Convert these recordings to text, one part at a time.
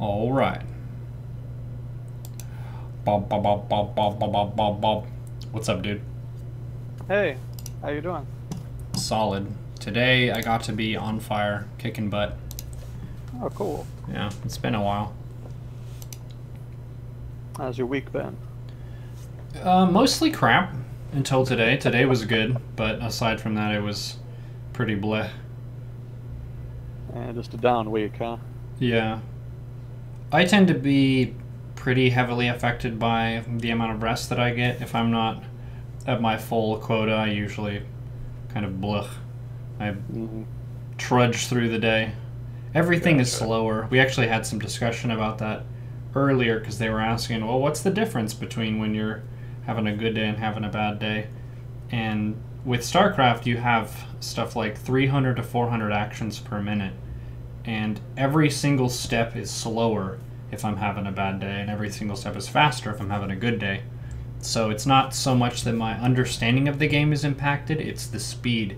All right. Bob, bob, bob, bob, bob, bob, bob, bob, bob. What's up, dude? Hey, how you doing? Solid. Today I got to be on fire, kicking butt. Oh, cool. Yeah, it's been a while. How's your week been? Mostly crap until today. Today was good, but aside from that, it was pretty bleh. Just a down week, huh? Yeah. I tend to be pretty heavily affected by the amount of rest that I get. If I'm not at my full quota, I usually kind of blech. I trudge through the day. Everything is slower. We actually had some discussion about that earlier because they were asking, well, what's the difference between when you're having a good day and having a bad day? And with StarCraft, you have stuff like 300 to 400 actions per minute, and every single step is slower if I'm having a bad day, and every single step is faster if I'm having a good day. So it's not so much that my understanding of the game is impacted, it's the speed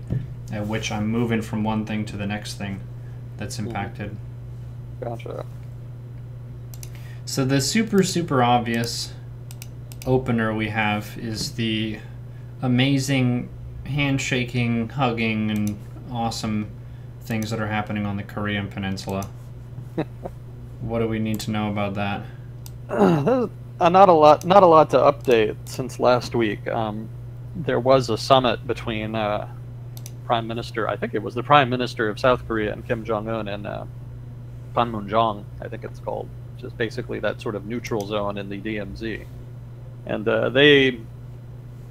at which I'm moving from one thing to the next thing that's impacted. Gotcha. So the super obvious opener we have is the amazing handshaking, hugging, and awesome things that are happening on the Korean Peninsula. What do we need to know about that? Not a lot to update since last week. There was a summit between Prime Minister, I think it was the Prime Minister of South Korea and Kim Jong-un and Panmunjom, I think it's called, which is basically that sort of neutral zone in the DMZ. And they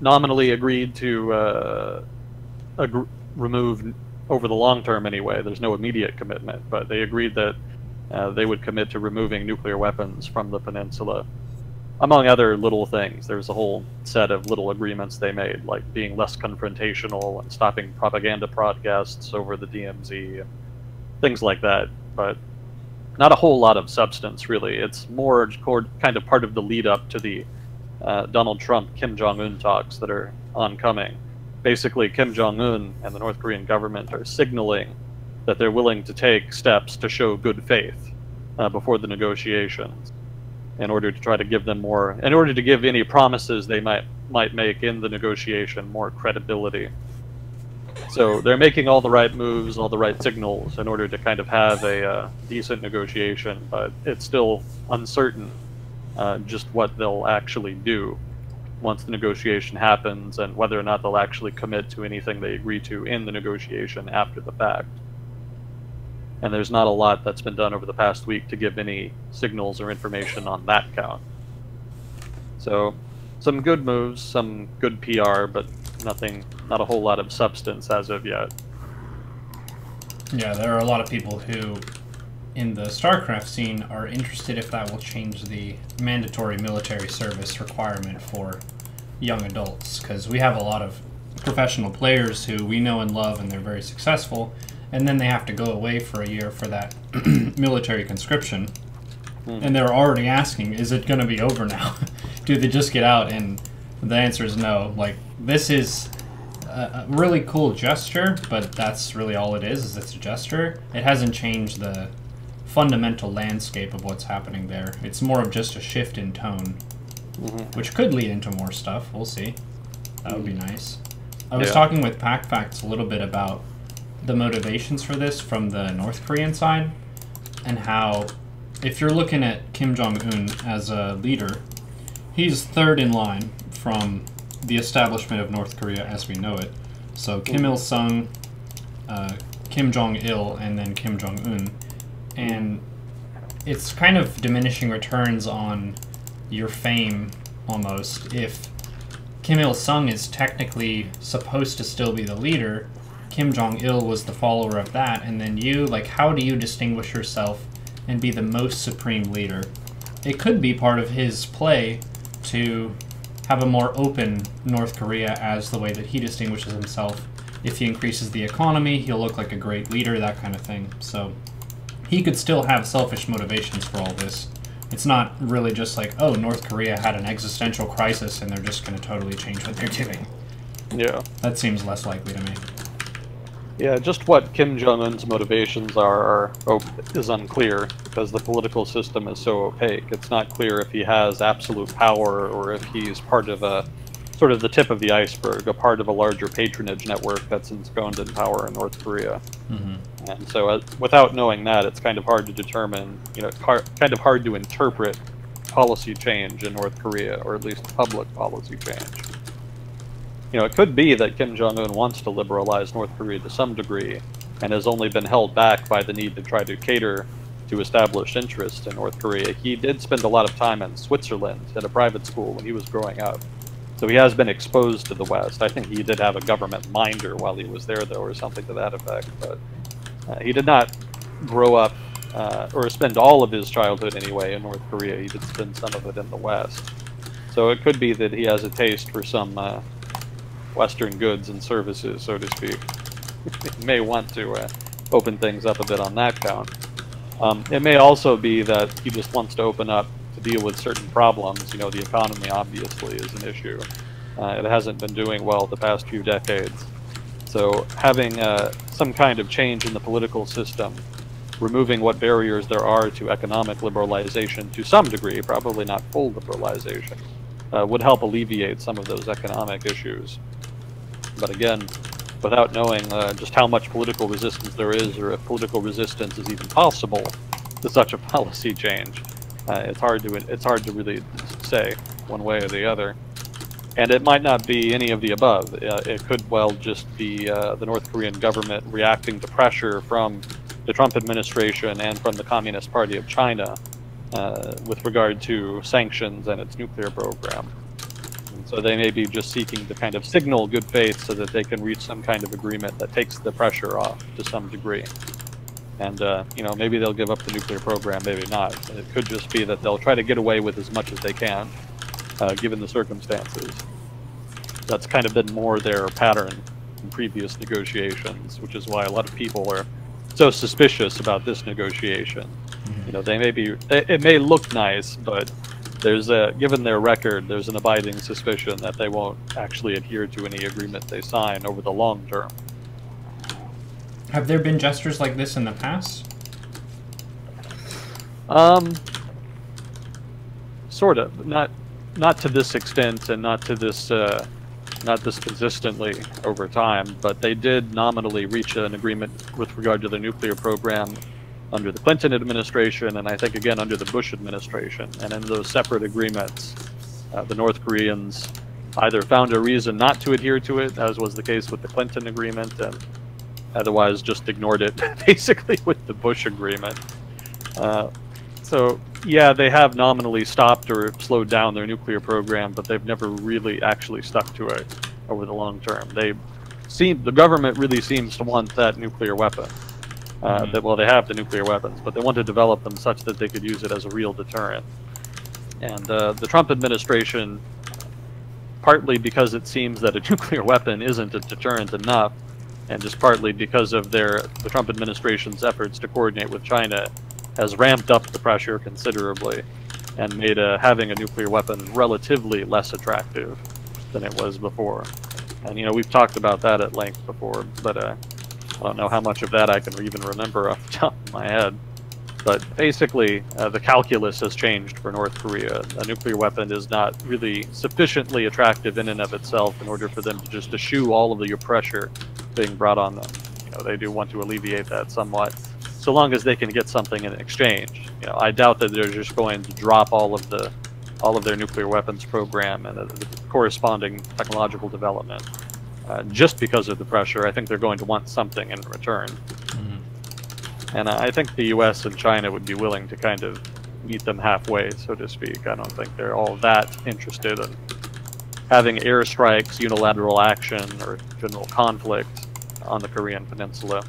nominally agreed to remove, over the long term anyway, there's no immediate commitment, but they agreed that they would commit to removing nuclear weapons from the peninsula. Among other little things, there's a whole set of little agreements they made, like being less confrontational and stopping propaganda broadcasts over the DMZ and things like that. But not a whole lot of substance, really. It's more kind of part of the lead up to the Donald Trump-Kim Jong-un talks that are oncoming. Basically, Kim Jong-un and the North Korean government are signaling that they're willing to take steps to show good faith before the negotiations, in order to try to give them more, in order to give any promises they might make in the negotiation more credibility. So they're making all the right moves, all the right signals in order to kind of have a decent negotiation, but it's still uncertain just what they'll actually do once the negotiation happens, and whether or not they'll actually commit to anything they agree to in the negotiation after the fact. And there's not a lot that's been done over the past week to give any signals or information on that count. So, some good moves, some good PR, but not a whole lot of substance as of yet. Yeah, there are a lot of people who, in the StarCraft scene, are interested if that will change the mandatory military service requirement for young adults, because we have a lot of professional players who we know and love, and they're very successful, and then they have to go away for a year for that military conscription. And they're already asking, is it going to be over now? Do they just get out? And the answer is no. Like, this is a really cool gesture, but that's really all it is it's a gesture. It hasn't changed the fundamental landscape of what's happening there. It's more of just a shift in tone, which could lead into more stuff. We'll see. That would be nice. I was talking with PackFacts a little bit about the motivations for this from the North Korean side, and how if you're looking at Kim Jong-un as a leader, he's third in line from the establishment of North Korea as we know it. So Kim Il-sung, Kim Jong-il, and then Kim Jong-un. And it's kind of diminishing returns on your fame, almost. If Kim Il-sung is technically supposed to still be the leader, Kim Jong-il was the follower of that, and then you, like, how do you distinguish yourself and be the most supreme leader? It could be part of his play to have a more open North Korea as the way that he distinguishes himself. If he increases the economy, he'll look like a great leader, that kind of thing. So he could still have selfish motivations for all this. It's not really just like, oh, North Korea had an existential crisis and they're just going to totally change what they're doing. Yeah. That seems less likely to me. Yeah, just what Kim Jong-un's motivations is unclear, because the political system is so opaque. It's not clear if he has absolute power or if he's part of a sort of the tip of the iceberg, a part of a larger patronage network that's ensconced in power in North Korea. And so without knowing that, it's kind of hard to determine, kind of hard to interpret policy change in North Korea, or at least public policy change. It could be that Kim Jong-un wants to liberalize North Korea to some degree, and has only been held back by the need to try to cater to established interests in North Korea. He did spend a lot of time in Switzerland at a private school when he was growing up, so he has been exposed to the West. I think he did have a government minder while he was there, though, or something to that effect, but he did not grow up, or spend all of his childhood anyway, in North Korea. He did spend some of it in the West. So it could be that he has a taste for some Western goods and services, so to speak. He may want to open things up a bit on that count. It may also be that he just wants to open up to deal with certain problems. The economy obviously is an issue. It hasn't been doing well the past few decades. So having some kind of change in the political system, removing what barriers there are to economic liberalization to some degree, probably not full liberalization, would help alleviate some of those economic issues. But again, without knowing just how much political resistance there is, or if political resistance is even possible to such a policy change, it's hard to really say one way or the other. And it might not be any of the above. It could well just be the North Korean government reacting to pressure from the Trump administration and from the Communist Party of China with regard to sanctions and its nuclear program. And so they may be just seeking to kind of signal good faith so that they can reach some kind of agreement that takes the pressure off to some degree. And, maybe they'll give up the nuclear program, maybe not. It could just be that they'll try to get away with as much as they can, given the circumstances. That's kind of been more their pattern in previous negotiations, which is why a lot of people are so suspicious about this negotiation. It may look nice, but given their record, there's an abiding suspicion that they won't actually adhere to any agreement they sign over the long term. Have there been gestures like this in the past? Sort of. Not to this extent, and not this consistently over time, but they did nominally reach an agreement with regard to the nuclear program under the Clinton administration, and I think again under the Bush administration. And in those separate agreements, the North Koreans either found a reason not to adhere to it, as was the case with the Clinton agreement, and otherwise just ignored it, basically, with the Bush agreement. So, yeah, they have nominally stopped or slowed down their nuclear program, but they've never really actually stuck to it over the long term. The government really seems to want that nuclear weapon. They have the nuclear weapons, but they want to develop them such that they could use it as a real deterrent. And the Trump administration, partly because it seems that a nuclear weapon isn't a deterrent enough, and just partly because of the Trump administration's efforts to coordinate with China, has ramped up the pressure considerably and made having a nuclear weapon relatively less attractive than it was before. And we've talked about that at length before, but I don't know how much of that I can even remember off the top of my head. But basically, the calculus has changed for North Korea. A nuclear weapon is not really sufficiently attractive in and of itself in order for them to just eschew all of the pressure being brought on them. They do want to alleviate that somewhat, so long as they can get something in exchange. I doubt that they're just going to drop all of their nuclear weapons program and the corresponding technological development just because of the pressure. I think they're going to want something in return. And I think the U.S. and China would be willing to kind of meet them halfway, so to speak. I don't think they're all that interested in having airstrikes, unilateral action, or general conflict on the Korean Peninsula.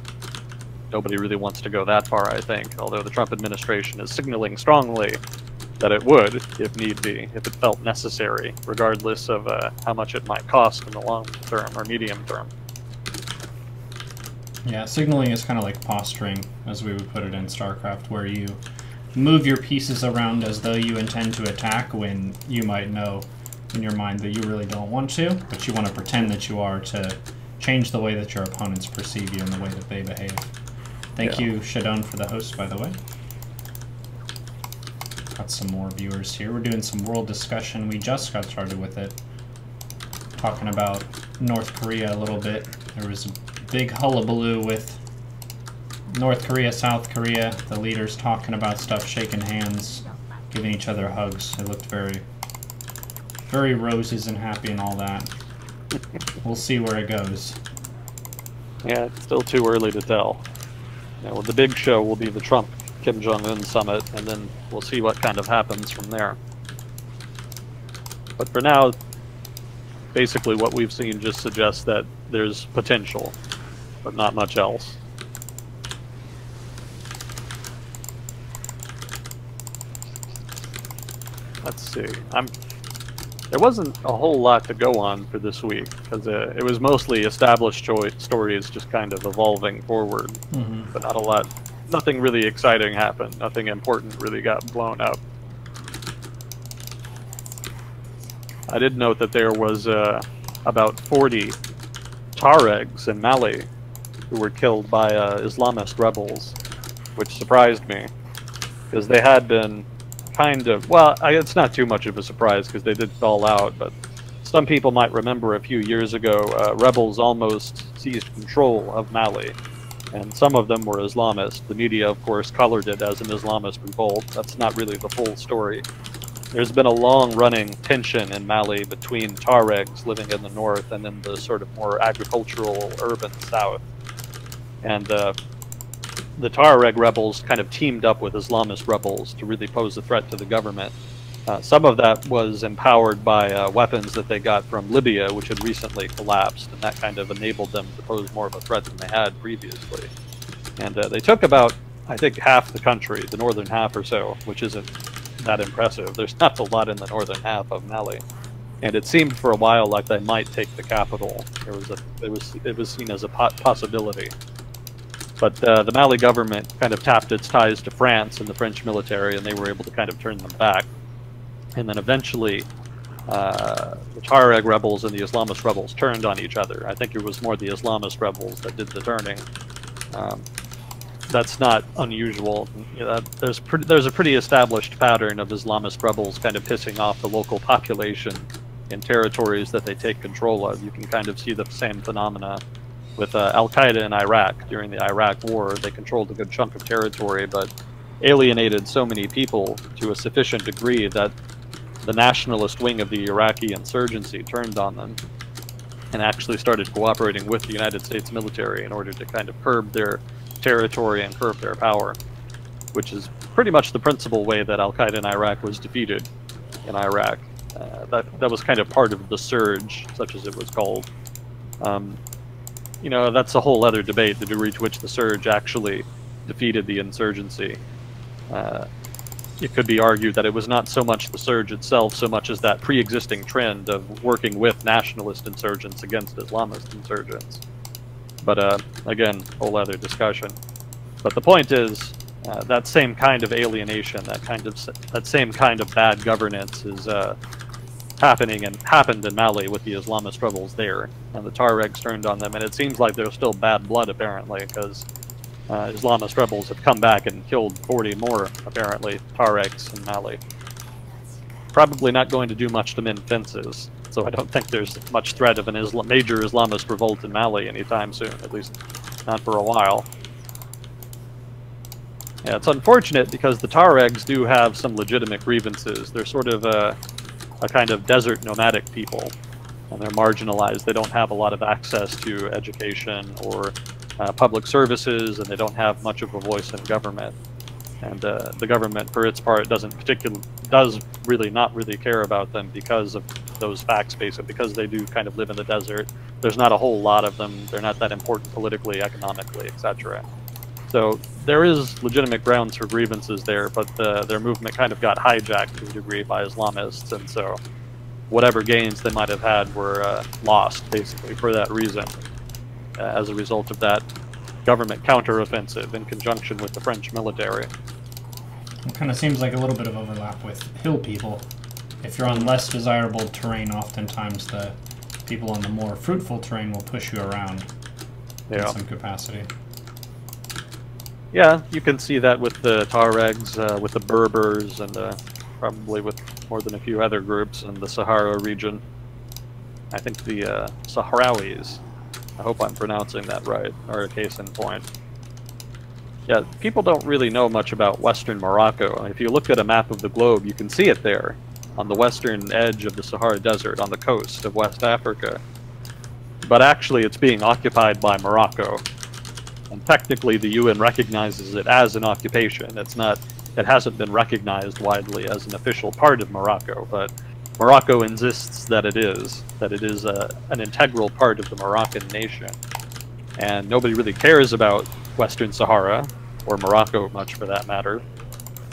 Nobody really wants to go that far, I think, although the Trump administration is signaling strongly that it would, if need be, if it felt necessary, regardless of how much it might cost in the long term or medium term. Yeah, signaling is kind of like posturing, as we would put it in StarCraft, where you move your pieces around as though you intend to attack when you might know in your mind that you really don't want to, but you want to pretend that you are to change the way that your opponents perceive you and the way that they behave. Thank you, Shadone, for the host, by the way. Got some more viewers here. We're doing some world discussion. We just got started with it. Talking about North Korea a little bit. There was a big hullabaloo with North Korea, South Korea, the leaders talking about stuff, shaking hands, giving each other hugs. It looked very, very roses and happy and all that. We'll see where it goes. Yeah, it's still too early to tell. Well, the big show will be the Trump-Kim Jong-un summit, and then we'll see what kind of happens from there. But for now, basically what we've seen just suggests that there's potential, but not much else. Let's see. There wasn't a whole lot to go on for this week, because it was mostly established stories just kind of evolving forward. But not a lot, nothing really exciting happened. Nothing important really got blown up. I did note that there was about 40 Tuaregs in Mali who were killed by Islamist rebels, which surprised me, because they had been kind of, well, it's not too much of a surprise because they did fall out, but some people might remember a few years ago, rebels almost seized control of Mali, and some of them were Islamist. The media, of course, colored it as an Islamist revolt. That's not really the full story. There's been a long-running tension in Mali between Tuaregs living in the north and in the sort of more agricultural, urban south. And the Tuareg rebels kind of teamed up with Islamist rebels to really pose a threat to the government. Some of that was empowered by weapons that they got from Libya, which had recently collapsed, and that kind of enabled them to pose more of a threat than they had previously. And they took about, I think, half the country, the northern half or so, which isn't that impressive. There's not a lot in the northern half of Mali. And it seemed for a while like they might take the capital. It was seen as a possibility. But the Mali government kind of tapped its ties to France and the French military, and they were able to kind of turn them back. And then eventually, the Tuareg rebels and the Islamist rebels turned on each other. I think it was more the Islamist rebels that did the turning. That's not unusual. There's a pretty established pattern of Islamist rebels kind of pissing off the local population in territories that they take control of. You can kind of see the same phenomena with Al-Qaeda in Iraq. During the Iraq War, they controlled a good chunk of territory, but alienated so many people to a sufficient degree that the nationalist wing of the Iraqi insurgency turned on them and actually started cooperating with the United States military in order to kind of curb their territory and curb their power, which is pretty much the principal way that Al-Qaeda in Iraq was defeated in Iraq. That was kind of part of the surge, such as it was called. You know, that's a whole other debate, the degree to which the surge actually defeated the insurgency. It could be argued that it was not so much the surge itself, so much as that pre-existing trend of working with nationalist insurgents against Islamist insurgents. But again, whole other discussion. But the point is, that same kind of alienation, that same kind of bad governance is happened in Mali with the Islamist rebels there, and the Tuaregs turned on them. And it seems like there's still bad blood apparently, because Islamist rebels have come back and killed 40 more, apparently, Tuaregs in Mali. Probably not going to do much to mend fences, so I don't think there's much threat of an major Islamist revolt in Mali anytime soon, at least not for a while. Yeah, it's unfortunate because the Tuaregs do have some legitimate grievances. They're sort of a kind of desert nomadic people, and they're marginalized. They don't have a lot of access to education or public services, and they don't have much of a voice in government. And the government, for its part, does really not really care about them because of those facts, basically, because they do kind of live in the desert. There's not a whole lot of them. They're not that important politically, economically, etc. So there is legitimate grounds for grievances there, but their movement kind of got hijacked to a degree by Islamists, and so whatever gains they might have had were lost, basically, for that reason. As a result of that government counteroffensive in conjunction with the French military. It kind of seems like a little bit of overlap with hill people. If you're on less desirable terrain, oftentimes the People on the more fruitful terrain will push you around in some capacity. Yeah, you can see that with the Tuaregs, with the Berbers, and probably with more than a few other groups in the Sahara region. I think the Sahrawis, I hope I'm pronouncing that right, are a case in point. Yeah, people don't really know much about Western Morocco. If you look at a map of the globe, you can see it there, on the western edge of the Sahara Desert, on the coast of West Africa. But actually, it's being occupied by Morocco. And technically, the UN recognizes it as an occupation. It hasn't been recognized widely as an official part of Morocco, but Morocco insists that it is an integral part of the Moroccan nation. And nobody really cares about Western Sahara, or Morocco much for that matter.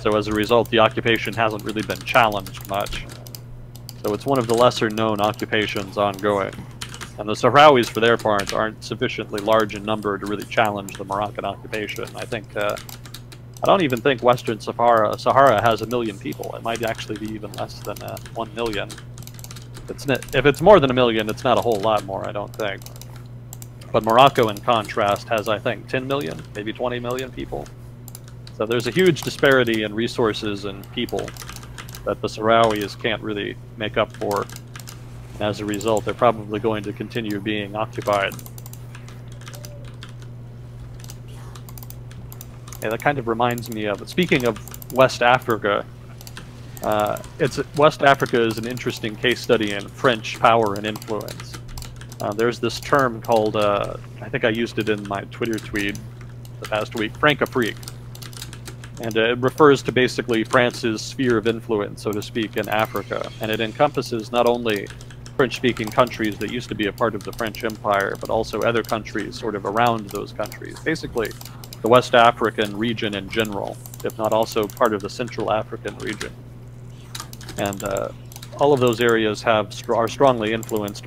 So as a result, the occupation hasn't really been challenged much. So it's one of the lesser known occupations ongoing. And the Sahrawis, for their part, aren't sufficiently large in number to really challenge the Moroccan occupation. I don't even think Western Sahara has 1 million people. It might actually be even less than 1 million. If it's more than 1 million, it's not a whole lot more, I don't think. But Morocco, in contrast, has, I think, 10 million, maybe 20 million people. So there's a huge disparity in resources and people that the Sahrawis can't really make up for. And as a result, they're probably going to continue being occupied. Yeah, that kind of reminds me of, speaking of West Africa, West Africa is an interesting case study in French power and influence. There's this term called, I think I used it in my Twitter tweet the past week, Francafrique. And it refers to basically France's sphere of influence, so to speak, in Africa. And it encompasses not only French-speaking countries that used to be a part of the French Empire, but also other countries sort of around those countries. Basically, the West African region in general, if not also part of the Central African region. And all of those areas are strongly influenced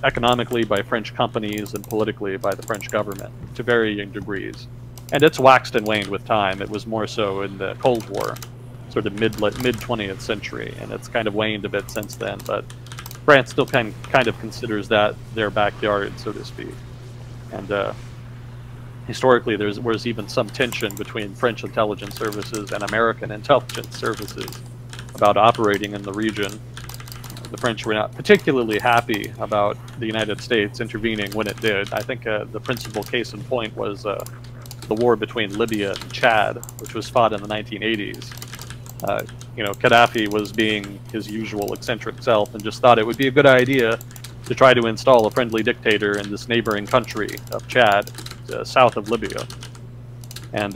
economically by French companies and politically by the French government to varying degrees. And it's waxed and waned with time. It was more so in the Cold War, sort of mid-20th century, and it's kind of waned a bit since then, but France still kind of considers that their backyard, so to speak. And historically, there was even some tension between French intelligence services and American intelligence services about operating in the region. The French were not particularly happy about the United States intervening when it did. I think the principal case in point was the war between Libya and Chad, which was fought in the 1980s. Gaddafi was being his usual eccentric self and just thought it would be a good idea to try to install a friendly dictator in this neighboring country of Chad, south of Libya. And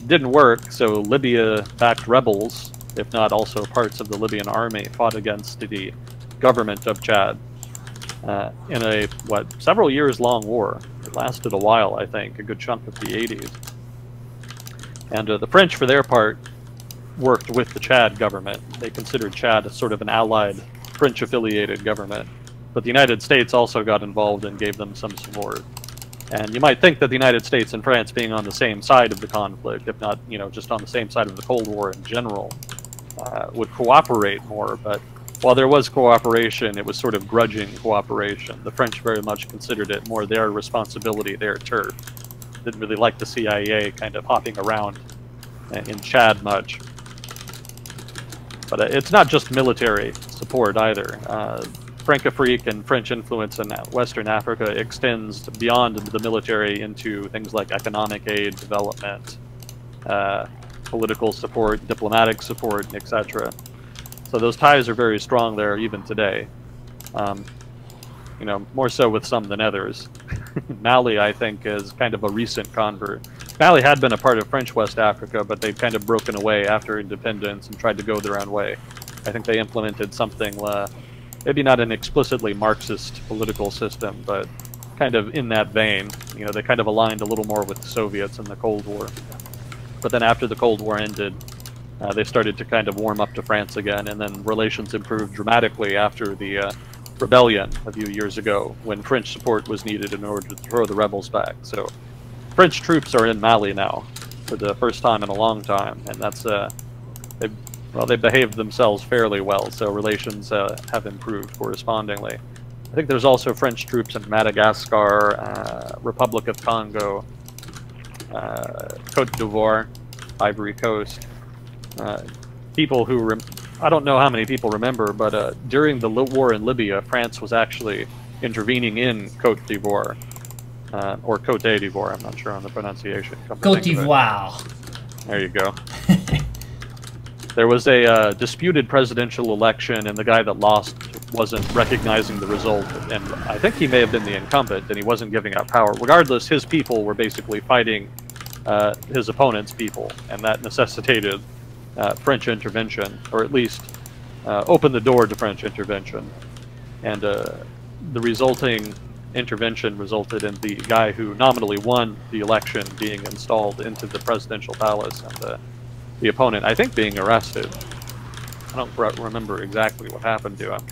didn't work, so Libya-backed rebels, if not also parts of the Libyan army, fought against the government of Chad in a, several years long war. It lasted a while, I think, a good chunk of the 80s. And the French, for their part, worked with the Chad government. They considered Chad as sort of an allied French-affiliated government. But the United States also got involved and gave them some support. And you might think that the United States and France being on the same side of the conflict, if not, just on the same side of the Cold War in general, would cooperate more. But while there was cooperation, it was sort of grudging cooperation. The French very much considered it more their responsibility, their turf. Didn't really like the CIA kind of hopping around in Chad much. But it's not just military support either. Francafrique and French influence in Western Africa extends beyond the military into things like economic aid, development, political support, diplomatic support, etc. So those ties are very strong there even today. More so with some than others. Mali, I think, is kind of a recent convert. Mali had been a part of French West Africa, but they've kind of broken away after independence and tried to go their own way. I think they implemented something, maybe not an explicitly Marxist political system, but kind of in that vein. They kind of aligned a little more with the Soviets in the Cold War. But then after the Cold War ended, they started to kind of warm up to France again, and then relations improved dramatically after the rebellion a few years ago, when French support was needed in order to throw the rebels back. So French troops are in Mali now for the first time in a long time, and that's they behaved themselves fairly well, so relations have improved correspondingly. I think there's also French troops in Madagascar, Republic of Congo, Cote d'Ivoire, Ivory Coast. People who, I don't know how many people remember, but during the war in Libya, France was actually intervening in Cote d'Ivoire, or Cote d'Ivoire, I'm not sure on the pronunciation. Cote d'Ivoire. There you go. There was a disputed presidential election, and the guy that lost wasn't recognizing the result, and I think he may have been the incumbent, and he wasn't giving up power. Regardless, his people were basically fighting his opponent's people, and that necessitated French intervention, or at least opened the door to French intervention. And the resulting intervention resulted in the guy who nominally won the election being installed into the presidential palace, and the opponent, I think, being arrested. I don't remember exactly what happened to him.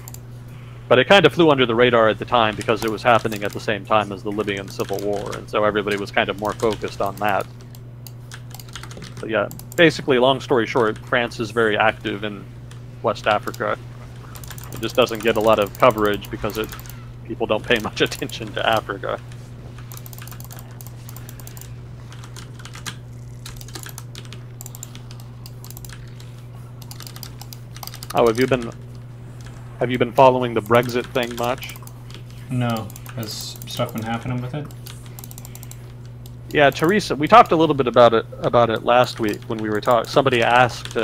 But it kind of flew under the radar at the time because it was happening at the same time as the Libyan civil war, and so everybody was kind of more focused on that. But yeah, basically, long story short, France is very active in West Africa. It just doesn't get a lot of coverage because people don't pay much attention to Africa. Oh, have you been following the Brexit thing much? No. Has stuff been happening with it? Yeah, Teresa, we talked a little bit about it last week when we were talking. Somebody asked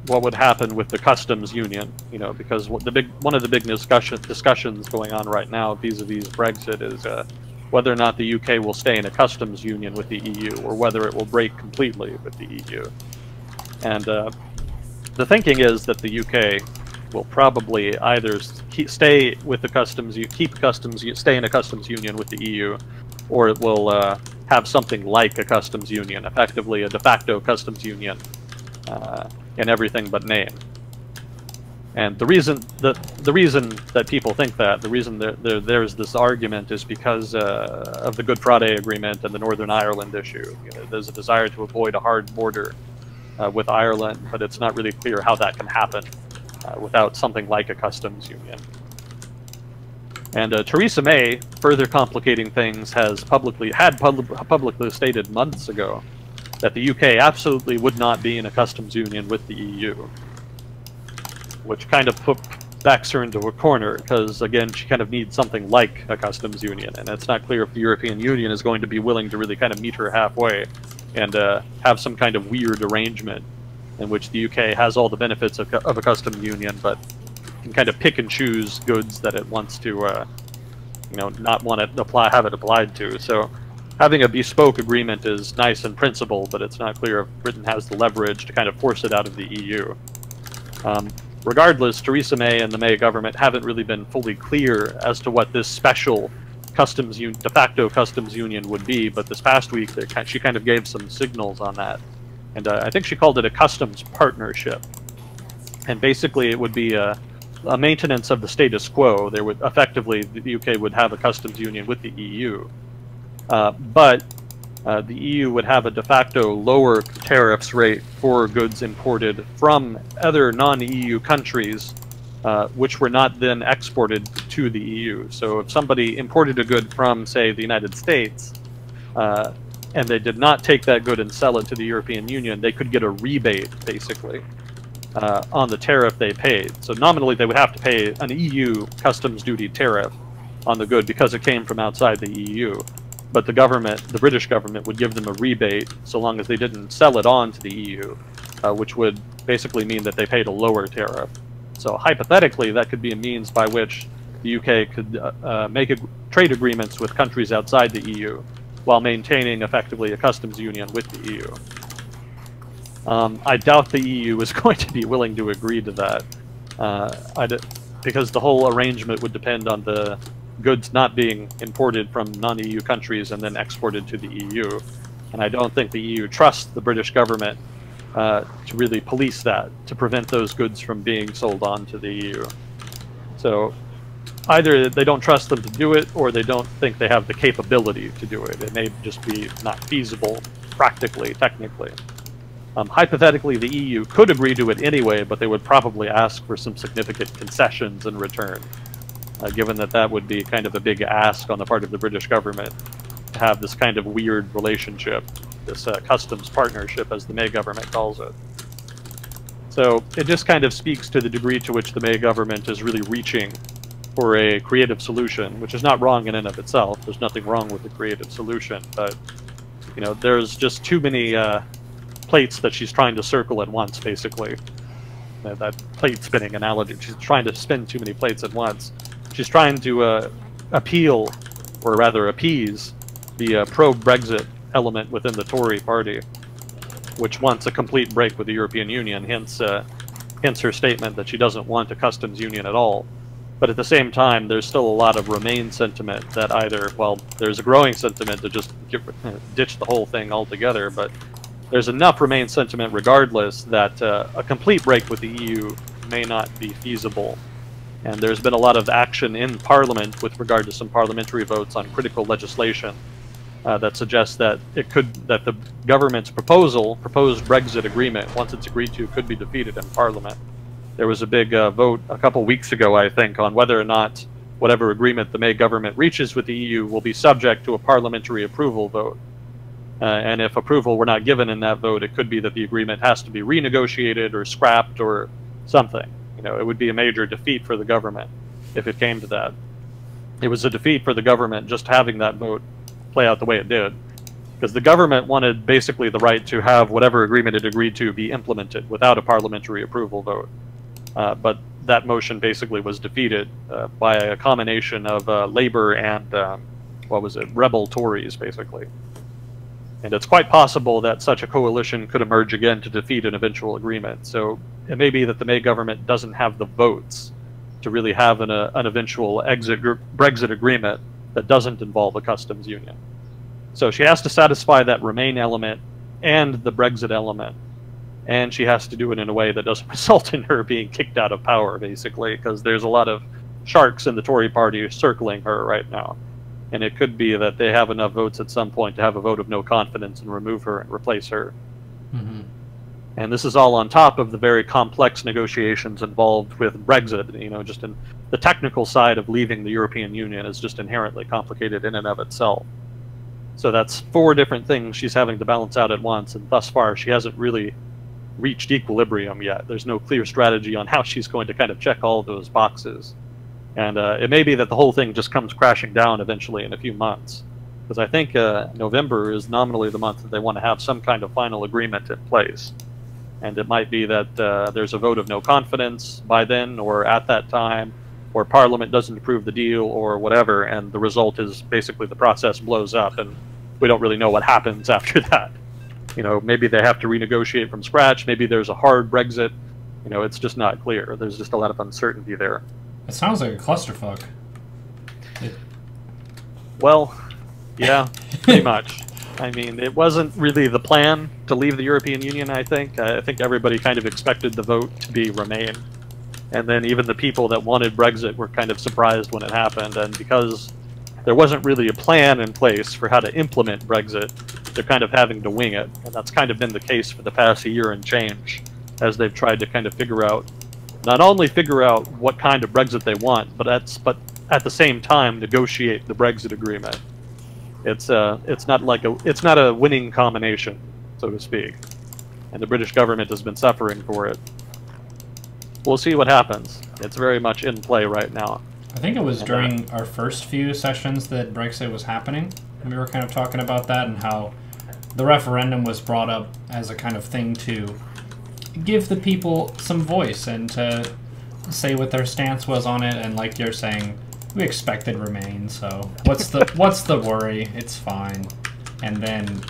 what would happen with the customs union, you know, because one of the big discussions going on right now vis-a-vis Brexit is whether or not the UK will stay in a customs union with the EU, or whether it will break completely with the EU. And the thinking is that the UK will probably either stay with the stay in a customs union with the EU, or it will have something like a customs union, effectively a de facto customs union in everything but name. And the reason that people think that, the reason there's this argument is because of the Good Friday Agreement and the Northern Ireland issue. You know, there's a desire to avoid a hard border with Ireland, but it's not really clear how that can happen without something like a customs union. And Theresa May, further complicating things, has publicly stated months ago that the UK absolutely would not be in a customs union with the EU, which kind of backs her into a corner, because again, she kind of needs something like a customs union, and it's not clear if the European Union is going to be willing to really kind of meet her halfway and have some kind of weird arrangement in which the UK has all the benefits of a customs union, but can kind of pick and choose goods that it wants to, you know, not want to have it applied to. So having a bespoke agreement is nice in principle, but it's not clear if Britain has the leverage to kind of force it out of the EU. Regardless, Theresa May and the May government haven't really been fully clear as to what this special de facto customs union would be, but this past week she kind of gave some signals on that. And I think she called it a customs partnership. And basically it would be a maintenance of the status quo. There would effectively, the UK would have a customs union with the EU. But the EU would have a de facto lower tariffs rate for goods imported from other non-EU countries, which were not then exported to the EU. So if somebody imported a good from, say, the United States, and they did not take that good and sell it to the European Union, they could get a rebate, basically, on the tariff they paid. So nominally they would have to pay an EU customs duty tariff on the good because it came from outside the EU. But the British government would give them a rebate so long as they didn't sell it on to the EU, which would basically mean that they paid a lower tariff. So hypothetically, that could be a means by which the UK could make trade agreements with countries outside the EU while maintaining effectively a customs union with the EU. I doubt the EU is going to be willing to agree to that, because the whole arrangement would depend on the goods not being imported from non-EU countries and then exported to the EU. And I don't think the EU trusts the British government to really police that, to prevent those goods from being sold on to the EU. So either they don't trust them to do it, or they don't think they have the capability to do it. It may just be not feasible practically, technically. Hypothetically, the EU could agree to it anyway, but they would probably ask for some significant concessions in return. given that that would be kind of a big ask on the part of the British government to have this kind of weird relationship, this customs partnership, as the May government calls it. So it just kind of speaks to the degree to which the May government is really reaching for a creative solution, which is not wrong in and of itself. There's nothing wrong with the creative solution, but you know, there's just too many plates that she's trying to circle at once, basically. That plate spinning analogy. She's trying to spin too many plates at once. She's trying to appeal, or rather appease, the pro-Brexit element within the Tory party, which wants a complete break with the European Union, hence her statement that she doesn't want a customs union at all. But at the same time, there's still a lot of Remain sentiment that either, well, there's a growing sentiment to just ditch the whole thing altogether, but there's enough Remain sentiment regardless that a complete break with the EU may not be feasible. And there's been a lot of action in Parliament with regard to some parliamentary votes on critical legislation that suggests that that the government's proposed Brexit agreement, once it's agreed to, could be defeated in Parliament. There was a big vote a couple weeks ago, I think, on whether or not whatever agreement the May government reaches with the EU will be subject to a parliamentary approval vote. And if approval were not given in that vote, it could be that the agreement has to be renegotiated or scrapped or something. You know, it would be a major defeat for the government if it came to that. It was a defeat for the government just having that vote play out the way it did, because the government wanted basically the right to have whatever agreement it agreed to be implemented without a parliamentary approval vote. But that motion basically was defeated by a combination of Labour and, rebel Tories, basically. And it's quite possible that such a coalition could emerge again to defeat an eventual agreement. So it may be that the May government doesn't have the votes to really have an eventual Brexit agreement that doesn't involve a customs union. So she has to satisfy that Remain element and the Brexit element. And she has to do it in a way that doesn't result in her being kicked out of power, basically, because there's a lot of sharks in the Tory party circling her right now. And it could be that they have enough votes at some point to have a vote of no confidence and remove her and replace her. Mm-hmm. And this is all on top of the very complex negotiations involved with Brexit. You know, just in the technical side of leaving the European Union is just inherently complicated in and of itself. So that's 4 different things she's having to balance out at once, and thus far she hasn't really reached equilibrium yet. There's no clear strategy on how she's going to kind of check all of those boxes. And it may be that the whole thing just comes crashing down eventually in a few months. Because I think November is nominally the month that they want to have some kind of final agreement in place. And it might be that there's a vote of no confidence by then, or at that time, or Parliament doesn't approve the deal, or whatever, and the result is basically the process blows up, and we don't really know what happens after that. You know, maybe they have to renegotiate from scratch, maybe there's a hard Brexit. You know, it's just not clear. There's just a lot of uncertainty there. It sounds like a clusterfuck. Well, yeah, pretty much. I mean, it wasn't really the plan to leave the European Union, I think. I think everybody kind of expected the vote to be Remain. And then even the people that wanted Brexit were kind of surprised when it happened. And because there wasn't really a plan in place for how to implement Brexit, they're kind of having to wing it. And that's kind of been the case for the past year and change, as they've tried to kind of not only figure out what kind of Brexit they want, but at the same time negotiate the Brexit agreement. It's not a winning combination, so to speak, and the British government has been suffering for it. We'll see what happens. It's very much in play right now. I think it was during our first few sessions that Brexit was happening. We were kind of talking about that and how the referendum was brought up as a kind of thing to give the people some voice and to say what their stance was on it. And like you're saying, we expected Remain, so what's the worry? It's fine. And then,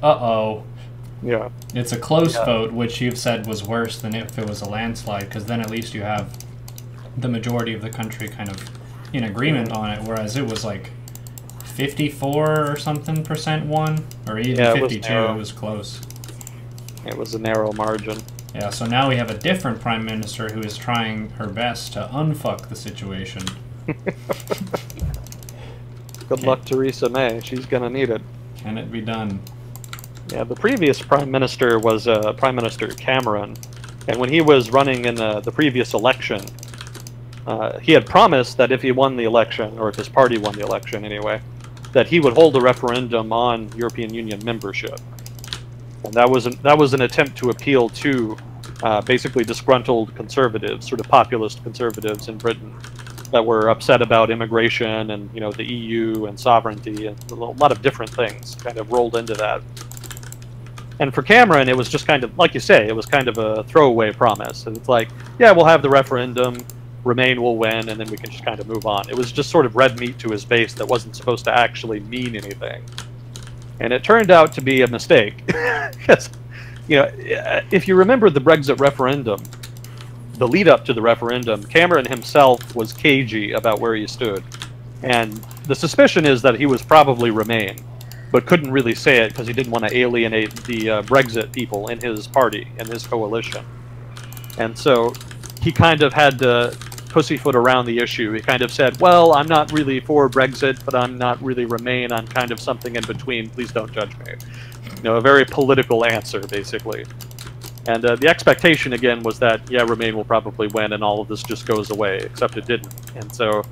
yeah, it's a close vote, which you've said was worse than if it was a landslide, because then at least you have the majority of the country kind of in agreement on it, whereas it was like 54 or something % won, or even 52. It was close. It was a narrow margin. Yeah, so now we have a different prime minister who is trying her best to unfuck the situation. Good luck, Theresa May. She's gonna need it. Can it be done? Yeah, the previous prime minister was Prime Minister Cameron, and when he was running in the previous election, he had promised that if he won the election, or if his party won the election anyway, that he would hold a referendum on European Union membership. And that was an attempt to appeal to basically disgruntled conservatives, sort of populist conservatives in Britain, that were upset about immigration and, you know, the EU and sovereignty and a lot of different things kind of rolled into that. And for Cameron, it was just kind of, like you say, it was kind of a throwaway promise. And it's like, yeah, we'll have the referendum, Remain will win, and then we can just kind of move on. It was just sort of red meat to his base that wasn't supposed to actually mean anything. And it turned out to be a mistake. Because, you know, if you remember the Brexit referendum, the lead up to the referendum, Cameron himself was cagey about where he stood. And the suspicion is that he was probably Remain, but couldn't really say it because he didn't want to alienate the Brexit people in his party, in his coalition. And so he kind of had to pussyfoot around the issue. He kind of said, well, I'm not really for Brexit, but I'm not really Remain. I'm kind of something in between. Please don't judge me. You know, a very political answer, basically. And the expectation, again, was that, yeah, Remain will probably win and all of this just goes away, except it didn't. And so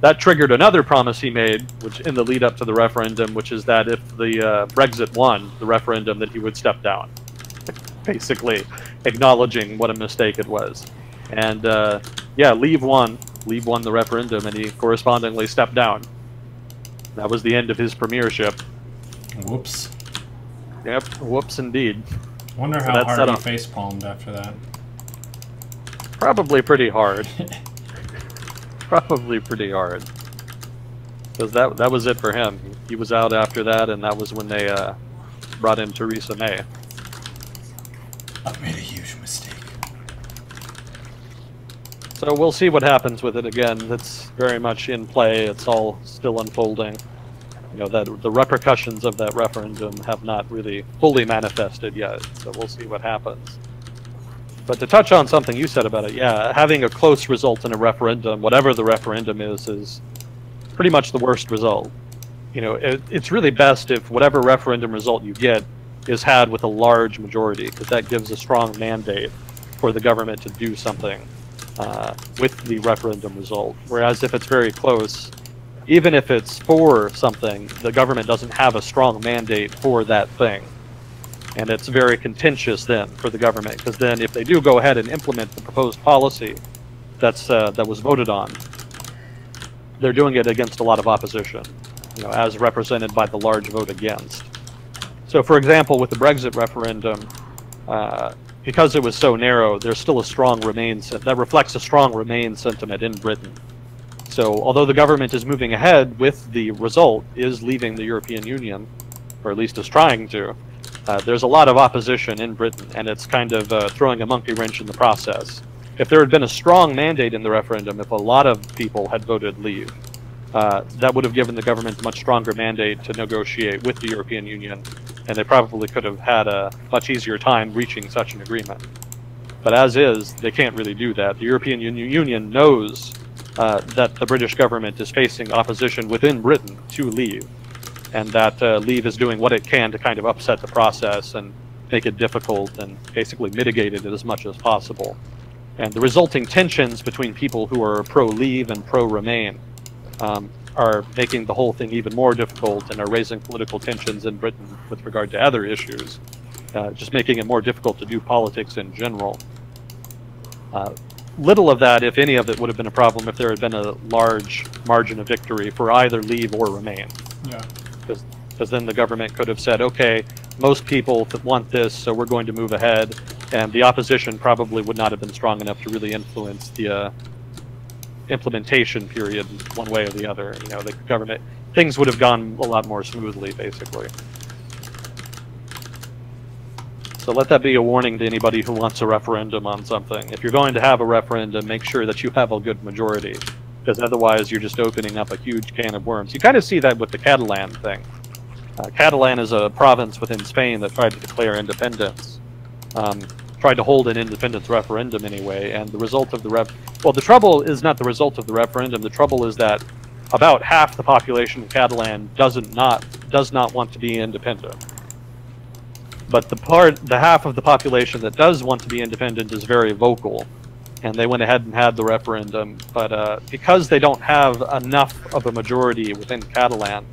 that triggered another promise he made, which in the lead up to the referendum, which is that if the Brexit won the referendum, that he would step down, basically acknowledging what a mistake it was. And yeah, Leave won the referendum, and he correspondingly stepped down. That was the end of his premiership. Whoops. Yep, whoops indeed. Wonder how hard he facepalmed after that. Probably pretty hard. Probably pretty hard. Because that was it for him. He was out after that, and that was when they brought in Theresa May. I've made a huge mistake. So we'll see what happens with it again. That's very much in play. It's all still unfolding. You know, that the repercussions of that referendum have not really fully manifested yet. So we'll see what happens. But to touch on something you said about it, yeah, having a close result in a referendum, whatever the referendum is pretty much the worst result. You know, it's really best if whatever referendum result you get is had with a large majority, because that gives a strong mandate for the government to do something with the referendum result. Whereas if it's very close, even if it's for something, the government doesn't have a strong mandate for that thing. And it's very contentious then for the government, because then if they do go ahead and implement the proposed policy that was voted on, they're doing it against a lot of opposition, you know, as represented by the large vote against. So for example, with the Brexit referendum, because it was so narrow, there's still a strong Remain that reflects a strong Remain sentiment in Britain. So although the government is moving ahead with the result, is leaving the European Union, or at least is trying to, there's a lot of opposition in Britain, and it's kind of throwing a monkey wrench in the process. If there had been a strong mandate in the referendum, if a lot of people had voted leave, that would have given the government a much stronger mandate to negotiate with the European Union, and they probably could have had a much easier time reaching such an agreement. But as is, they can't really do that. The European Union knows that the British government is facing opposition within Britain to leave, and that Leave is doing what it can to kind of upset the process and make it difficult and basically mitigate it as much as possible. And the resulting tensions between people who are pro-Leave and pro-Remain are making the whole thing even more difficult, and are raising political tensions in Britain with regard to other issues, just making it more difficult to do politics in general. Little of that, if any of it, would have been a problem if there had been a large margin of victory for either Leave or Remain. Yeah. Because then the government could have said, okay, most people want this, so we're going to move ahead, and the opposition probably would not have been strong enough to really influence the implementation period one way or the other. You know, the government, things would have gone a lot more smoothly, basically. So let that be a warning to anybody who wants a referendum on something. If you're going to have a referendum, make sure that you have a good majority, because otherwise you're just opening up a huge can of worms. You kind of see that with the Catalan thing. Catalan is a province within Spain that tried to declare independence. Tried to hold an independence referendum anyway, and the result of the well, the trouble is not the result of the referendum. The trouble is that about half the population of Catalan does not want to be independent. But the half of the population that does want to be independent is very vocal, and they went ahead and had the referendum. But because they don't have enough of a majority within Catalan,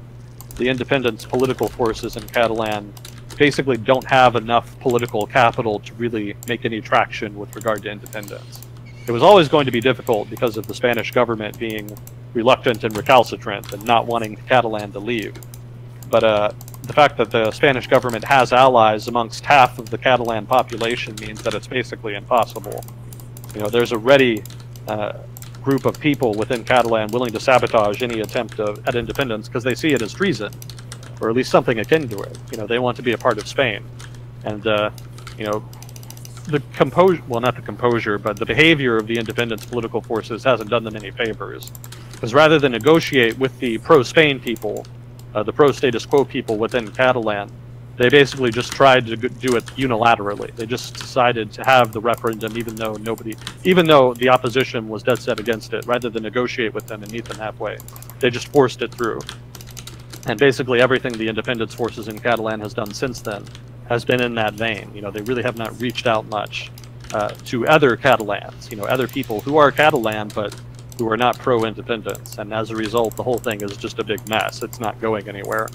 the independence political forces in Catalan basically don't have enough political capital to really make any traction with regard to independence. It was always going to be difficult because of the Spanish government being reluctant and recalcitrant and not wanting Catalan to leave. But the fact that the Spanish government has allies amongst half of the Catalan population means that it's basically impossible. You know, there's a ready group of people within Catalan willing to sabotage any attempt at independence because they see it as treason, or at least something akin to it. You know, they want to be a part of Spain. And, you know, the composure, well, not the composure, but the behavior of the independence political forces hasn't done them any favors. Because rather than negotiate with the pro-Spain people, the pro-status quo people within Catalan, they basically just tried to do it unilaterally. They just decided to have the referendum even though the opposition was dead set against it, rather than negotiate with them and meet them halfway. They just forced it through. And basically everything the independence forces in Catalan has done since then has been in that vein. You know, they really have not reached out much to other Catalans, you know, other people who are Catalan but who are not pro-independence. And as a result, the whole thing is just a big mess. It's not going anywhere.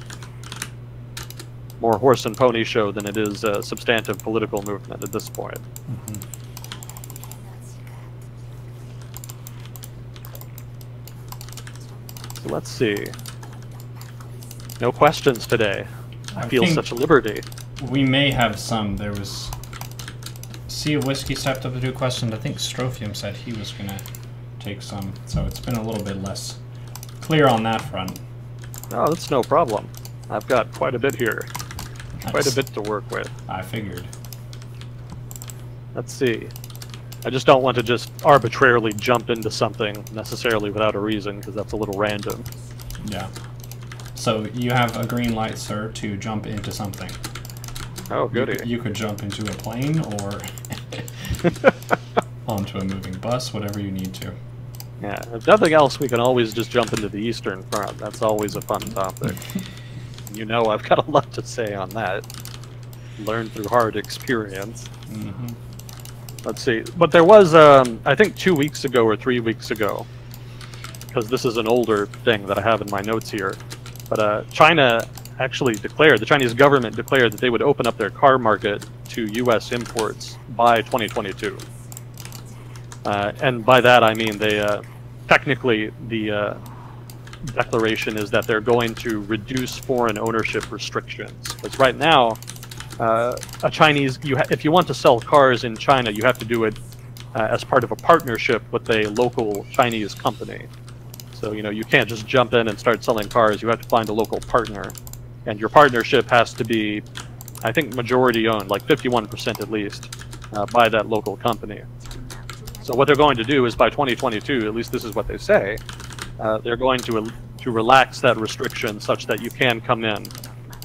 More horse and pony show than it is a substantive political movement at this point. Mm-hmm. So let's see. No questions today. I feel such a liberty. We may have some. There was Sea of Whiskey stepped up to do questions. I think Strophium said he was going to take some. So it's been a little bit less clear on that front. Oh, that's no problem. I've got quite a bit here. Quite a bit to work with. I figured. Let's see. I just don't want to just arbitrarily jump into something necessarily without a reason, because that's a little random. Yeah. So you have a green light, sir, to jump into something. Oh, goody. You could jump into a plane or onto a moving bus, whatever you need to. Yeah, if nothing else, we can always just jump into the Eastern Front. That's always a fun topic. You know I've got a lot to say on that. Learned through hard experience. Mm-hmm. Let's see. But there was, I think 2 weeks ago or 3 weeks ago, because this is an older thing that I have in my notes here, but China actually declared, the Chinese government declared that they would open up their car market to U.S. imports by 2022. And by that I mean they, technically the declaration is that they're going to reduce foreign ownership restrictions. Because right now, a Chinese, if you want to sell cars in China, you have to do it as part of a partnership with a local Chinese company. So, you know, you can't just jump in and start selling cars. You have to find a local partner. And your partnership has to be, I think, majority owned, like 51% at least, by that local company. So what they're going to do is by 2022, at least this is what they say, they're going to relax that restriction such that you can come in.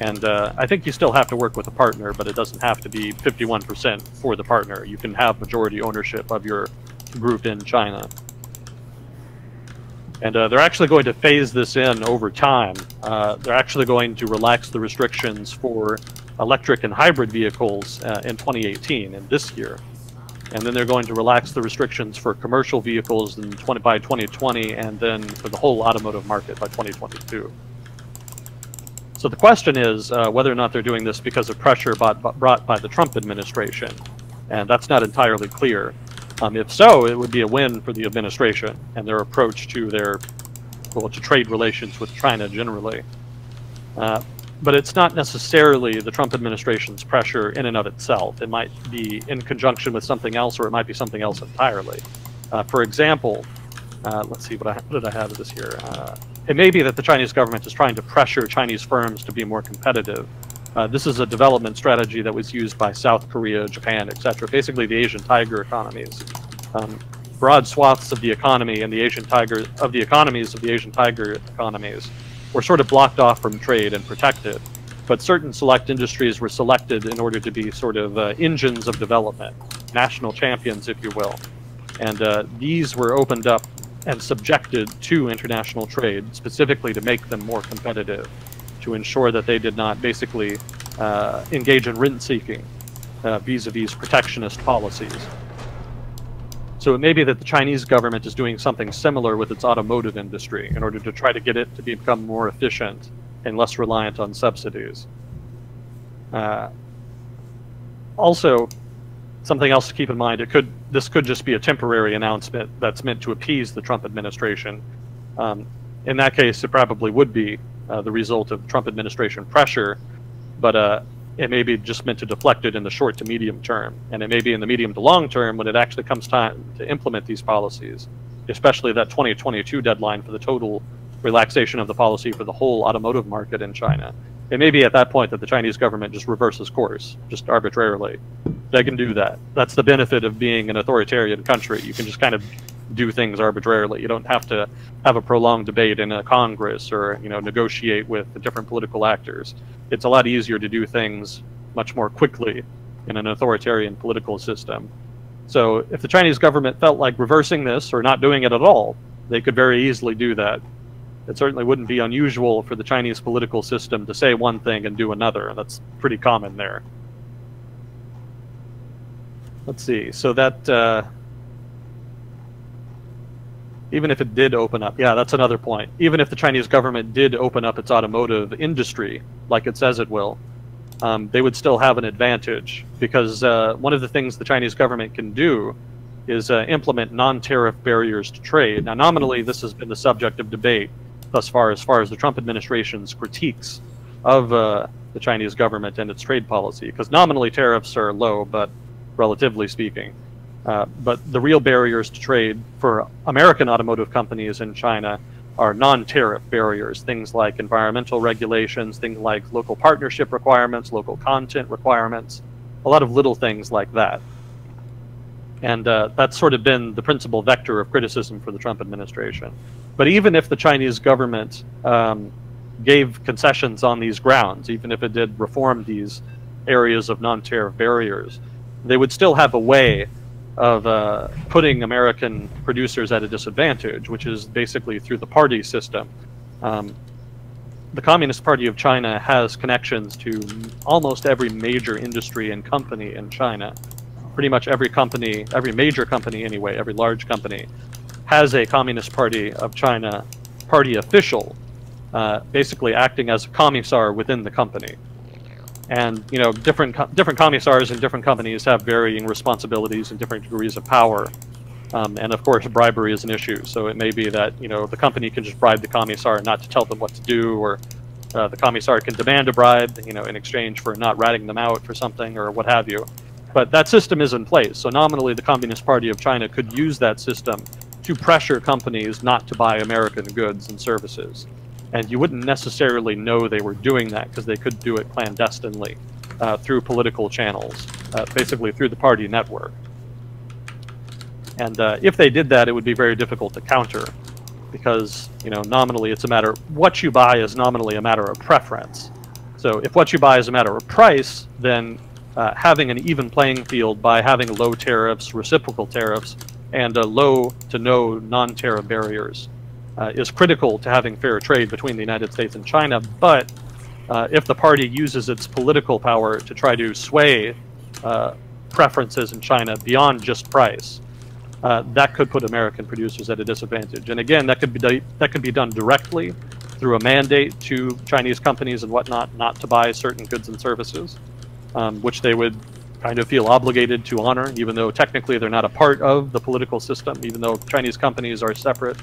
And I think you still have to work with a partner, but it doesn't have to be 51% for the partner. You can have majority ownership of your group in China. And they're actually going to phase this in over time. They're actually going to relax the restrictions for electric and hybrid vehicles in 2018, in this year. And then they're going to relax the restrictions for commercial vehicles by 2020, and then for the whole automotive market by 2022. So the question is whether or not they're doing this because of pressure brought by the Trump administration. And that's not entirely clear. If so, it would be a win for the administration and their approach to to trade relations with China generally. But it's not necessarily the Trump administration's pressure in and of itself. It might be in conjunction with something else, or it might be something else entirely. For example, let's see, what did I have this here? It may be that the Chinese government is trying to pressure Chinese firms to be more competitive. This is a development strategy that was used by South Korea, Japan, etc. Basically the Asian tiger economies. Broad swaths of the economy and the Asian tiger, of the economies of the Asian tiger economies were sort of blocked off from trade and protected. But certain select industries were selected in order to be sort of engines of development, national champions, if you will. And these were opened up and subjected to international trade, specifically to make them more competitive, to ensure that they did not basically engage in rent-seeking vis-a-vis protectionist policies. So it may be that the Chinese government is doing something similar with its automotive industry in order to try to get it to become more efficient and less reliant on subsidies. Also, something else to keep in mind, this could just be a temporary announcement that's meant to appease the Trump administration. In that case, it probably would be the result of Trump administration pressure, but it may be just meant to deflect it in the short to medium term. And it may be in the medium to long term when it actually comes time to implement these policies, especially that 2022 deadline for the total relaxation of the policy for the whole automotive market in China. It may be at that point that the Chinese government just reverses course, just arbitrarily. They can do that. That's the benefit of being an authoritarian country. You can just kind of do things arbitrarily. You don't have to have a prolonged debate in a Congress or negotiate with the different political actors. It's a lot easier to do things much more quickly in an authoritarian political system. So if the Chinese government felt like reversing this or not doing it at all, they could very easily do that. It certainly wouldn't be unusual for the Chinese political system to say one thing and do another. That's pretty common there. Let's see. So that even if it did open up, yeah, that's another point. Even if the Chinese government did open up its automotive industry, like it says it will, they would still have an advantage, because one of the things the Chinese government can do is implement non-tariff barriers to trade. Now, nominally, this has been the subject of debate thus far, as the Trump administration's critiques of the Chinese government and its trade policy, because nominally tariffs are low, but relatively speaking. But the real barriers to trade for American automotive companies in China are non-tariff barriers, things like environmental regulations, things like local partnership requirements, local content requirements, a lot of little things like that. And that's sort of been the principal vector of criticism for the Trump administration. But even if the Chinese government gave concessions on these grounds, even if it did reform these areas of non-tariff barriers, they would still have a way of putting American producers at a disadvantage, which is basically through the party system. The Communist Party of China has connections to almost every major industry and company in China. Pretty much every company, every major company anyway, every large company, has a Communist Party of China party official, basically acting as a commissar within the company. And different commissars in different companies have varying responsibilities and different degrees of power. And of course, bribery is an issue. So it may be that the company can just bribe the commissar not to tell them what to do, or the commissar can demand a bribe, in exchange for not ratting them out for something or what have you. But that system is in place. So nominally, the Communist Party of China could use that system to pressure companies not to buy American goods and services. And you wouldn't necessarily know they were doing that, because they could do it clandestinely through political channels, basically through the party network. And if they did that, it would be very difficult to counter, because nominally it's a matter, what you buy is nominally a matter of preference. So if what you buy is a matter of price, then having an even playing field by having low tariffs, reciprocal tariffs, and low to no non-tariff barriers is critical to having fair trade between the United States and China. But if the party uses its political power to try to sway preferences in China beyond just price, that could put American producers at a disadvantage. And again, that could be done directly through a mandate to Chinese companies and whatnot not to buy certain goods and services, which they would kind of feel obligated to honor, even though technically they're not a part of the political system. Even though Chinese companies are separate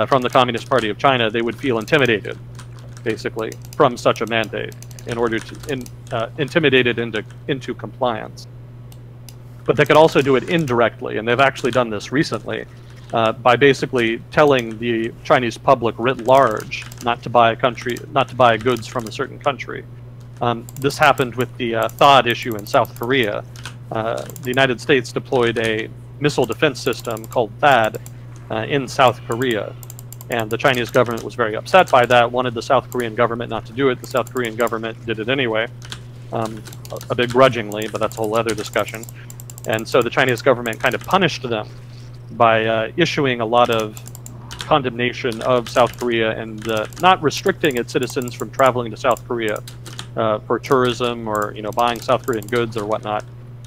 from the Communist Party of China, they would feel intimidated, basically, from such a mandate, in order to intimidate it into compliance. But they could also do it indirectly, and they've actually done this recently, by basically telling the Chinese public writ large not to buy goods from a certain country. This happened with the THAAD issue in South Korea. The United States deployed a missile defense system called THAAD in South Korea. And the Chinese government was very upset by that, wanted the South Korean government not to do it. The South Korean government did it anyway, a bit grudgingly, but that's a whole other discussion. And so the Chinese government kind of punished them by issuing a lot of condemnation of South Korea and not restricting its citizens from traveling to South Korea for tourism or buying South Korean goods or whatnot,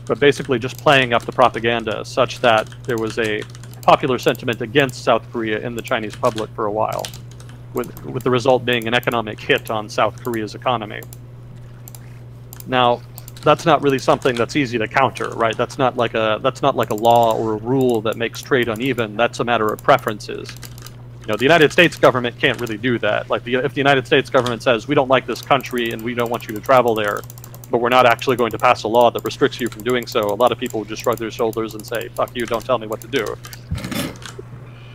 but basically just playing up the propaganda such that there was a popular sentiment against South Korea in the Chinese public for a while, with the result being an economic hit on South Korea's economy. Now, that's not really something that's easy to counter, right? That's not like a law or a rule that makes trade uneven. That's a matter of preferences. You know, the United States government can't really do that. Like, if the United States government says, we don't like this country and we don't want you to travel there, but we're not actually going to pass a law that restricts you from doing so, a lot of people would just shrug their shoulders and say, fuck you, don't tell me what to do.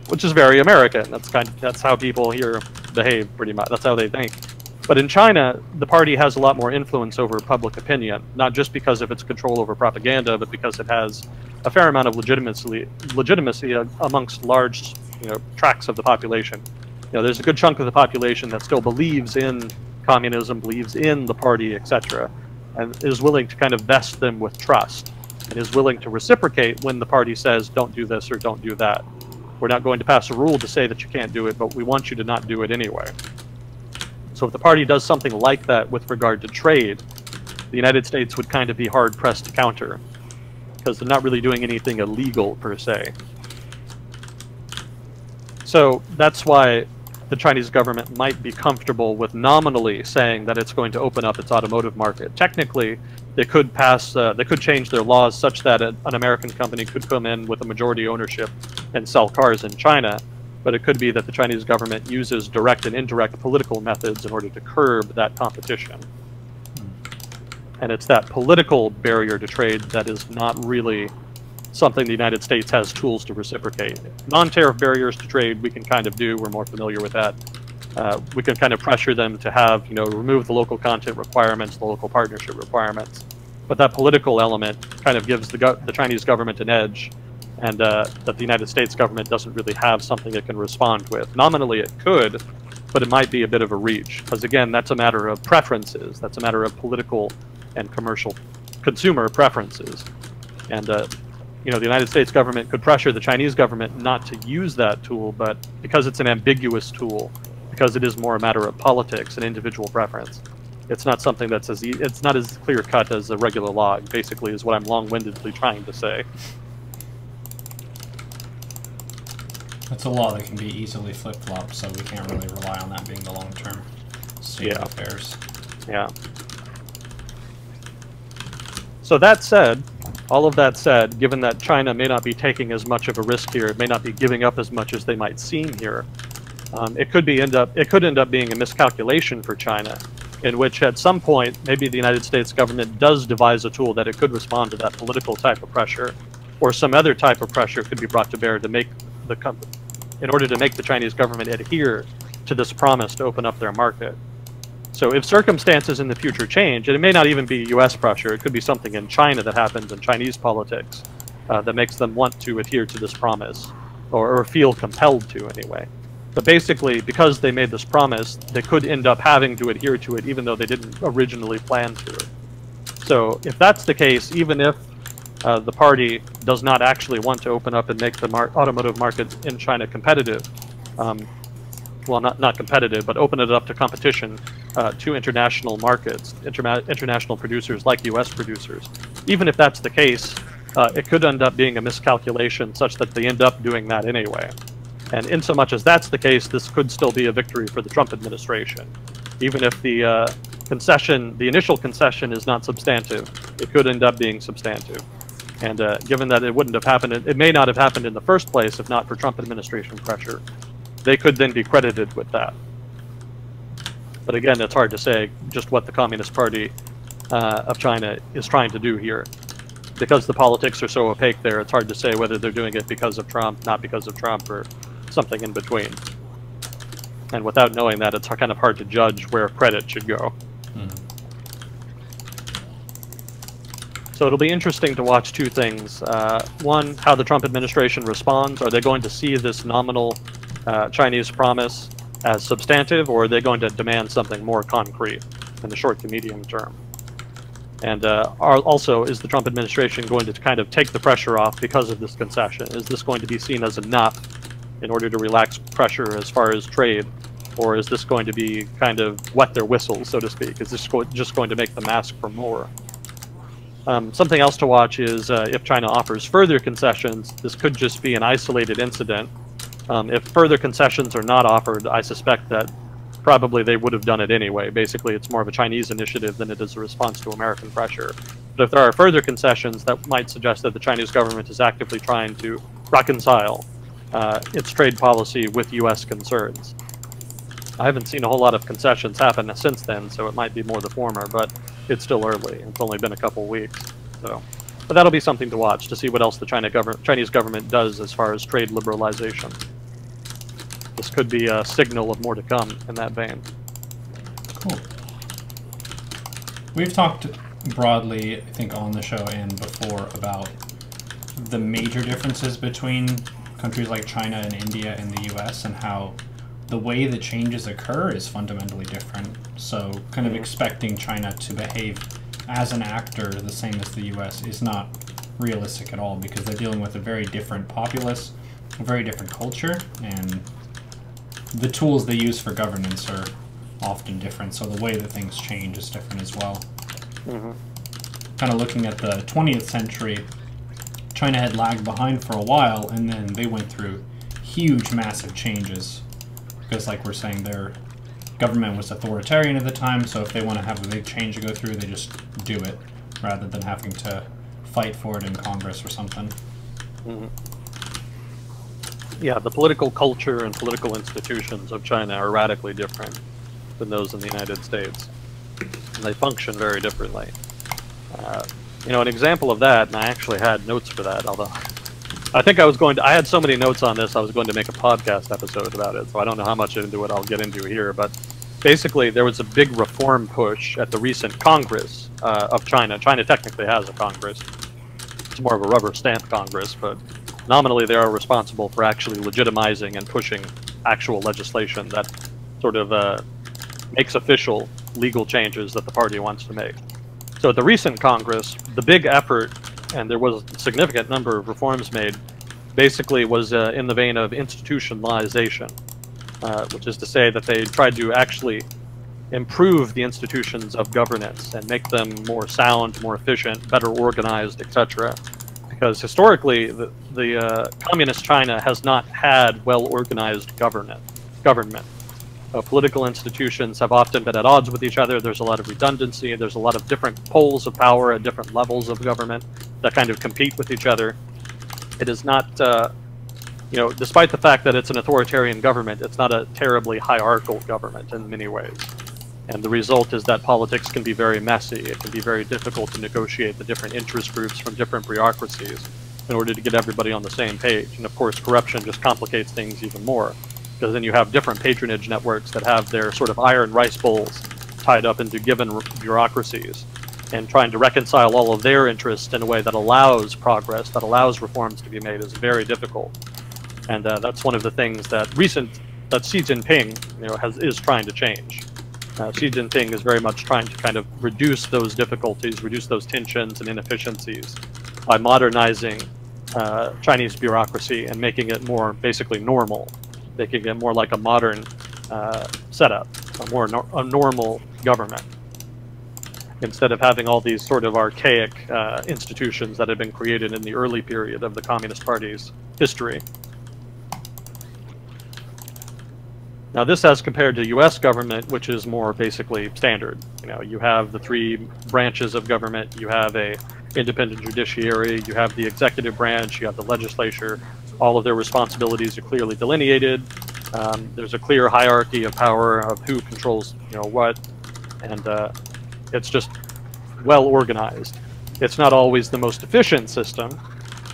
Which is very American. That's how people here behave, pretty much. That's how they think. But in China, the party has a lot more influence over public opinion, not just because of its control over propaganda, but because it has a fair amount of legitimacy amongst large, tracts of the population. There's a good chunk of the population that still believes in communism, believes in the party, etc., and is willing to kind of vest them with trust, and is willing to reciprocate when the party says, don't do this or don't do that. We're not going to pass a rule to say that you can't do it, but we want you to not do it anyway. So if the party does something like that with regard to trade, the United States would kind of be hard-pressed to counter, because they're not really doing anything illegal, per se. So that's why the Chinese government might be comfortable with nominally saying that it's going to open up its automotive market. Technically, they could change their laws such that an American company could come in with a majority ownership and sell cars in China, but it could be that the Chinese government uses direct and indirect political methods in order to curb that competition. And it's that political barrier to trade that is not really something the United States has tools to reciprocate. Non-tariff barriers to trade we can kind of do, we're more familiar with that. We can kind of pressure them to have, remove the local content requirements, the local partnership requirements. But that political element kind of gives the Chinese government an edge, and that the United States government doesn't really have something it can respond with. Nominally it could, but it might be a bit of a reach, because again, that's a matter of preferences. That's a matter of political and commercial consumer preferences. And the United States government could pressure the Chinese government not to use that tool, but because it's an ambiguous tool, because it is more a matter of politics and individual preference, it's not something that's it's not as clear-cut as a regular law, basically, is what I'm long-windedly trying to say. It's a law that can be easily flip-flopped, so we can't really rely on that being the long-term state of affairs. Yeah. So that said, all of that said, given that China may not be taking as much of a risk here, it may not be giving up as much as they might seem here, it could end up being a miscalculation for China, in which at some point maybe the United States government does devise a tool that it could respond to that political type of pressure, or some other type of pressure could be brought to bear to make in order to make the Chinese government adhere to this promise to open up their market. So if circumstances in the future change, and it may not even be U.S. pressure, it could be something in China that happens in Chinese politics that makes them want to adhere to this promise, or feel compelled to anyway. But basically, because they made this promise, they could end up having to adhere to it even though they didn't originally plan to. So if that's the case, even if the party does not actually want to open up and make the automotive market in China competitive, well, not competitive, but open it up to competition to international markets, international producers like U.S. producers. Even if that's the case, it could end up being a miscalculation such that they end up doing that anyway. And in so much as that's the case, this could still be a victory for the Trump administration. Even if the initial concession is not substantive, it could end up being substantive. And given that it wouldn't have happened, it may not have happened in the first place if not for Trump administration pressure, they could then be credited with that. But again, it's hard to say just what the Communist Party of China is trying to do here. Because the politics are so opaque there, it's hard to say whether they're doing it because of Trump, not because of Trump, or something in between. And without knowing that, it's kind of hard to judge where credit should go. So it'll be interesting to watch two things. One, how the Trump administration responds. Are they going to see this nominal Chinese promise as substantive, or are they going to demand something more concrete in the short to medium term? And also, is the Trump administration going to kind of take the pressure off because of this concession? Is this going to be seen as enough in order to relax pressure as far as trade? Or is this going to be kind of wet their whistle, so to speak? Is this just going to make them ask for more? Something else to watch is if China offers further concessions, this could just be an isolated incident. If further concessions are not offered, I suspect that probably they would have done it anyway. Basically, it's more of a Chinese initiative than it is a response to American pressure. But if there are further concessions, that might suggest that the Chinese government is actively trying to reconcile its trade policy with U.S. concerns. I haven't seen a whole lot of concessions happen since then, so it might be more the former, but it's still early. It's only been a couple weeks. So, but that'll be something to watch, to see what else the Chinese government does as far as trade liberalization. This could be a signal of more to come in that vein. Cool. We've talked broadly, I think, on the show and before about the major differences between countries like China and India and the US, and how the way the changes occur is fundamentally different. So kind of expecting China to behave as an actor the same as the US is not realistic at all, because they're dealing with a very different populace, a very different culture, and the tools they use for governance are often different, so the way that things change is different as well. Kind of looking at the 20th century, China had lagged behind for a while, and then they went through huge, massive changes. Because, like we're saying, their government was authoritarian at the time, so if they want to have a big change to go through, they just do it, rather than having to fight for it in Congress or something. Yeah, the political culture and political institutions of China are radically different than those in the United States. And they function very differently. You know, an example of that, and I actually had notes for that, although I think I had so many notes on this, I was going to make a podcast episode about it, so I don't know how much into it I'll get into here, but basically there was a big reform push at the recent Congress of China. China technically has a Congress. It's more of a rubber stamp Congress, but nominally they are responsible for actually legitimizing and pushing actual legislation that sort of makes official legal changes that the party wants to make. So at the recent Congress, the big effort, and there was a significant number of reforms made, basically was in the vein of institutionalization, which is to say that they tried to actually improve the institutions of governance and make them more sound, more efficient, better organized, etc. Because historically, the communist China has not had well-organized government. Political institutions have often been at odds with each other. There's a lot of redundancy. There's a lot of different poles of power at different levels of government that kind of compete with each other. It is not, you know, despite the fact that it's an authoritarian government, it's not a terribly hierarchical government in many ways. And the result is that politics can be very messy. It can be very difficult to negotiate the different interest groups from different bureaucracies in order to get everybody on the same page. And of course, corruption just complicates things even more, because then you have different patronage networks that have their sort of iron rice bowls tied up into given bureaucracies, and trying to reconcile all of their interests in a way that allows progress, that allows reforms to be made, is very difficult. And that's one of the things that Xi Jinping, you know, is trying to change. Xi Jinping is very much trying to kind of reduce those difficulties, reduce those tensions and inefficiencies by modernizing Chinese bureaucracy and making it more basically normal, making it more like a modern setup, a normal government, instead of having all these sort of archaic institutions that had been created in the early period of the Communist Party's history. Now this as compared to U.S. government, which is more basically standard. You know, you have the three branches of government, you have a independent judiciary, you have the executive branch, you have the legislature. All of their responsibilities are clearly delineated. There's a clear hierarchy of power of who controls, you know, what, and it's just well organized. It's not always the most efficient system,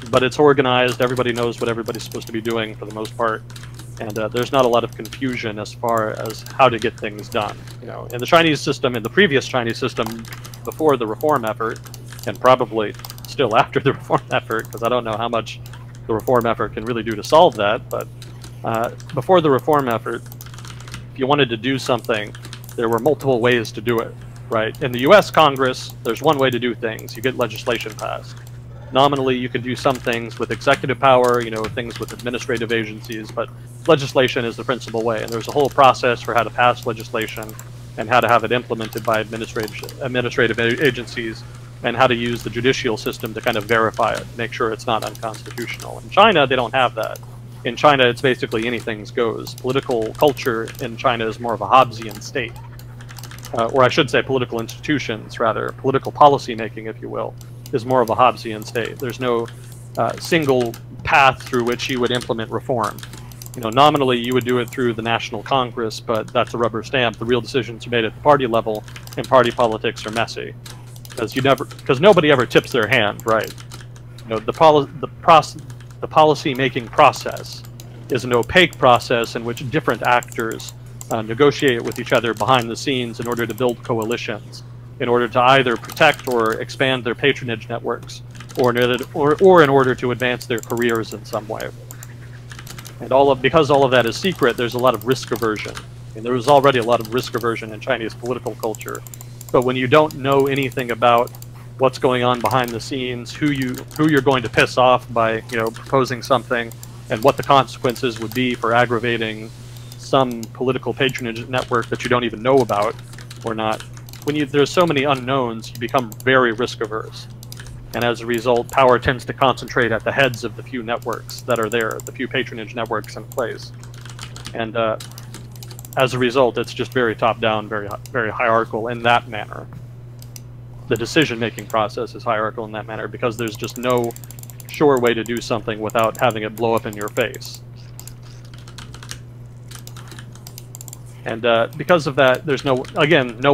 but it's organized. Everybody knows what everybody's supposed to be doing for the most part, and there's not a lot of confusion as far as how to get things done. You know, in the Chinese system, in the previous Chinese system, before the reform effort, and probably still after the reform effort, because I don't know how much the reform effort can really do to solve that, but before the reform effort, if you wanted to do something, there were multiple ways to do it, right? In the US Congress, there's one way to do things. You get legislation passed. Nominally, you can do some things with executive power, you know, things with administrative agencies, but legislation is the principal way, and there's a whole process for how to pass legislation and how to have it implemented by administrative agencies and how to use the judicial system to kind of verify it, make sure it's not unconstitutional. In China, they don't have that. In China, it's basically anything goes. Political culture in China is more of a Hobbesian state. Or I should say political institutions, rather. Political policy making, if you will, is more of a Hobbesian state. There's no single path through which you would implement reform. You know, nominally you would do it through the National Congress, but that's a rubber stamp. The real decisions are made at the party level, and party politics are messy. Because nobody ever tips their hand, right? You know, the policy-making process is an opaque process in which different actors negotiate with each other behind the scenes in order to build coalitions, in order to either protect or expand their patronage networks, or in order to advance their careers in some way. And because all of that is secret, there's a lot of risk aversion. And there was already a lot of risk aversion in Chinese political culture. But when you don't know anything about what's going on behind the scenes, who you're going to piss off by, you know, proposing something, and what the consequences would be for aggravating some political patronage network that you don't even know about or not, there's so many unknowns, you become very risk averse. And as a result, power tends to concentrate at the heads of the few networks that are there, the few patronage networks in place. And as a result, it's just very top-down, very hierarchical in that manner. The decision-making process is hierarchical in that manner because there's just no sure way to do something without having it blow up in your face. And because of that, there's no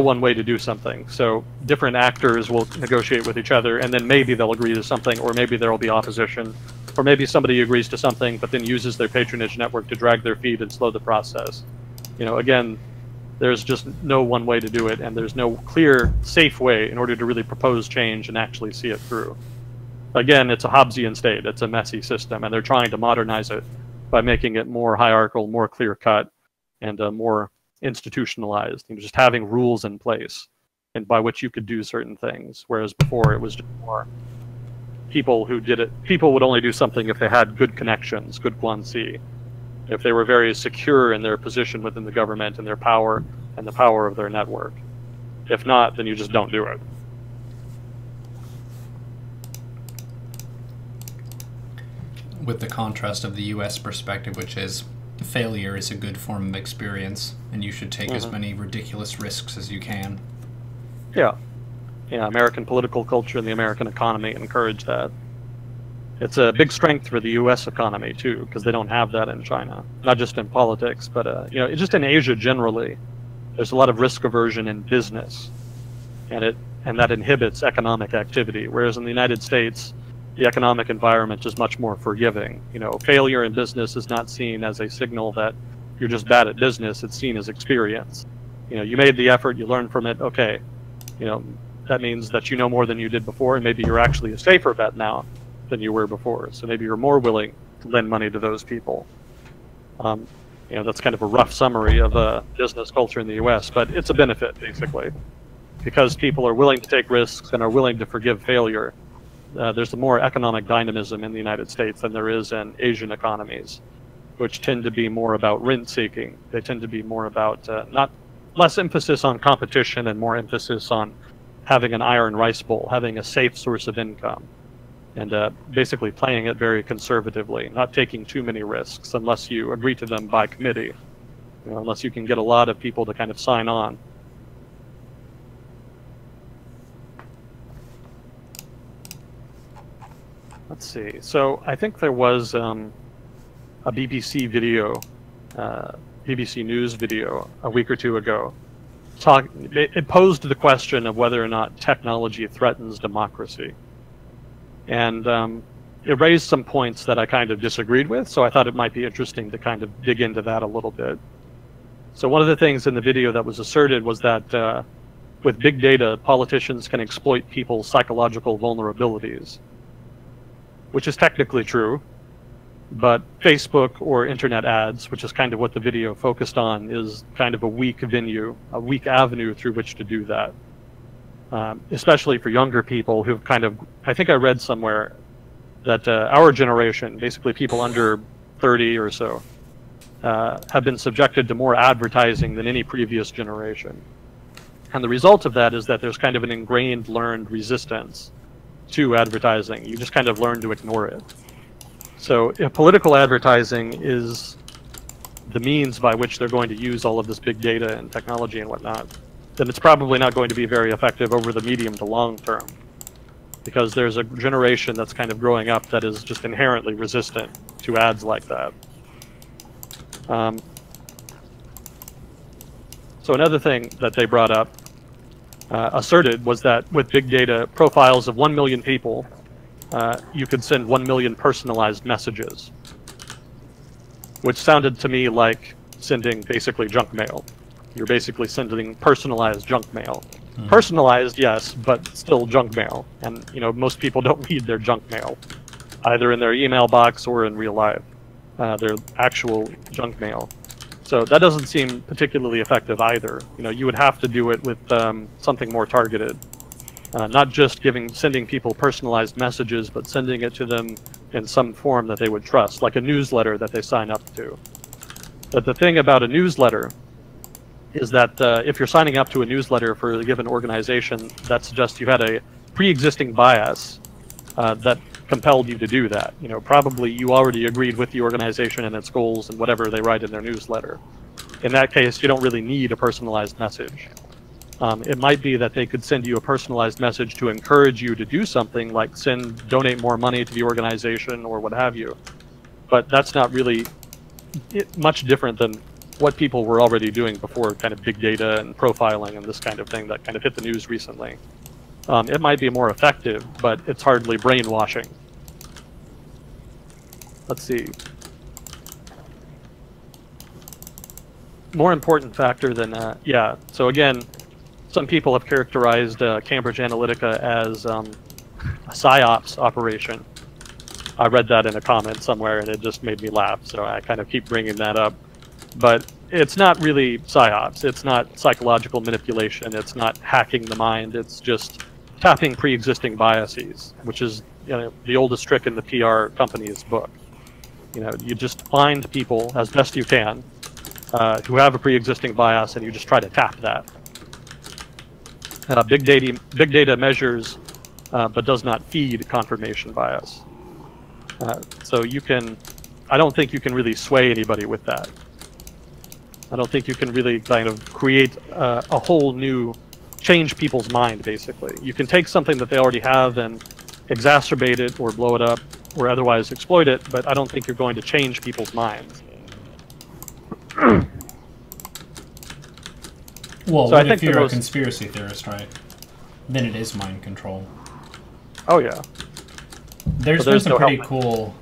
one way to do something. So different actors will negotiate with each other, and then maybe they'll agree to something, or maybe there will be opposition, or maybe somebody agrees to something but then uses their patronage network to drag their feet and slow the process. You know, again, there's just no one way to do it, and there's no clear, safe way in order to really propose change and actually see it through. Again, it's a Hobbesian state. It's a messy system, and they're trying to modernize it by making it more hierarchical, more clear-cut, and more institutionalized, you know, just having rules in place and by which you could do certain things, whereas before it was just more people who did it. People would only do something if they had good connections, good guanxi, if they were very secure in their position within the government and their power and the power of their network. If not, then you just don't do it. With the contrast of the US perspective, which is failure is a good form of experience, and you should take as many ridiculous risks as you can. Yeah. Yeah, American political culture and the American economy encourage that. It's a big strength for the US economy, too, because they don't have that in China. Not just in politics, but you know, just in Asia generally. There's a lot of risk aversion in business, and that inhibits economic activity, whereas in the United States, the economic environment is much more forgiving. You know, failure in business is not seen as a signal that you're just bad at business. It's seen as experience. You know, you made the effort, you learned from it. Okay, you know, that means that you know more than you did before, and maybe you're actually a safer bet now than you were before. So maybe you're more willing to lend money to those people. You know, that's kind of a rough summary of business culture in the U.S., but it's a benefit basically, because people are willing to take risks and are willing to forgive failure. There's more economic dynamism in the United States than there is in Asian economies, which tend to be more about rent-seeking. They tend to be more about less emphasis on competition and more emphasis on having an iron rice bowl, having a safe source of income, and basically playing it very conservatively, not taking too many risks unless you agree to them by committee, you know, unless you can get a lot of people to kind of sign on. Let's see. So I think there was a BBC video, BBC News video a week or two ago. It posed the question of whether or not technology threatens democracy. And it raised some points that I kind of disagreed with, so I thought it might be interesting to kind of dig into that a little bit. So one of the things in the video that was asserted was that with big data, politicians can exploit people's psychological vulnerabilities, which is technically true, but Facebook or internet ads, which is kind of what the video focused on, is kind of a weak venue, a weak avenue through which to do that. Especially for younger people who've kind of, I think I read somewhere that our generation, basically people under 30 or so, have been subjected to more advertising than any previous generation. And the result of that is that there's kind of an ingrained, learned resistance to advertising. You just kind of learn to ignore it. So if political advertising is the means by which they're going to use all of this big data and technology and whatnot, then it's probably not going to be very effective over the medium to long term, because there's a generation that's kind of growing up that is just inherently resistant to ads like that. So another thing that they brought up, asserted, was that with big data profiles of 1 million people, you could send 1 million personalized messages, which sounded to me like sending basically junk mail. You're basically sending personalized junk mail. Mm-hmm. Personalized, yes, but still junk mail. And most people don't read their junk mail, either in their email box or in real life. Their actual junk mail. So that doesn't seem particularly effective either. You would have to do it with something more targeted. Not just sending people personalized messages, but sending it to them in some form that they would trust, like a newsletter that they sign up to. But the thing about a newsletter is that if you're signing up to a newsletter for a given organization, that suggests you had a pre-existing bias that compelled you to do that. Probably you already agreed with the organization and its goals and whatever they write in their newsletter. In that case, you don't really need a personalized message. It might be that they could send you a personalized message to encourage you to do something, like donate more money to the organization or what have you. But that's not really much different than what people were already doing before kind of big data and profiling and this kind of thing that kind of hit the news recently. It might be more effective, but it's hardly brainwashing. Let's see. More important factor than, so again, some people have characterized Cambridge Analytica as a PSYOPs operation. I read that in a comment somewhere and it just made me laugh, so I kind of keep bringing that up. But it's not really PSYOPs. It's not psychological manipulation. It's not hacking the mind. It's just tapping pre-existing biases, which is the oldest trick in the PR company's book. You just find people as best you can who have a pre-existing bias, and you just try to tap that. Big data measures, but does not feed confirmation bias. So I don't think you can really sway anybody with that. I don't think you can really kind of create a whole new, change people's mind, basically. You can take something that they already have and exacerbate it or blow it up or otherwise exploit it, but I don't think you're going to change people's minds. Well, so if you're a conspiracy theorist, right? Then it is mind control. Oh, yeah. There's been some pretty cool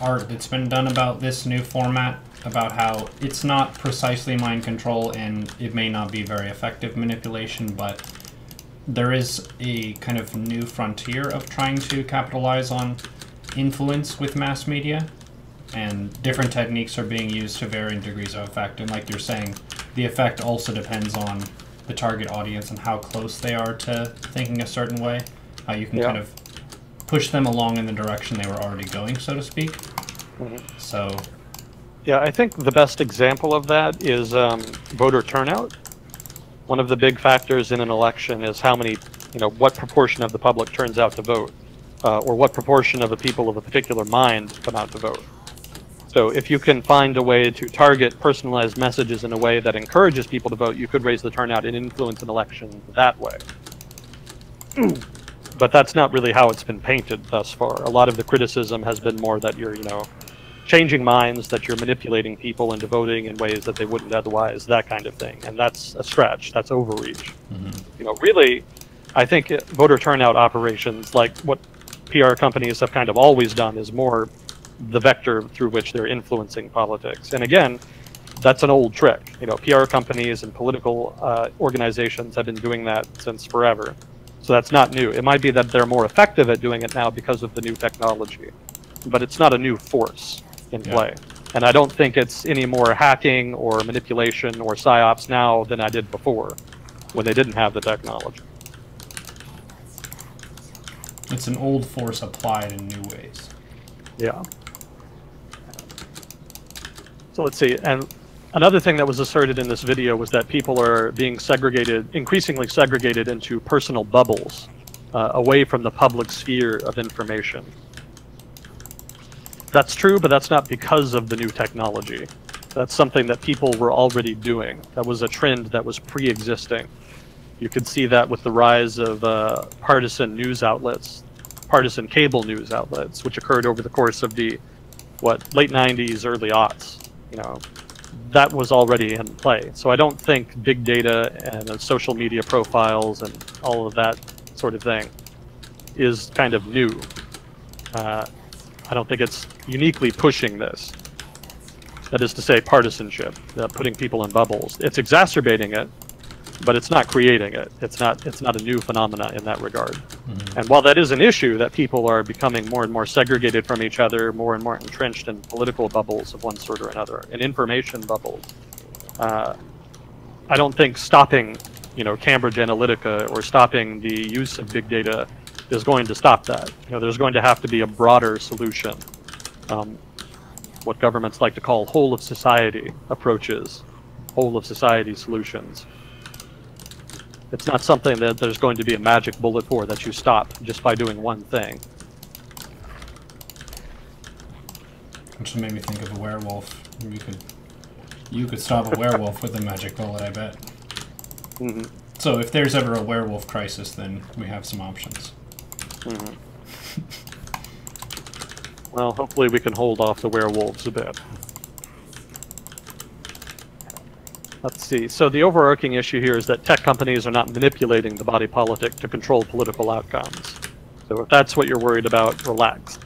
art that's been done about this new format, about how it's not precisely mind control and it may not be very effective manipulation, but there is a kind of new frontier of trying to capitalize on influence with mass media, and different techniques are being used to varying degrees of effect. And like you're saying, the effect also depends on the target audience and how close they are to thinking a certain way, how you can kind of push them along in the direction they were already going, so to speak. Mm-hmm. So yeah, I think the best example of that is voter turnout. One of the big factors in an election is how many, what proportion of the public turns out to vote, or what proportion of the people of a particular mind come out to vote. So if you can find a way to target personalized messages in a way that encourages people to vote, you could raise the turnout and influence an election that way. But that's not really how it's been painted thus far. A lot of the criticism has been more that you're, changing minds, that you're manipulating people into voting in ways that they wouldn't otherwise, that kind of thing. And that's a stretch. That's overreach. Mm-hmm. Really, I think voter turnout operations, like what PR companies have kind of always done, is more the vector through which they're influencing politics. And again, that's an old trick. PR companies and political organizations have been doing that since forever. So that's not new. It might be that they're more effective at doing it now because of the new technology, but it's not a new force in play. And I don't think it's any more hacking or manipulation or PSYOPs now than I did before, when they didn't have the technology. It's an old force applied in new ways. Yeah. So let's see, and Another thing that was asserted in this video was that people are being segregated, increasingly segregated into personal bubbles, away from the public sphere of information. That's true, but that's not because of the new technology. That's something that people were already doing. That was a trend that was pre-existing. You could see that with the rise of partisan news outlets, partisan cable news outlets, which occurred over the course of the, late 90s, early aughts. That was already in play. So I don't think big data and social media profiles and all of that sort of thing is kind of new. I don't think it's uniquely pushing this. That is to say, partisanship, putting people in bubbles. It's exacerbating it, but it's not creating it. It's not a new phenomena in that regard. Mm-hmm. And while that is an issue, that people are becoming more and more segregated from each other, more and more entrenched in political bubbles of one sort or another, in information bubbles, I don't think stopping, Cambridge Analytica or stopping the use of big data is going to stop that. There's going to have to be a broader solution. What governments like to call whole of society approaches, whole of society solutions. It's not something that there's going to be a magic bullet for that you stop just by doing one thing. Which made me think of a werewolf. You could stop a werewolf with a magic bullet, I bet. Mm-hmm. So if there's ever a werewolf crisis, then we have some options. Mm-hmm. Well, hopefully we can hold off the werewolves a bit. Let's see. So the overarching issue here is that tech companies are not manipulating the body politic to control political outcomes. So if that's what you're worried about, relax.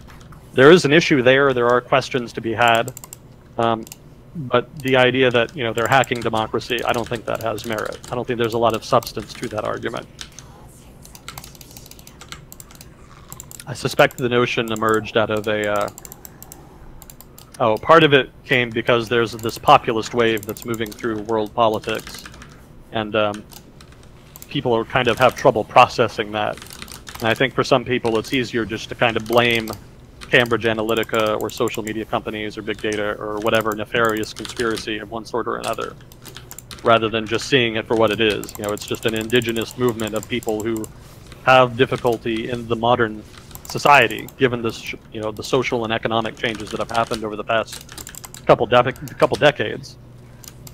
There is an issue there. There are questions to be had. But the idea that, they're hacking democracy, I don't think that has merit. I don't think there's a lot of substance to that argument. I suspect the notion emerged out of part of it came because there's this populist wave that's moving through world politics, and people are kind of have trouble processing that. And I think for some people it's easier just to kind of blame Cambridge Analytica or social media companies or big data or whatever nefarious conspiracy of one sort or another, rather than just seeing it for what it is. It's just an indigenous movement of people who have difficulty in the modern society, given this, the social and economic changes that have happened over the past couple decades.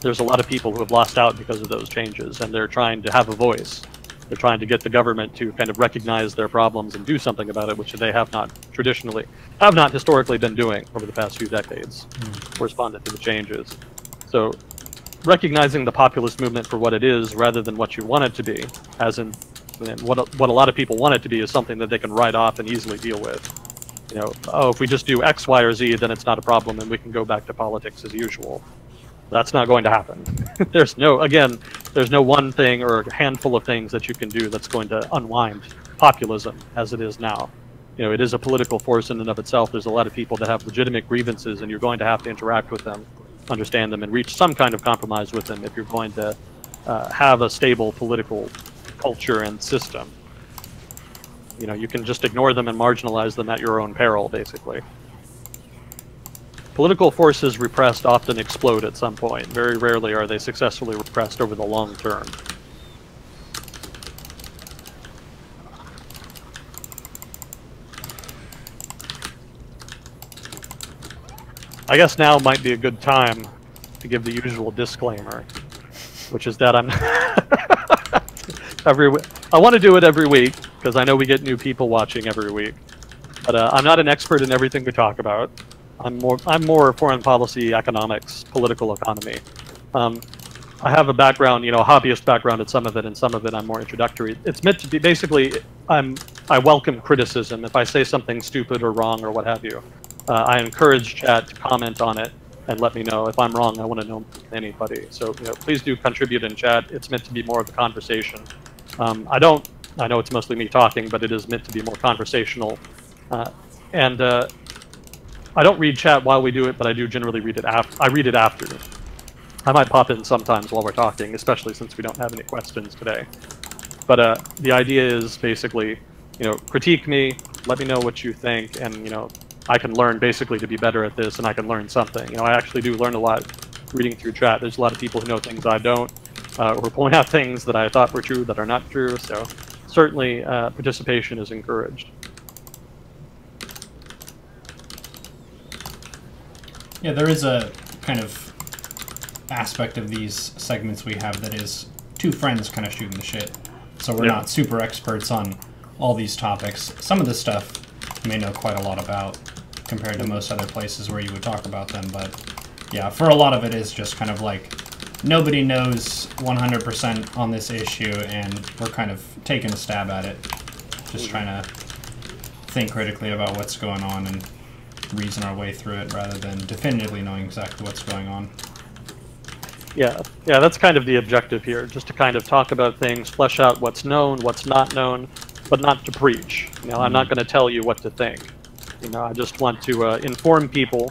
There's a lot of people who have lost out because of those changes, and they're trying to have a voice. They're trying to get the government to kind of recognize their problems and do something about it, which they have not historically been doing over the past few decades, correspondent to the changes. So recognizing the populist movement for what it is, rather than what you want it to be, as in what a lot of people want it to be, is something that they can write off and easily deal with. If we just do X, Y, or Z, then it's not a problem and we can go back to politics as usual. That's not going to happen. There's no one thing or a handful of things that you can do that's going to unwind populism as it is now. It is a political force in and of itself. There's a lot of people that have legitimate grievances, and you're going to have to interact with them, understand them, and reach some kind of compromise with them if you're going to have a stable political culture and system. You can just ignore them and marginalize them at your own peril, basically. Political forces repressed often explode at some point. Very rarely are they successfully repressed over the long term. I guess now might be a good time to give the usual disclaimer, which is that I'm I want to do it every week because I know we get new people watching every week, but I'm not an expert in everything we talk about. I'm more foreign policy, economics, political economy. I have a background, a hobbyist background at some of it, and some of it I'm more introductory. It's meant to be basically I welcome criticism if I say something stupid or wrong or what have you. I encourage chat to comment on it and let me know if I'm wrong. I want to know anybody. So please do contribute in chat. It's meant to be more of a conversation. I know it's mostly me talking, but it is meant to be more conversational. And I don't read chat while we do it, but I do generally read it after. I read it after. I might pop in sometimes while we're talking, especially since we don't have any questions today. But the idea is basically, critique me, let me know what you think, and I can learn basically to be better at this, and I can learn something. I actually do learn a lot reading through chat. There's a lot of people who know things I don't, or point out things that I thought were true that are not true. So certainly participation is encouraged. Yeah, there is a kind of aspect of these segments we have that is two friends kind of shooting the shit. So we're not super experts on all these topics. Some of this stuff you may know quite a lot about compared to most other places where you would talk about them, but yeah, for a lot of it is just kind of like nobody knows 100% on this issue and we're kind of taking a stab at it. Just trying to think critically about what's going on and reason our way through it rather than definitively knowing exactly what's going on. Yeah, that's kind of the objective here, just to kind of talk about things, flesh out what's known, what's not known, but not to preach. You know, I'm not going to tell you what to think. You know, I just want to inform people,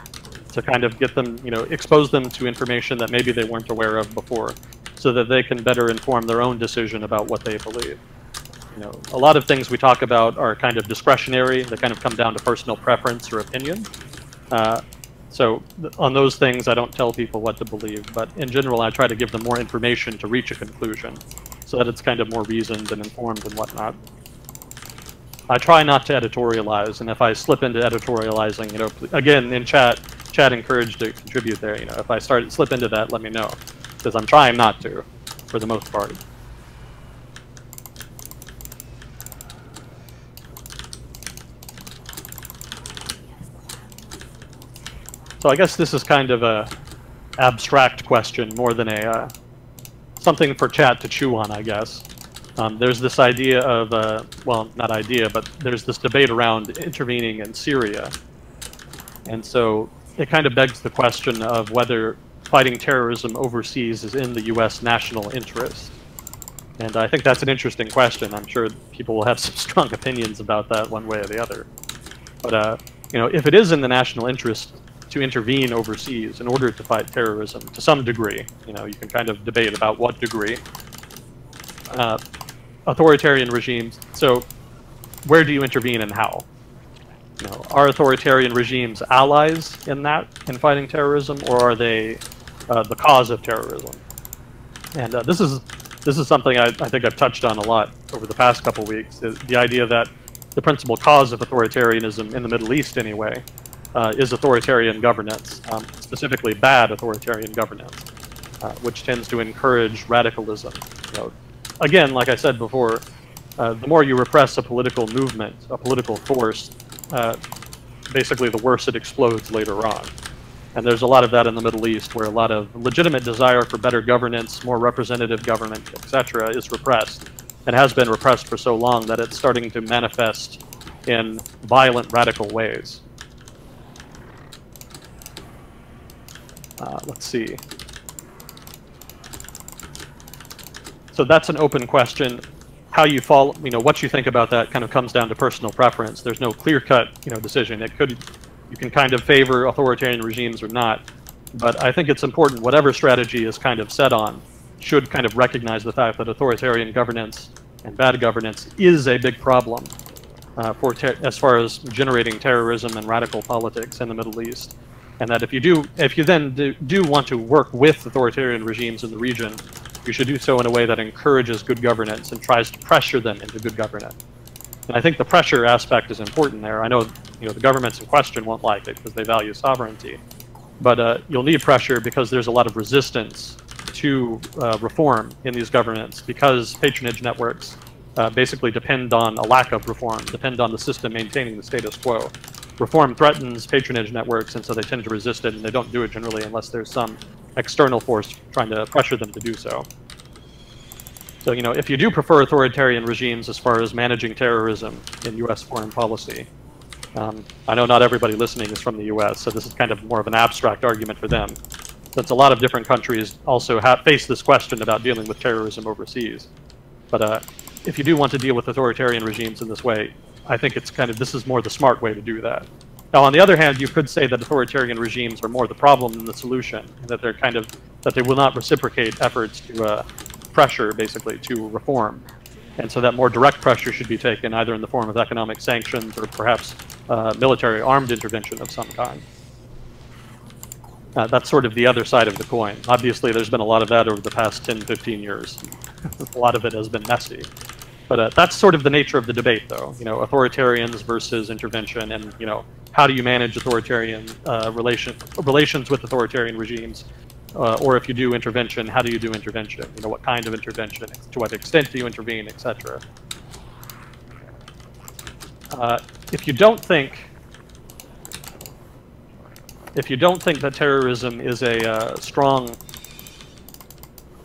to kind of get them, you know, expose them to information that maybe they weren't aware of before, so that they can better inform their own decision about what they believe. You know, a lot of things we talk about are kind of discretionary. They kind of come down to personal preference or opinion. So on those things, I don't tell people what to believe, but in general, I try to give them more information to reach a conclusion, so that it's kind of more reasoned and informed and whatnot. I try not to editorialize, and if I slip into editorializing, you know, again, in chat encouraged to contribute there. You know, if I slip into that, let me know, because I'm trying not to, for the most part. So I guess this is kind of a abstract question more than a something for chat to chew on, I guess. There's this idea of, well, not idea, but there's this debate around intervening in Syria. And so it kind of begs the question of whether fighting terrorism overseas is in the US national interest. And I think that's an interesting question. I'm sure people will have some strong opinions about that one way or the other. But, you know, if it is in the national interest to intervene overseas in order to fight terrorism to some degree, you know, you can kind of debate about what degree. Authoritarian regimes, so where do you intervene and how? You know, are authoritarian regimes allies in fighting terrorism, or are they the cause of terrorism? And this is something I think I've touched on a lot over the past couple weeks, is the idea that the principal cause of authoritarianism in the Middle East anyway is authoritarian governance, specifically bad authoritarian governance, which tends to encourage radicalism. You know, again, like I said before, the more you repress a political movement, a political force, basically the worse it explodes later on. And there's a lot of that in the Middle East, where a lot of legitimate desire for better governance, more representative government, etc., is repressed, and has been repressed for so long that it's starting to manifest in violent, radical ways. Let's see. So that's an open question. How you follow, you know, what you think about that kind of comes down to personal preference. There's no clear-cut, you know, decision. You can kind of favor authoritarian regimes or not. But I think it's important, whatever strategy is kind of set on, should kind of recognize the fact that authoritarian governance and bad governance is a big problem as far as generating terrorism and radical politics in the Middle East. And that if you then do want to work with authoritarian regimes in the region, you should do so in a way that encourages good governance and tries to pressure them into good governance. And I think the pressure aspect is important there. I know, you know, the governments in question won't like it because they value sovereignty, but you'll need pressure because there's a lot of resistance to reform in these governments, because patronage networks basically depend on a lack of reform, depend on the system maintaining the status quo. Reform threatens patronage networks, and so they tend to resist it, and they don't do it generally unless there's some external force trying to pressure them to do so. So, you know, if you do prefer authoritarian regimes as far as managing terrorism in US foreign policy, I know not everybody listening is from the US, so this is kind of more of an abstract argument for them, since a lot of different countries also face this question about dealing with terrorism overseas. But if you do want to deal with authoritarian regimes in this way, I think it's kind of, this is more the smart way to do that. Now, on the other hand, you could say that authoritarian regimes are more the problem than the solution, and that they're kind of, that they will not reciprocate efforts to pressure, basically, to reform. And so that more direct pressure should be taken either in the form of economic sanctions or perhaps military armed intervention of some kind. That's sort of the other side of the coin. Obviously, there's been a lot of that over the past 10, 15 years. A lot of it has been messy. But that's sort of the nature of the debate, though. You know, authoritarians versus intervention, and, you know, how do you manage authoritarian relations with authoritarian regimes? Or if you do intervention, how do you do intervention? You know, what kind of intervention? To what extent do you intervene, etc. If you don't think that terrorism is a strong,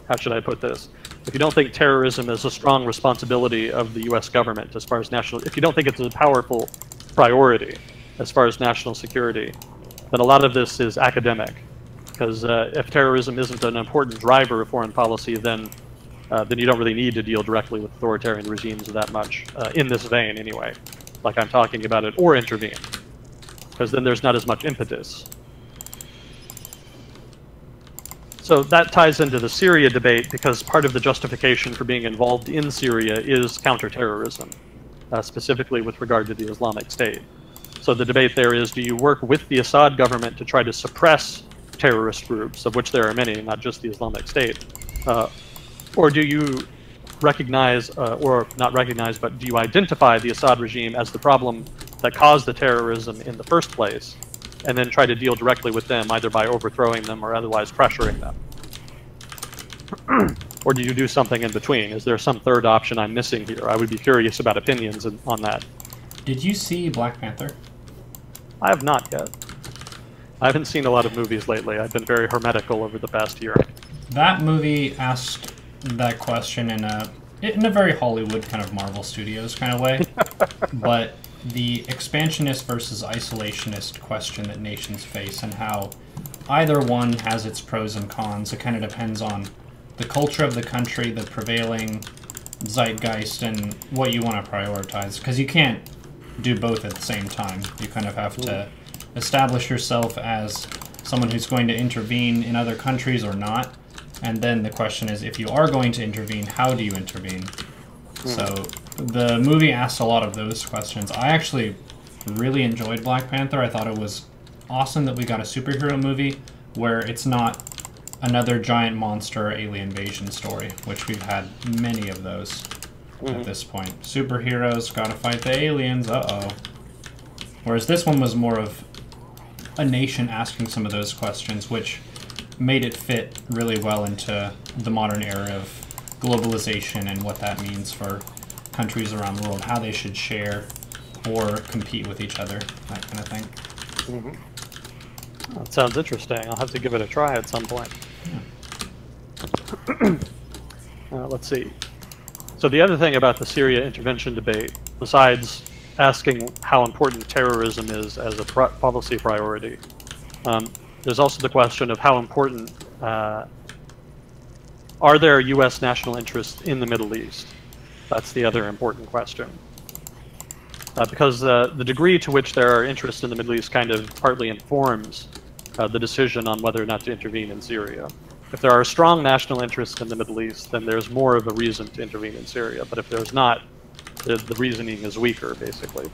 how should I put this? If you don't think terrorism is a strong responsibility of the U.S. government as far as if you don't think it's a powerful priority as far as national security, then a lot of this is academic. Because if terrorism isn't an important driver of foreign policy, then you don't really need to deal directly with authoritarian regimes that much, in this vein anyway, like I'm talking about it, or intervene. Because then there's not as much impetus. So that ties into the Syria debate, because part of the justification for being involved in Syria is counterterrorism, specifically with regard to the Islamic State. So the debate there is, do you work with the Assad government to try to suppress terrorist groups, of which there are many, not just the Islamic State, or do you recognize, or not recognize, but do you identify the Assad regime as the problem that caused the terrorism in the first place, and then try to deal directly with them, either by overthrowing them or otherwise pressuring them? Or do you do something in between? Is there some third option I'm missing here? I would be curious about opinions on that. Did you see Black Panther? I have not yet. I haven't seen a lot of movies lately. I've been very hermetical over the past year. That movie asked that question in a very Hollywood kind of Marvel Studios kind of way, but the expansionist versus isolationist question that nations face, and how either one has its pros and cons. It kind of depends on the culture of the country, the prevailing zeitgeist, and what you want to prioritize, because you can't do both at the same time. You kind of have to establish yourself as someone who's going to intervene in other countries or not. And then the question is, if you are going to intervene, how do you intervene? So the movie asked a lot of those questions. I actually really enjoyed Black Panther. I thought it was awesome that we got a superhero movie where it's not another giant monster alien invasion story, which we've had many of those at this point. Superheroes gotta fight the aliens, uh-oh. Whereas this one was more of a nation asking some of those questions, which made it fit really well into the modern era of globalization and what that means for countries around the world, how they should share or compete with each other, that kind of thing. That sounds interesting. I'll have to give it a try at some point. Yeah. Let's see. So the other thing about the Syria intervention debate, besides asking how important terrorism is as a policy priority, there's also the question of how important are there U.S. national interests in the Middle East? That's the other important question. Because the degree to which there are interests in the Middle East kind of partly informs the decision on whether or not to intervene in Syria. If there are strong national interests in the Middle East, then there's more of a reason to intervene in Syria. But if there's not, the reasoning is weaker, basically.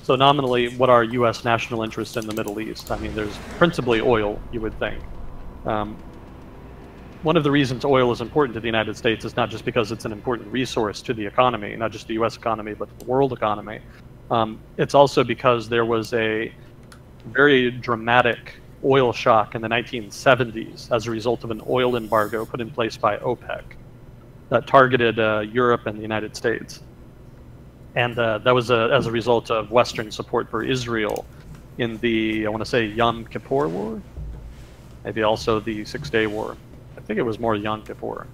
So nominally, what are U.S. national interests in the Middle East? I mean, there's principally oil, you would think. One of the reasons oil is important to the United States is not just because it's an important resource to the economy, not just the U.S. economy, but the world economy. It's also because there was a very dramatic oil shock in the 1970s as a result of an oil embargo put in place by OPEC that targeted Europe and the United States. And that was as a result of Western support for Israel in the, I want to say, Yom Kippur War? Maybe also the Six-Day War. I think it was more Yom Kippur.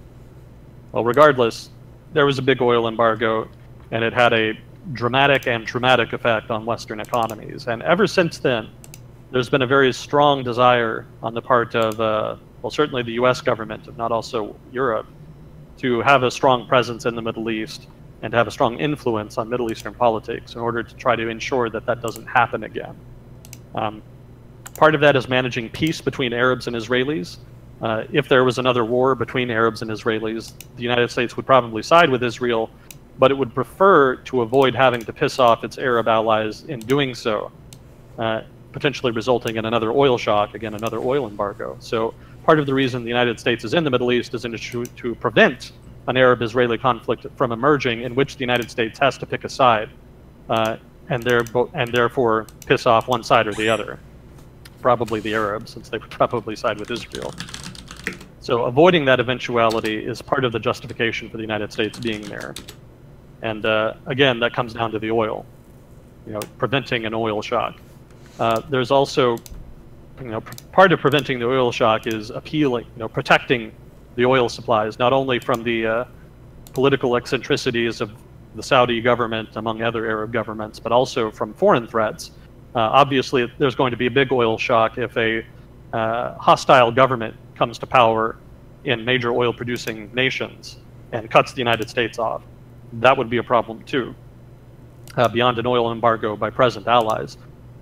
Well, regardless, there was a big oil embargo, and it had a dramatic and traumatic effect on Western economies. And ever since then, there's been a very strong desire on the part of, well, certainly the US government, if not also Europe, to have a strong presence in the Middle East and to have a strong influence on Middle Eastern politics in order to try to ensure that that doesn't happen again. Part of that is managing peace between Arabs and Israelis. If there was another war between Arabs and Israelis, the United States would probably side with Israel, but it would prefer to avoid having to piss off its Arab allies in doing so. potentially resulting in another oil shock, again, another oil embargo. So part of the reason the United States is in the Middle East is to prevent an Arab-Israeli conflict from emerging in which the United States has to pick a side and therefore piss off one side or the other, probably the Arabs, since they would probably side with Israel. So avoiding that eventuality is part of the justification for the United States being there. And again, that comes down to the oil, preventing an oil shock. There's also, part of preventing the oil shock is protecting the oil supplies, not only from the political eccentricities of the Saudi government, among other Arab governments, but also from foreign threats. Obviously, there's going to be a big oil shock if a hostile government comes to power in major oil-producing nations and cuts the United States off. That would be a problem too, beyond an oil embargo by present allies.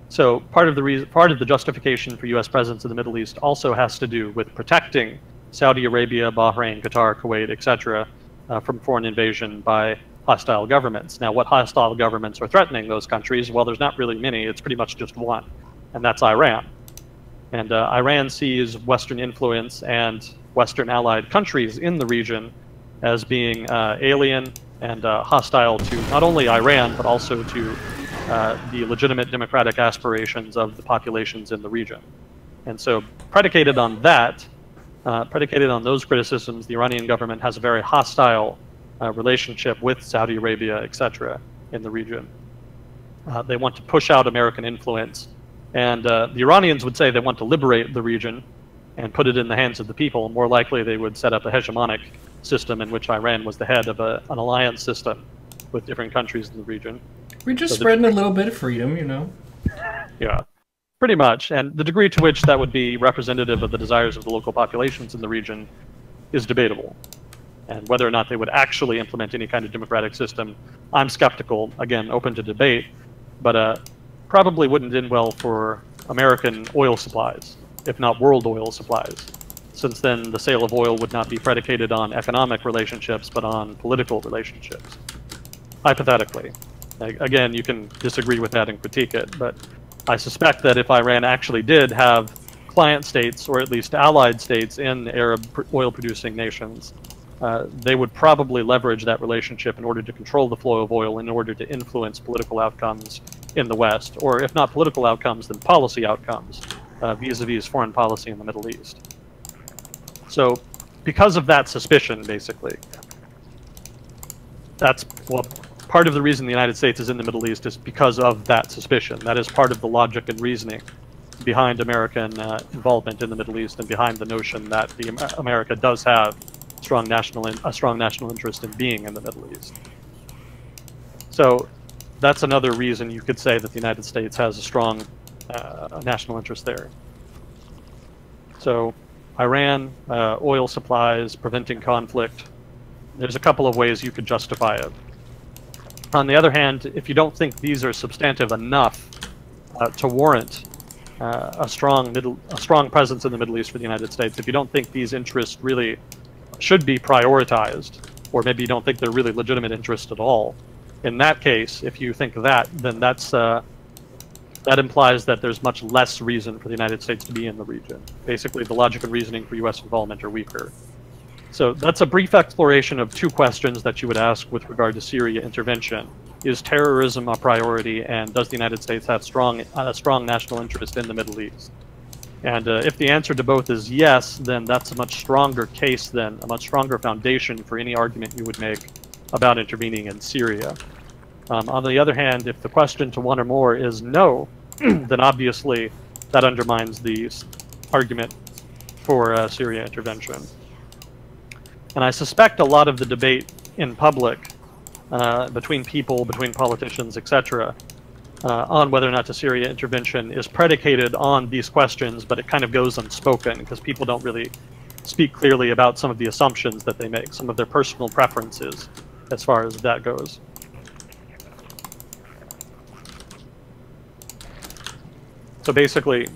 So part of the justification for U.S. presence in the Middle East also has to do with protecting Saudi Arabia, Bahrain, Qatar, Kuwait, etc., from foreign invasion by hostile governments. Now, what hostile governments are threatening those countries? Well, there's not really many. It's pretty much just one, and that's Iran. And Iran sees Western influence and Western allied countries in the region as being alien and hostile to not only Iran, but also to the legitimate democratic aspirations of the populations in the region. And so predicated on that, predicated on those criticisms, the Iranian government has a very hostile relationship with Saudi Arabia, etc., in the region. They want to push out American influence. And the Iranians would say they want to liberate the region and put it in the hands of the people. More likely, they would set up a hegemonic system in which Iran was the head of an alliance system with different countries in the region. We're just spreading a little bit of freedom, Yeah, pretty much. And the degree to which that would be representative of the desires of the local populations in the region is debatable. And whether or not they would actually implement any kind of democratic system, I'm skeptical, again, open to debate, but probably wouldn't end well for American oil supplies, if not world oil supplies, since then the sale of oil would not be predicated on economic relationships, but on political relationships, hypothetically. Again, you can disagree with that and critique it, but I suspect that if Iran actually did have client states, or at least allied states in Arab oil-producing nations, they would probably leverage that relationship in order to control the flow of oil, in order to influence political outcomes in the West, or if not political outcomes, then policy outcomes, vis-a-vis foreign policy in the Middle East. So because of that suspicion, basically, that's, well, part of the reason the United States is in the Middle East is because of that suspicion. That is part of the logic and reasoning behind American involvement in the Middle East, and behind the notion that America does have a strong national interest in being in the Middle East. So that's another reason you could say that the United States has a strong national interest there. So Iran, oil supplies, preventing conflict, there's a couple of ways you could justify it. On the other hand, if you don't think these are substantive enough to warrant a strong presence in the Middle East for the United States, if you don't think these interests really should be prioritized, or maybe you don't think they're really legitimate interests at all, in that case, if you think that, then that implies that there's much less reason for the United States to be in the region. Basically, the logic and reasoning for U.S. involvement are weaker. So that's a brief exploration of two questions that you would ask with regard to Syria intervention. Is terrorism a priority, and does the United States have a strong national interest in the Middle East? And if the answer to both is yes, then that's a much stronger case, then a much stronger foundation for any argument you would make about intervening in Syria. On the other hand, if the question to one or more is no, then obviously that undermines the argument for Syria intervention. And I suspect a lot of the debate in public, between people, between politicians, etc., on whether or not to Syria intervention is predicated on these questions, but it kind of goes unspoken because people don't really speak clearly about some of the assumptions that they make, some of their personal preferences as far as that goes. So basically,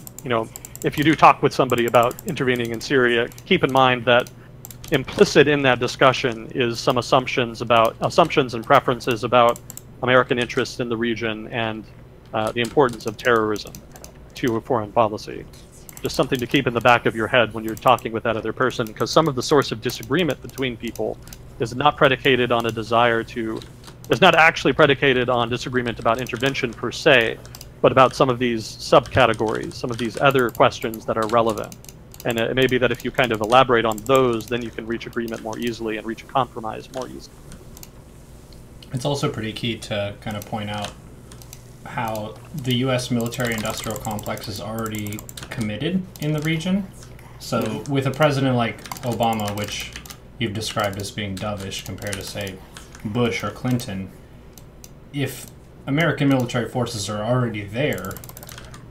if you do talk with somebody about intervening in Syria, keep in mind that implicit in that discussion is some assumptions and preferences about American interests in the region and the importance of terrorism. to a foreign policy. Just something to keep in the back of your head when you're talking with that other person, because some of the source of disagreement between people is not predicated on a desire to, is not actually predicated on disagreement about intervention per se, but about some of these subcategories, some of these other questions that are relevant. And it may be that if you kind of elaborate on those, then you can reach agreement more easily and reach a compromise more easily. It's also pretty key to kind of point out how the U.S. military-industrial complex is already committed in the region. So with a president like Obama, which you've described as being dovish compared to, say, Bush or Clinton, if American military forces are already there,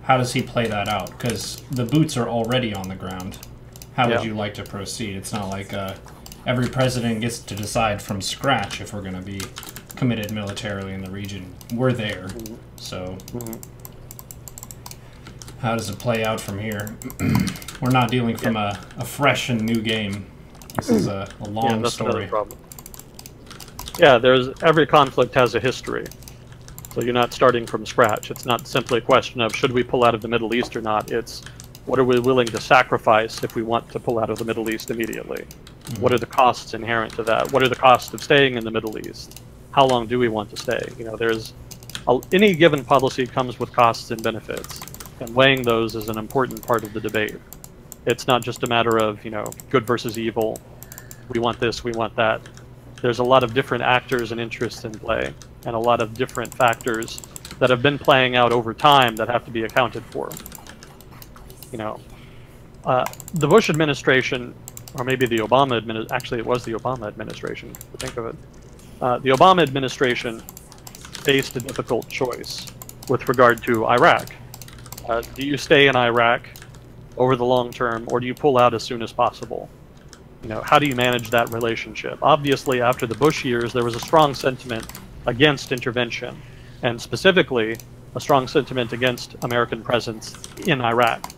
how does he play that out? Because the boots are already on the ground. How would you like to proceed? It's not like every president gets to decide from scratch if we're going to be committed militarily in the region. We're there. So how does it play out from here? We're not dealing from a fresh and new game. This is a long story. Problem. Yeah, every conflict has a history. So you're not starting from scratch. It's not simply a question of should we pull out of the Middle East or not. It's what are we willing to sacrifice if we want to pull out of the Middle East immediately? What are the costs inherent to that? What are the costs of staying in the Middle East? How long do we want to stay? You know, any given policy comes with costs and benefits, and weighing those is an important part of the debate. It's not just a matter of, you know, good versus evil. We want this, we want that. There's a lot of different actors and interests in play, and a lot of different factors that have been playing out over time that have to be accounted for. You know, the Bush administration, or maybe the Obama administration, actually it was the Obama administration, to think of it. The Obama administration faced a difficult choice with regard to Iraq. Do you stay in Iraq over the long term, or do you pull out as soon as possible? You know, how do you manage that relationship? Obviously, after the Bush years, there was a strong sentiment against intervention, and specifically a strong sentiment against American presence in Iraq.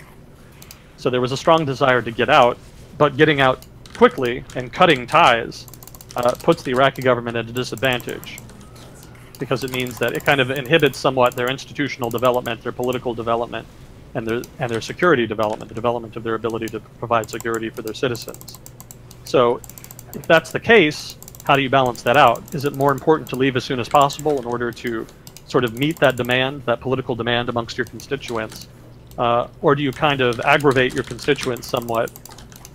So there was a strong desire to get out, but getting out quickly and cutting ties puts the Iraqi government at a disadvantage, because it means that it kind of inhibits somewhat their institutional development, their political development, and their security development, the development of their ability to provide security for their citizens. So if that's the case, how do you balance that out? Is it more important to leave as soon as possible in order to sort of meet that demand, that political demand amongst your constituents? Or do you kind of aggravate your constituents somewhat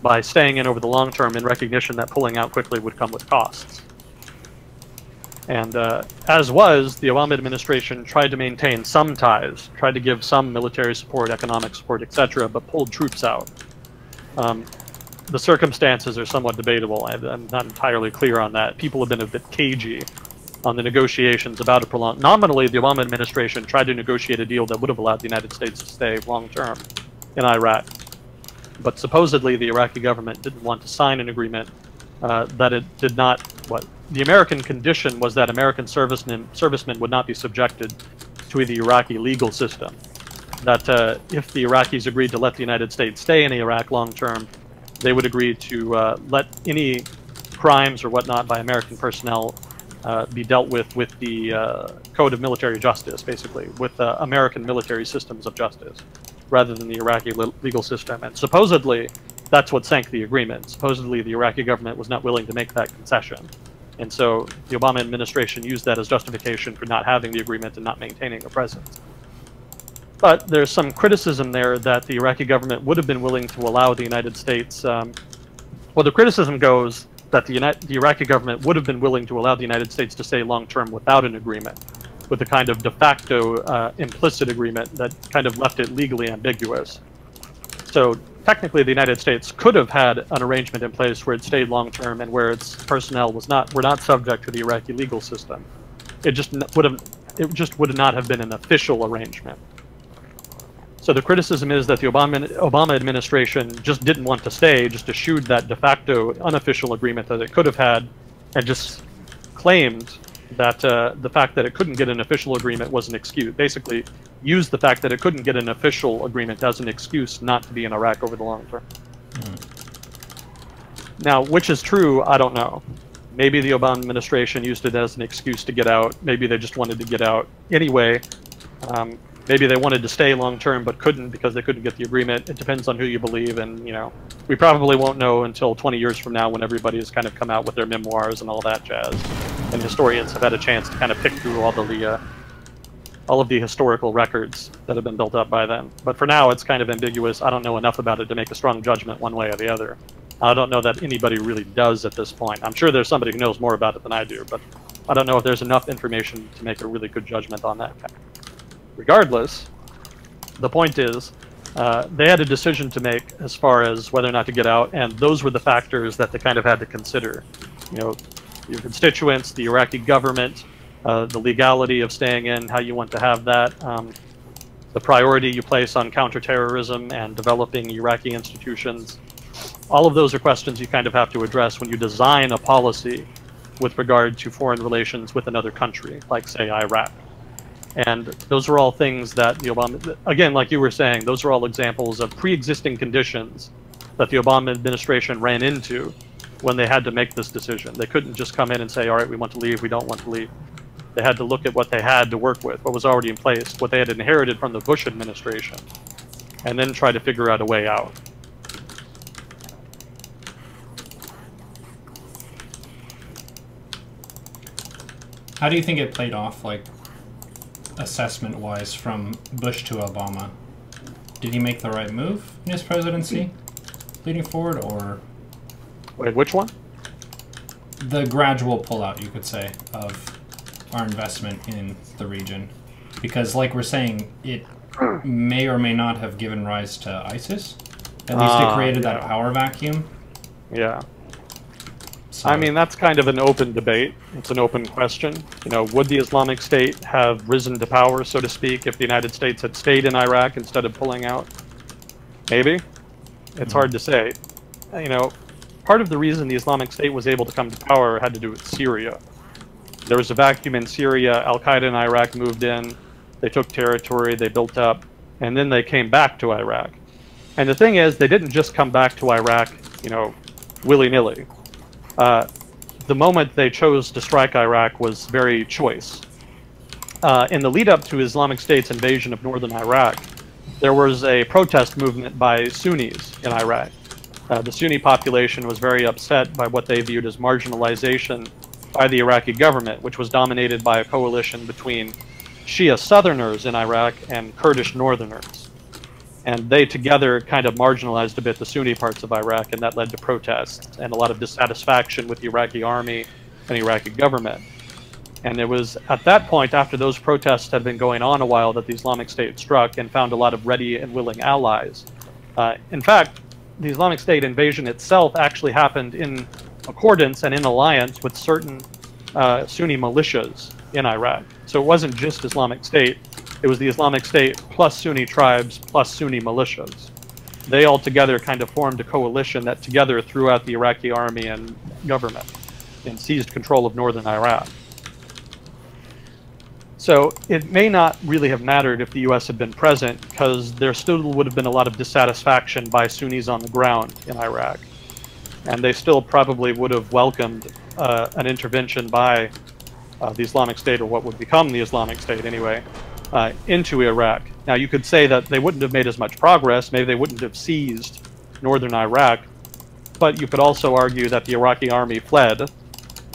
by staying in over the long term in recognition that pulling out quickly would come with costs? And as was, the Obama administration tried to maintain some ties, tried to give some military support, economic support, etc., but pulled troops out. The circumstances are somewhat debatable. I'm not entirely clear on that. People have been a bit cagey on the negotiations about a prolonged... Nominally, the Obama administration tried to negotiate a deal that would have allowed the United States to stay long-term in Iraq. But supposedly, the Iraqi government didn't want to sign an agreement that it did not... The American condition was that American servicemen would not be subjected to the Iraqi legal system. That if the Iraqis agreed to let the United States stay in Iraq long-term, they would agree to let any crimes or whatnot by American personnel be dealt with the Code of Military Justice, basically, with American military systems of justice, rather than the Iraqi legal system. And supposedly, that's what sank the agreement. Supposedly, the Iraqi government was not willing to make that concession. And so the Obama administration used that as justification for not having the agreement and not maintaining a presence. But there's some criticism there that the Iraqi government would have been willing to allow the United States... well, the criticism goes that the Iraqi government would have been willing to allow the United States to stay long-term without an agreement, with a kind of de facto implicit agreement that kind of left it legally ambiguous. So technically, the United States could have had an arrangement in place where it stayed long-term and where its personnel were not subject to the Iraqi legal system. It just would not have been an official arrangement. So the criticism is that the Obama administration just didn't want to stay, just eschewed that de facto unofficial agreement that it could have had, and just claimed that the fact that it couldn't get an official agreement was an excuse. Basically, used the fact that it couldn't get an official agreement as an excuse not to be in Iraq over the long term. Now, which is true, I don't know. Maybe the Obama administration used it as an excuse to get out. Maybe they just wanted to get out anyway. maybe they wanted to stay long term but couldn't because they couldn't get the agreement. It depends on who you believe, and we probably won't know until 20 years from now when everybody has kind of come out with their memoirs and all that jazz, and historians have had a chance to kind of pick through all of the historical records that have been built up by then. But for now, it's kind of ambiguous. I don't know enough about it to make a strong judgment one way or the other. I don't know that anybody really does at this point. I'm sure there's somebody who knows more about it than I do, but I don't know if there's enough information to make a really good judgment on that. Regardless, the point is, they had a decision to make as far as whether or not to get out, and those were the factors that they kind of had to consider. Your constituents, the Iraqi government, the legality of staying in, how you want to have that, the priority you place on counterterrorism and developing Iraqi institutions. All of those are questions you kind of have to address when you design a policy with regard to foreign relations with another country, like, say, Iraq. And those are all things that the Obama, again, like you were saying, those are all examples of pre-existing conditions that the Obama administration ran into when they had to make this decision. They couldn't just come in and say, all right, we want to leave, we don't want to leave. They had to look at what they had to work with, what was already in place, what they had inherited from the Bush administration, and then try to figure out a way out. How do you think it played off, like, assessment-wise, from Bush to Obama? Did he make the right move in his presidency, leading forward, or... Wait, which one? The gradual pullout, you could say, of our investment in the region. Because, like we're saying, it may or may not have given rise to ISIS. At least it created that power vacuum. Yeah. So, I mean, that's kind of an open debate. It's an open question. Would the Islamic State have risen to power, so to speak, if the United States had stayed in Iraq instead of pulling out? Maybe. It's hard to say. Part of the reason the Islamic State was able to come to power had to do with Syria. There was a vacuum in Syria. Al-Qaeda in Iraq moved in. They took territory. They built up. And then they came back to Iraq. And the thing is, they didn't just come back to Iraq, willy-nilly. The moment they chose to strike Iraq was very choice. In the lead-up to Islamic State's invasion of northern Iraq, there was a protest movement by Sunnis in Iraq. The Sunni population was very upset by what they viewed as marginalization by the Iraqi government, which was dominated by a coalition between Shia Southerners in Iraq and Kurdish Northerners. And they together kind of marginalized a bit the Sunni parts of Iraq, and that led to protests and a lot of dissatisfaction with the Iraqi army and Iraqi government. And it was at that point, after those protests had been going on a while, that the Islamic State struck and found a lot of ready and willing allies. In fact, the Islamic State invasion itself actually happened in accordance and in alliance with certain Sunni militias in Iraq. So it wasn't just Islamic State. It was the Islamic State plus Sunni tribes plus Sunni militias. They all together kind of formed a coalition that together threw out the Iraqi army and government and seized control of northern Iraq. So it may not really have mattered if the U.S. had been present, because there still would have been a lot of dissatisfaction by Sunnis on the ground in Iraq. And they still probably would have welcomed an intervention by the Islamic State, or what would become the Islamic State anyway, into Iraq. Now, you could say that they wouldn't have made as much progress, maybe they wouldn't have seized northern Iraq, but you could also argue that the Iraqi army fled,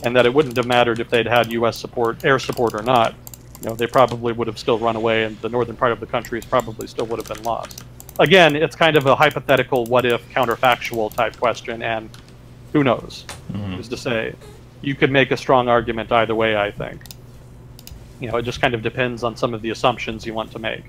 and that it wouldn't have mattered if they'd had U.S. support, air support or not. They probably would have still run away, and the northern part of the country probably still would have been lost. Again, it's kind of a hypothetical what-if, counterfactual type question, and who knows, who's to say. You could make a strong argument either way, I think. It just kind of depends on some of the assumptions you want to make.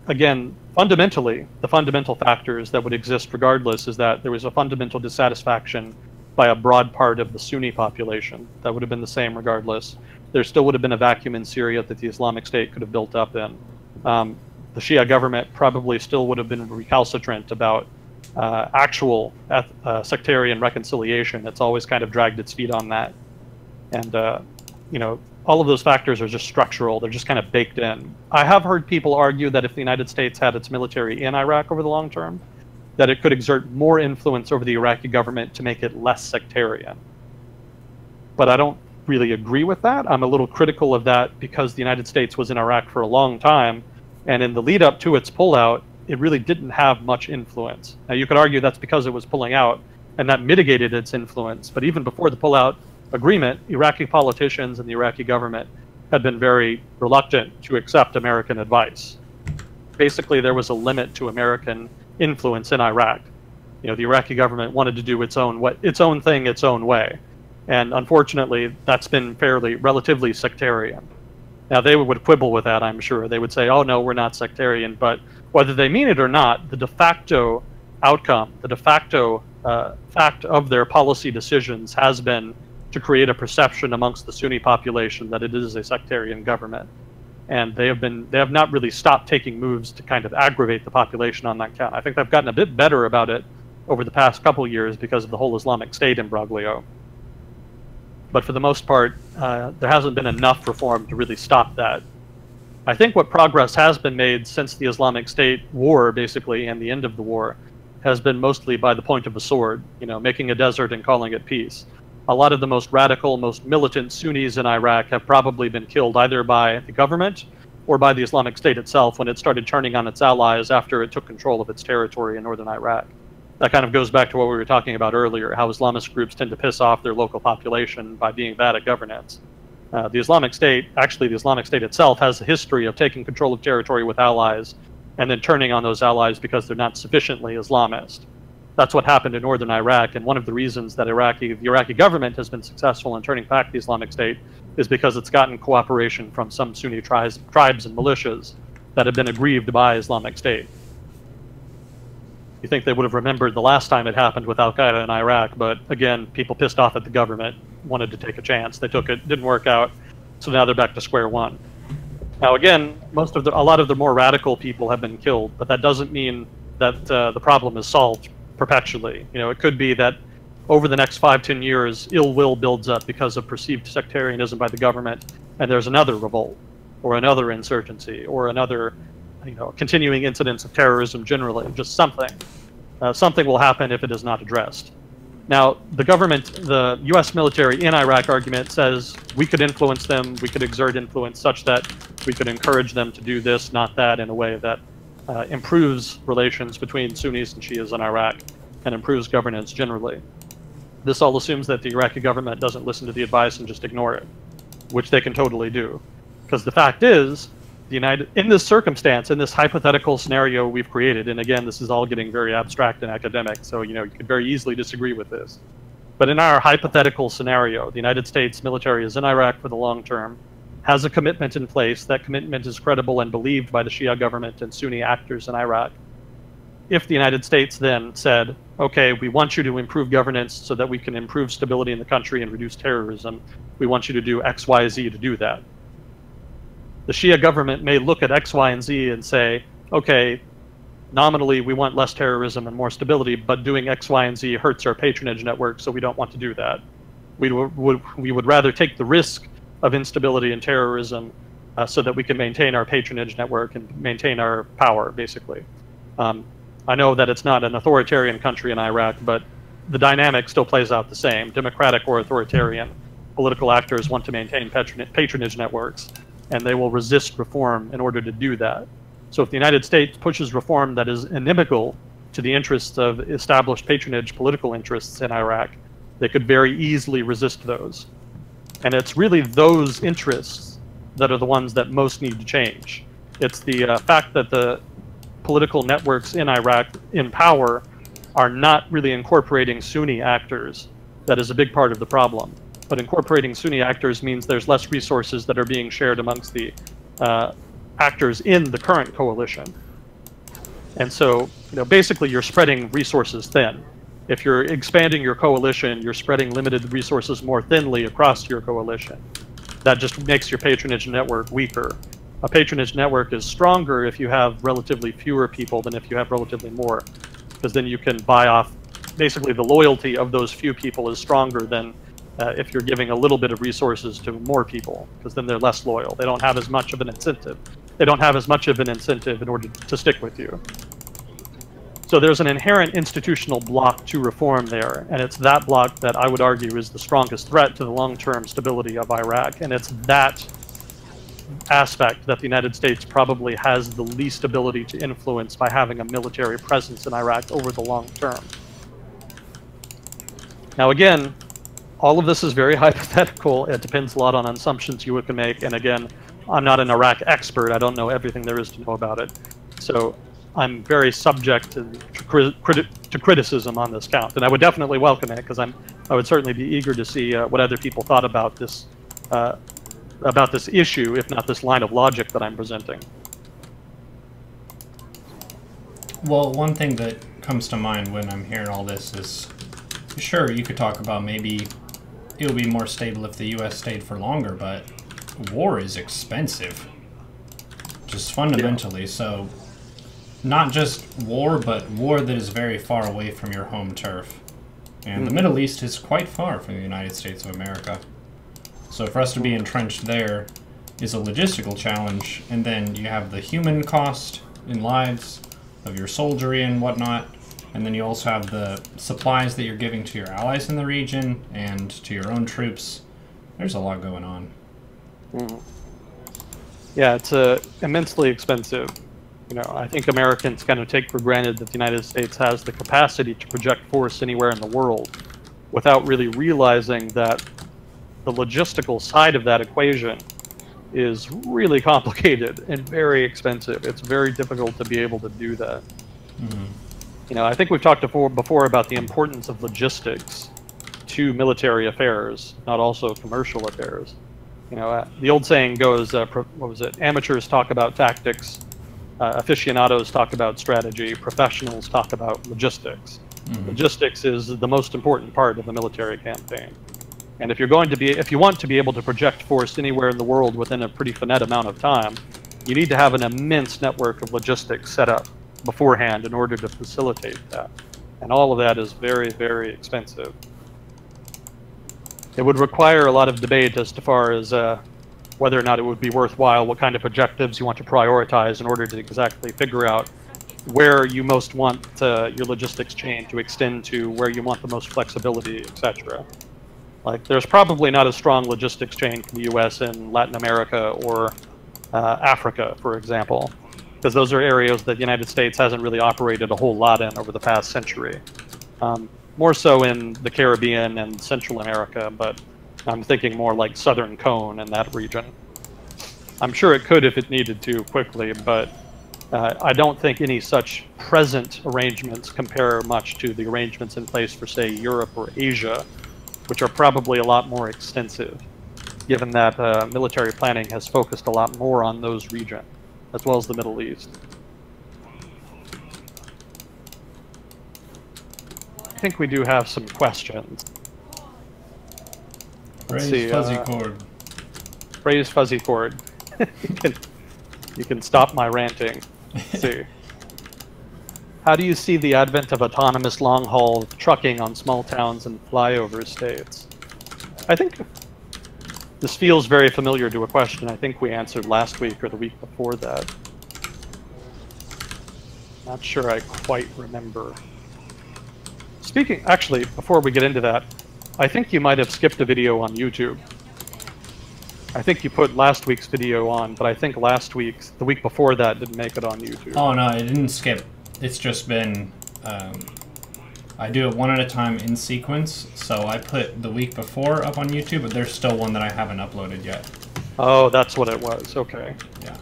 Again, fundamentally, the fundamental factors that would exist regardless is that there was a fundamental dissatisfaction by a broad part of the Sunni population. That would have been the same regardless. There still would have been a vacuum in Syria that the Islamic State could have built up in. The Shia government probably still would have been recalcitrant about actual sectarian reconciliation. It's always kind of dragged its feet on that. And, all of those factors are just structural. They're just kind of baked in. I have heard people argue that if the United States had its military in Iraq over the long term, that it could exert more influence over the Iraqi government to make it less sectarian. But I don't really agree with that. I'm a little critical of that because the United States was in Iraq for a long time, and in the lead up to its pullout, it really didn't have much influence. Now, you could argue that's because it was pulling out, and that mitigated its influence. But even before the pullout agreement, Iraqi politicians and the Iraqi government had been very reluctant to accept American advice. Basically, there was a limit to American influence in Iraq. You know, the Iraqi government wanted to do its own thing, its own way. And unfortunately, that's been relatively sectarian. Now, they would quibble with that, I'm sure. They would say, oh, no, we're not sectarian. But whether they mean it or not, the de facto outcome, the de facto fact of their policy decisions has been to create a perception amongst the Sunni population that it is a sectarian government. And they have not really stopped taking moves to kind of aggravate the population on that count. I think they've gotten a bit better about it over the past couple of years because of the whole Islamic State imbroglio. But for the most part, there hasn't been enough reform to really stop that. I think what progress has been made since the Islamic State war, basically, and the end of the war, has been mostly by the point of a sword, you know, making a desert and calling it peace. A lot of the most radical, most militant Sunnis in Iraq have probably been killed either by the government or by the Islamic State itself when it started turning on its allies after it took control of its territory in northern Iraq. That kind of goes back to what we were talking about earlier, how Islamist groups tend to piss off their local population by being bad at governance. The Islamic State itself has a history of taking control of territory with allies and then turning on those allies because they're not sufficiently Islamist. That's what happened in northern Iraq, and one of the reasons that the Iraqi government has been successful in turning back the Islamic State is because it's gotten cooperation from some Sunni tribes and militias that have been aggrieved by Islamic State. You think they would have remembered the last time it happened with Al-Qaeda in Iraq, but again, people pissed off at the government, wanted to take a chance. They took it, didn't work out, so now they're back to square one. Now again, a lot of the more radical people have been killed, but that doesn't mean that the problem is solved perpetually. You know, it could be that over the next 5-10 years, ill will builds up because of perceived sectarianism by the government, and there's another revolt, or another insurgency, or another, you know, continuing incidents of terrorism generally, just something. Something will happen if it is not addressed. Now, the U.S. military in Iraq argument says we could influence them, we could exert influence such that we could encourage them to do this, not that, in a way that improves relations between Sunnis and Shias in Iraq and improves governance generally. This all assumes that the Iraqi government doesn't listen to the advice and just ignore it, which they can totally do. Because the fact is, in this circumstance, in this hypothetical scenario we've created, and again, this is all getting very abstract and academic, so you could very easily disagree with this. But in our hypothetical scenario, the United States military is in Iraq for the long term, has a commitment in place. That commitment is credible and believed by the Shia government and Sunni actors in Iraq. If the United States then said, okay, we want you to improve governance so that we can improve stability in the country and reduce terrorism, we want you to do X, Y, Z to do that. The Shia government may look at X, Y, and Z and say, okay, nominally we want less terrorism and more stability, but doing X, Y, and Z hurts our patronage network, so we don't want to do that. We would rather take the risk of instability and terrorism so that we can maintain our patronage network and maintain our power, basically. I know that it's not an authoritarian country in Iraq, but the dynamic still plays out the same. Democratic or authoritarian, political actors want to maintain patronage networks, and they will resist reform in order to do that. So if the United States pushes reform that is inimical to the interests of established patronage political interests in Iraq, they could very easily resist those. And it's really those interests that are the ones that most need to change. It's the fact that the political networks in Iraq in power are not really incorporating Sunni actors that is a big part of the problem. But incorporating Sunni actors means there's less resources that are being shared amongst the actors in the current coalition. And so, basically you're spreading resources thin. If you're expanding your coalition, you're spreading limited resources more thinly across your coalition. That just makes your patronage network weaker. A patronage network is stronger if you have relatively fewer people than if you have relatively more, because then you can buy off, basically the loyalty of those few people is stronger than if you're giving a little bit of resources to more people, because then they're less loyal. They don't have as much of an incentive. They don't have as much of an incentive in order to stick with you. So there's an inherent institutional block to reform there, and it's that block that I would argue is the strongest threat to the long-term stability of Iraq, and it's that aspect that the United States probably has the least ability to influence by having a military presence in Iraq over the long term. Now again, all of this is very hypothetical. It depends a lot on assumptions you can make, and again, I'm not an Iraq expert. I don't know everything there is to know about it. So I'm very subject to criticism on this count, and I would definitely welcome it, because I would certainly be eager to see what other people thought about this issue, if not this line of logic that I'm presenting. Well, one thing that comes to mind when I'm hearing all this is, sure, you could talk about maybe it would be more stable if the U.S. stayed for longer, but war is expensive, just fundamentally. Yeah. So not just war, but war that is very far away from your home turf. And the Middle East is quite far from the United States of America. So for us to be entrenched there is a logistical challenge, and then you have the human cost in lives of your soldiery and whatnot, and then you also have the supplies that you're giving to your allies in the region and to your own troops. There's a lot going on. Yeah, it's immensely expensive. You know, I think Americans kind of take for granted that the United States has the capacity to project force anywhere in the world without really realizing that the logistical side of that equation is really complicated and very expensive. It's very difficult to be able to do that. You know, I think we've talked before about the importance of logistics to military affairs, not also commercial affairs. You know, the old saying goes, what was it? Amateurs talk about tactics, aficionados talk about strategy, professionals talk about logistics. Logistics is the most important part of the military campaign. And if you want to be able to project force anywhere in the world within a pretty finite amount of time, you need to have an immense network of logistics set up beforehand in order to facilitate that. And all of that is very, very expensive. It would require a lot of debate as far as whether or not it would be worthwhile, what kind of objectives you want to prioritize in order to exactly figure out where you most want your logistics chain to extend to, where you want the most flexibility, etc. Like, there's probably not a strong logistics chain for the U.S. in Latin America or Africa, for example, because those are areas that the United States hasn't really operated a whole lot in over the past century. More so in the Caribbean and Central America, but I'm thinking more like Southern Cone and that region. I'm sure it could if it needed to quickly, but I don't think any such present arrangements compare much to the arrangements in place for, say, Europe or Asia, which are probably a lot more extensive, given that military planning has focused a lot more on those regions, as well as the Middle East. I think we do have some questions. Raise fuzzy cord. Raise fuzzy cord. You can stop my ranting. Let's see. How do you see the advent of autonomous long-haul trucking on small towns and flyover states? I think this feels very familiar to a question I think we answered last week or the week before that. Not sure I quite remember. Actually, before we get into that, I think you might have skipped a video on YouTube. I think you put last week's video on, but I think the week before that, didn't make it on YouTube. Oh no, it didn't skip. It's just been, I do it one at a time in sequence, so I put the week before up on YouTube, but there's still one that I haven't uploaded yet. Oh, that's what it was, okay. Yeah.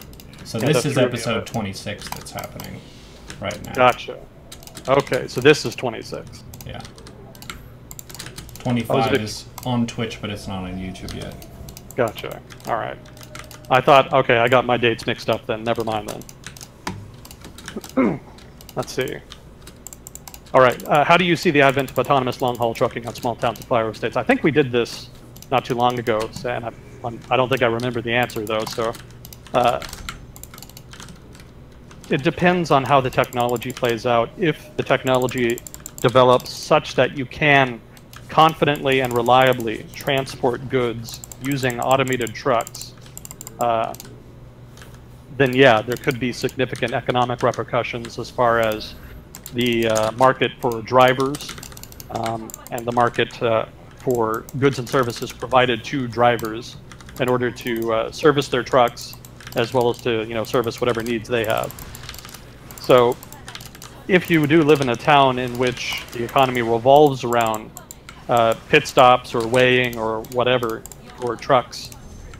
So yeah, this is episode 26 that's happening right now. Gotcha. Okay, so this is 26. Yeah. 25 is on Twitch, but it's not on YouTube yet. Gotcha. All right. I thought, okay, I got my dates mixed up then. Never mind then. Let's see. All right. How do you see the advent of autonomous long-haul trucking on small towns and flyover states? I think we did this not too long ago, and I don't think I remember the answer, though. So it depends on how the technology plays out. If the technology develops such that you can confidently and reliably transport goods using automated trucks, then yeah, there could be significant economic repercussions as far as the market for drivers, and the market for goods and services provided to drivers in order to service their trucks, as well as to service whatever needs they have. So if you do live in a town in which the economy revolves around pit stops or weighing or whatever for trucks,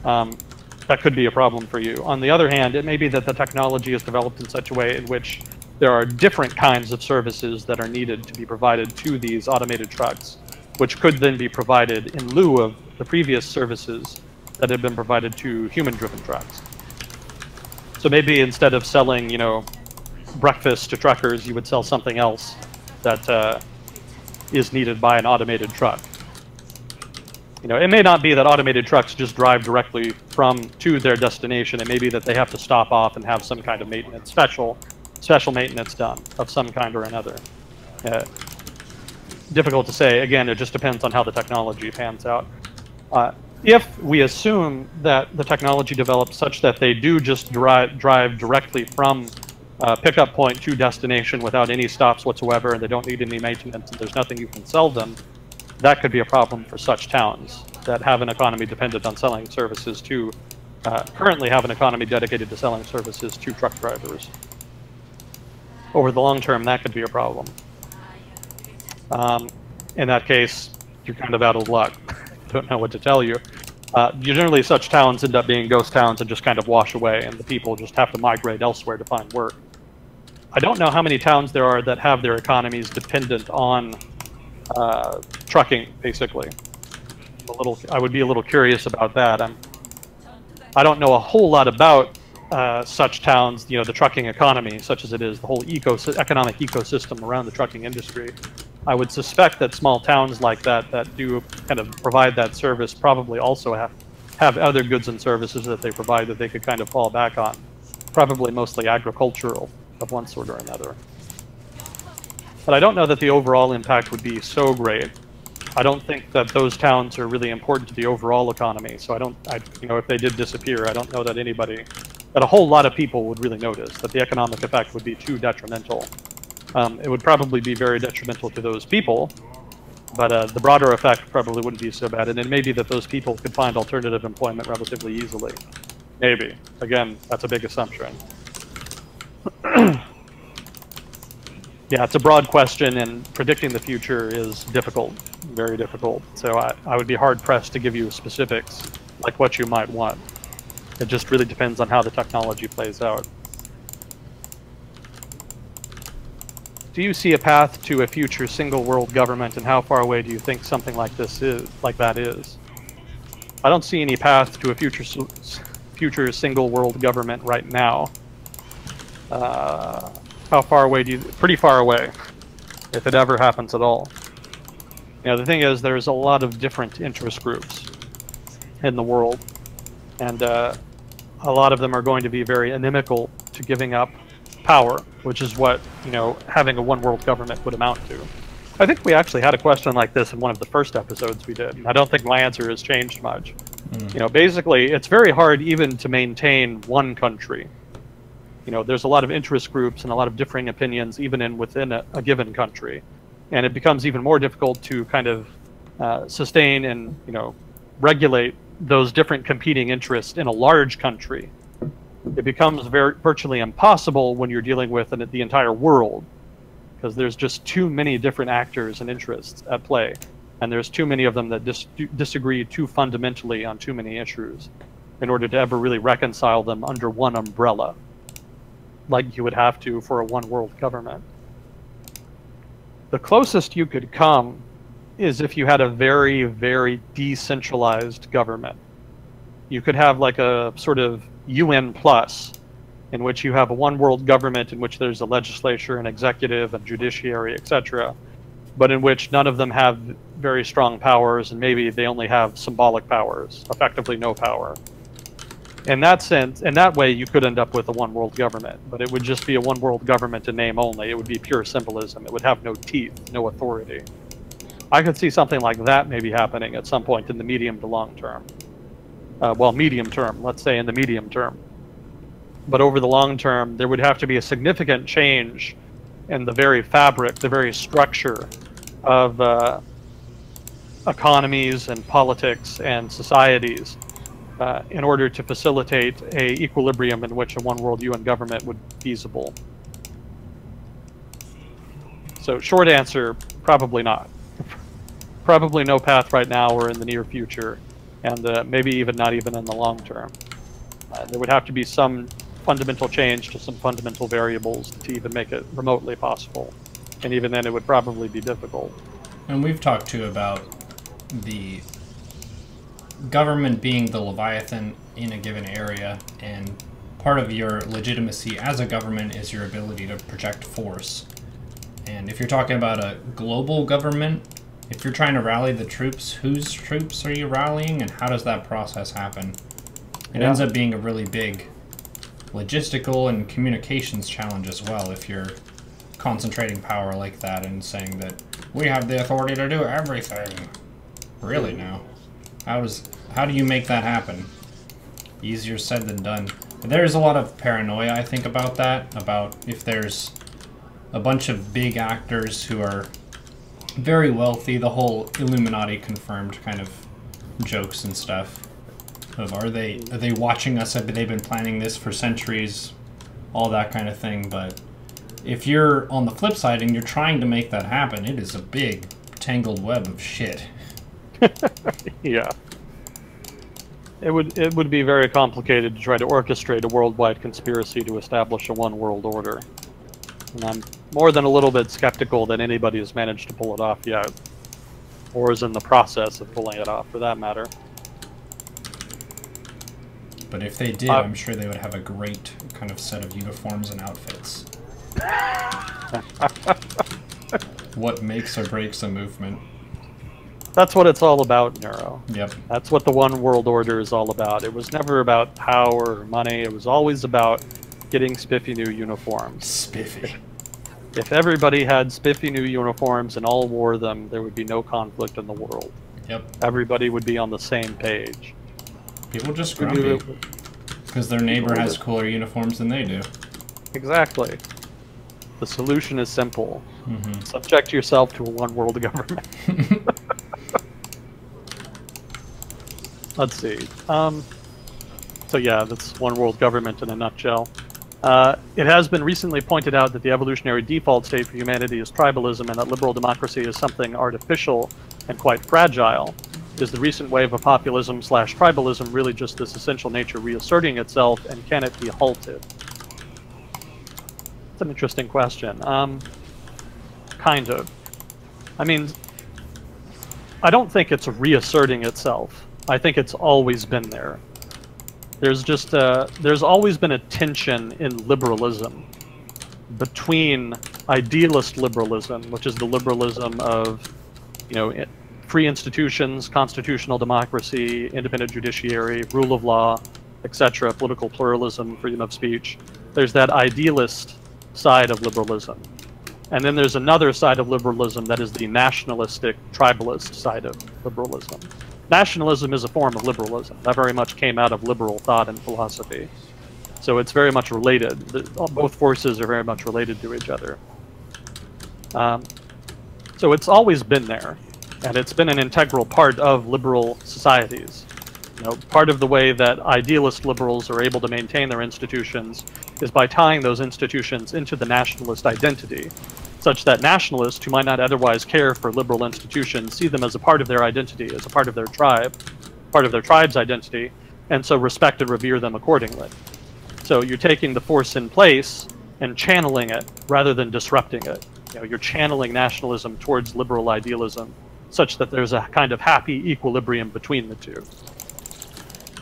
that could be a problem for you. On the other hand, it may be that the technology is developed in such a way in which there are different kinds of services that are needed to be provided to these automated trucks, which could then be provided in lieu of the previous services that had been provided to human-driven trucks. So maybe instead of selling, breakfast to truckers, you would sell something else that is needed by an automated truck. It may not be that automated trucks just drive directly to their destination. It may be that they have to stop off and have some kind of maintenance, special maintenance done of some kind or another. Difficult to say. Again, it just depends on how the technology pans out. If we assume that the technology develops such that they do just drive directly from pickup point to destination without any stops whatsoever, and they don't need any maintenance, and there's nothing you can sell them, that could be a problem for such towns that have an economy dependent on selling services to, currently have an economy dedicated to selling services to truck drivers. Over the long term, that could be a problem. In that case, you're kind of out of luck. Don't know what to tell you. Generally, such towns end up being ghost towns and just kind of wash away, and the people just have to migrate elsewhere to find work. I don't know how many towns there are that have their economies dependent on trucking, basically. I would be a little curious about that. I don't know a whole lot about such towns, the trucking economy, such as it is, the whole economic ecosystem around the trucking industry. I would suspect that small towns like that do kind of provide that service probably also have other goods and services that they provide that they could kind of fall back on. Probably mostly agricultural of one sort or another. But I don't know that the overall impact would be so great. I don't think that those towns are really important to the overall economy. So if they did disappear, I don't know that that a whole lot of people would really notice that the economic effect would be too detrimental. It would probably be very detrimental to those people, but the broader effect probably wouldn't be so bad. And it may be that those people could find alternative employment relatively easily. Maybe. Again, that's a big assumption. Yeah, it's a broad question, and predicting the future is difficult, very difficult. So I would be hard-pressed to give you specifics, like what you might want. It just really depends on how the technology plays out. Do you see a path to a future single world government, and how far away do you think something like that is? I don't see any path to a future single world government right now. How far away pretty far away, if it ever happens at all. The thing is, there's a lot of different interest groups in the world, and a lot of them are going to be very inimical to giving up power, which is what having a one world government would amount to. I think we actually had a question like this in one of the first episodes we did, and I don't think my answer has changed much. Basically, it's very hard even to maintain one country. There's a lot of interest groups and a lot of differing opinions even within a given country, and it becomes even more difficult to kind of sustain and regulate those different competing interests in a large country. It becomes virtually impossible when you're dealing with the entire world, because there's just too many different actors and interests at play, and there's too many of them that disagree too fundamentally on too many issues in order to ever really reconcile them under one umbrella, like you would have to for a one world government. The closest you could come is if you had a very, very decentralized government. You could have like a sort of UN plus, in which you have a one world government in which there's a legislature, an executive, a judiciary, etc., but in which none of them have very strong powers, and maybe they only have symbolic powers, effectively no power. In that sense, in that way, you could end up with a one world government, but it would just be a one world government in name only. It would be pure symbolism. It would have no teeth, no authority. I could see something like that maybe happening at some point in the medium to long term. Well, medium term, let's say in the medium term. But over the long term, there would have to be a significant change in the very fabric, the very structure of economies and politics and societies in order to facilitate a equilibrium in which a one-world UN government would be feasible. So short answer, probably not. Probably no path right now or in the near future, and maybe even not even in the long term. There would have to be some fundamental change to some fundamental variables to even make it remotely possible. And even then it would probably be difficult. And we've talked too about the government being the Leviathan in a given area, and part of your legitimacy as a government is your ability to project force. And if you're talking about a global government, if you're trying to rally the troops, whose troops are you rallying, and how does that process happen? It ends up being a really big logistical and communications challenge as well if you're concentrating power like that and saying that we have the authority to do everything. Really now? How do you make that happen? Easier said than done. There's a lot of paranoia, I think, about that, about if there's a bunch of big actors who are very wealthy, the whole Illuminati confirmed kind of jokes and stuff of are they watching us, have they been planning this for centuries, all that kind of thing. But if you're on the flip side and you're trying to make that happen, it is a big tangled web of shit. Yeah. It would be very complicated to try to orchestrate a worldwide conspiracy to establish a one world order. And I'm more than a little bit skeptical that anybody has managed to pull it off yet, or is in the process of pulling it off, for that matter. But if they did, I'm sure they would have a great kind of set of uniforms and outfits. What makes or breaks a movement? That's what it's all about, Neuro. Yep. That's what the one world order is all about. It was never about power or money. It was always about getting spiffy new uniforms. Spiffy. If everybody had spiffy new uniforms and all wore them, there would be no conflict in the world. Yep. Everybody would be on the same page. People just grumpy because their neighbor has cooler uniforms than they do. Exactly. The solution is simple. Subject yourself to a one world government. Let's see. So yeah, that's one world government in a nutshell. It has been recently pointed out that the evolutionary default state for humanity is tribalism, and that liberal democracy is something artificial and quite fragile. Is the recent wave of populism/tribalism really just this essential nature reasserting itself, and can it be halted? It's an interesting question. Kind of. I mean, I don't think it's reasserting itself. I think it's always been there. There's always been a tension in liberalism between idealist liberalism, which is the liberalism of, free institutions, constitutional democracy, independent judiciary, rule of law, etc., political pluralism, freedom of speech. There's that idealist side of liberalism. And then there's another side of liberalism that is the nationalistic, tribalist side of liberalism. Nationalism is a form of liberalism. That very much came out of liberal thought and philosophy. So it's very much related. Both forces are very much related to each other. So it's always been there, and it's been an integral part of liberal societies. Part of the way that idealist liberals are able to maintain their institutions is by tying those institutions into the nationalist identity, such that nationalists who might not otherwise care for liberal institutions see them as a part of their identity, as a part of their tribe, part of their tribe's identity, and so respect and revere them accordingly. So you're taking the force in place and channeling it rather than disrupting it. You're channeling nationalism towards liberal idealism, such that there's a kind of happy equilibrium between the two.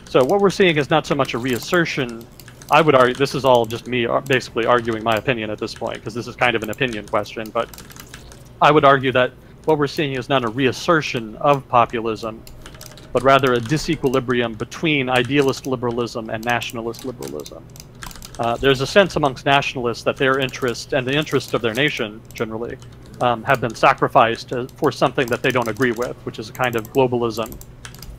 So what we're seeing is not so much a reassertion. I would argue, this is all just me basically arguing my opinion at this point, because this is kind of an opinion question, but I would argue that what we're seeing is not a reassertion of populism, but rather a disequilibrium between idealist liberalism and nationalist liberalism. There's a sense amongst nationalists that their interest and the interest of their nation, generally, have been sacrificed for something that they don't agree with, which is a kind of globalism,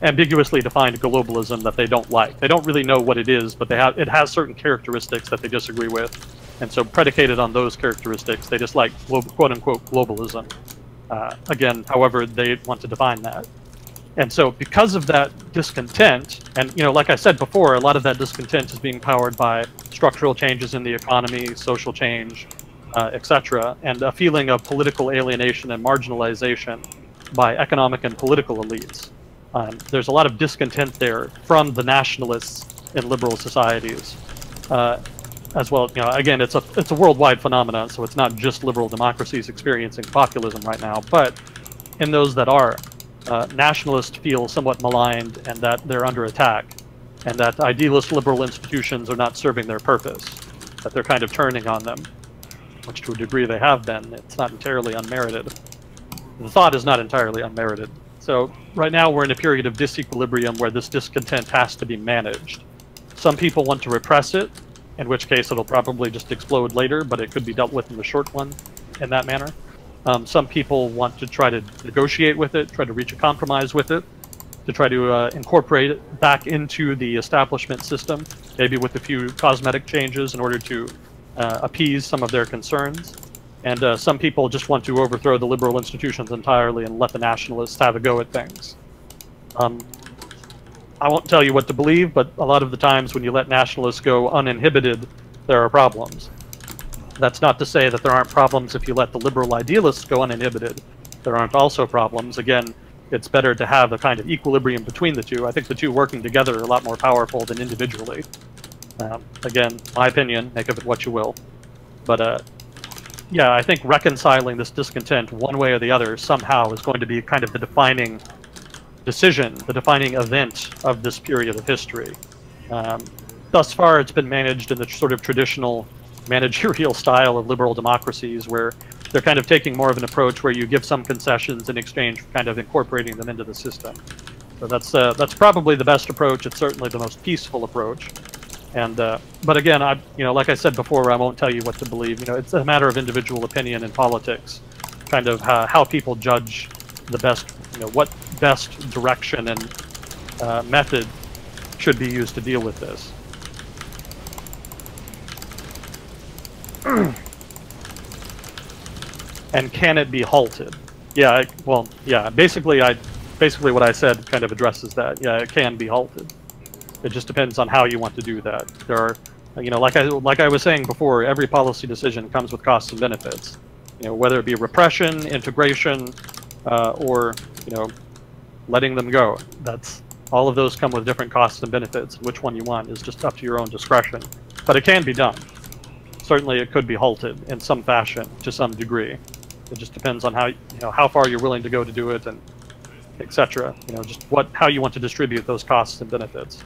ambiguously defined globalism that they don't like. They don't really know what it is, but it has certain characteristics that they disagree with. And so predicated on those characteristics, they dislike quote-unquote globalism. Again, however they want to define that. And so because of that discontent, and like I said before, a lot of that discontent is being powered by structural changes in the economy, social change, etc., and a feeling of political alienation and marginalization by economic and political elites. There's a lot of discontent there from the nationalists in liberal societies. As well, again, it's a worldwide phenomenon, so it's not just liberal democracies experiencing populism right now, but in those that are, nationalists feel somewhat maligned and that they're under attack, and that idealist liberal institutions are not serving their purpose, that they're kind of turning on them, which to a degree they have been. It's not entirely unmerited. The thought is not entirely unmerited. So right now we're in a period of disequilibrium where this discontent has to be managed. Some people want to repress it, in which case it'll probably just explode later, but it could be dealt with in the short run in that manner. Some people want to try to negotiate with it, try to reach a compromise with it, to try to incorporate it back into the establishment system, maybe with a few cosmetic changes in order to appease some of their concerns. And some people just want to overthrow the liberal institutions entirely and let the nationalists have a go at things. I won't tell you what to believe, but a lot of the times when you let nationalists go uninhibited, there are problems. That's not to say that there aren't problems if you let the liberal idealists go uninhibited. There aren't also problems. Again, it's better to have a kind of equilibrium between the two. I think the two working together are a lot more powerful than individually. Again, my opinion, make of it what you will. But yeah, I think reconciling this discontent one way or the other somehow is going to be kind of the defining decision, the defining event of this period of history. Thus far, it's been managed in the sort of traditional managerial style of liberal democracies, where they're kind of taking more of an approach where you give some concessions in exchange for kind of incorporating them into the system. So that's probably the best approach. It's certainly the most peaceful approach. And but again, like I said before, I won't tell you what to believe. It's a matter of individual opinion in politics, kind of how people judge the best, what best direction and method should be used to deal with this. And can it be halted? Yeah, basically what I said kind of addresses that. Yeah, it can be halted. It just depends on how you want to do that. There are, like I was saying before, every policy decision comes with costs and benefits. Whether it be repression, integration, or letting them go. That's all of those come with different costs and benefits. Which one you want is just up to your own discretion. But it can be done. Certainly, it could be halted in some fashion to some degree. It just depends on how far you're willing to go to do it, and etc. Just how you want to distribute those costs and benefits.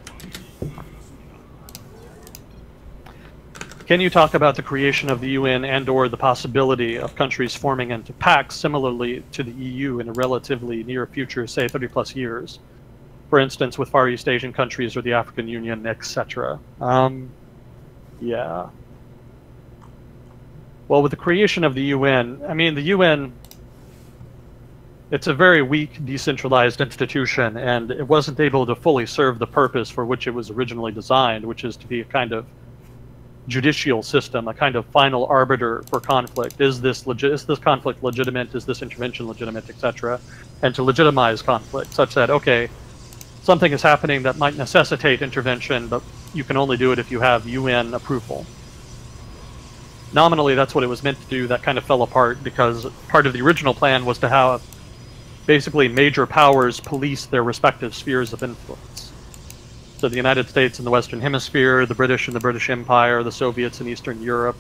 Can you talk about the creation of the UN and/or the possibility of countries forming into pacts similarly to the EU in a relatively near future, say 30+ years? For instance, with Far East Asian countries or the African Union, etc. Yeah. Well, with the creation of the UN, the UN, it's a very weak, decentralized institution, and it wasn't able to fully serve the purpose for which it was originally designed, which is to be a kind of judicial system, a kind of final arbiter for conflict. Is this conflict legitimate? Is this intervention legitimate, etc.? And to legitimize conflict, such that, okay, something is happening that might necessitate intervention, but you can only do it if you have UN approval. Nominally, that's what it was meant to do. That kind of fell apart because part of the original plan was to have basically major powers police their respective spheres of influence. So the United States in the Western Hemisphere, the British in the British Empire, the Soviets in Eastern Europe,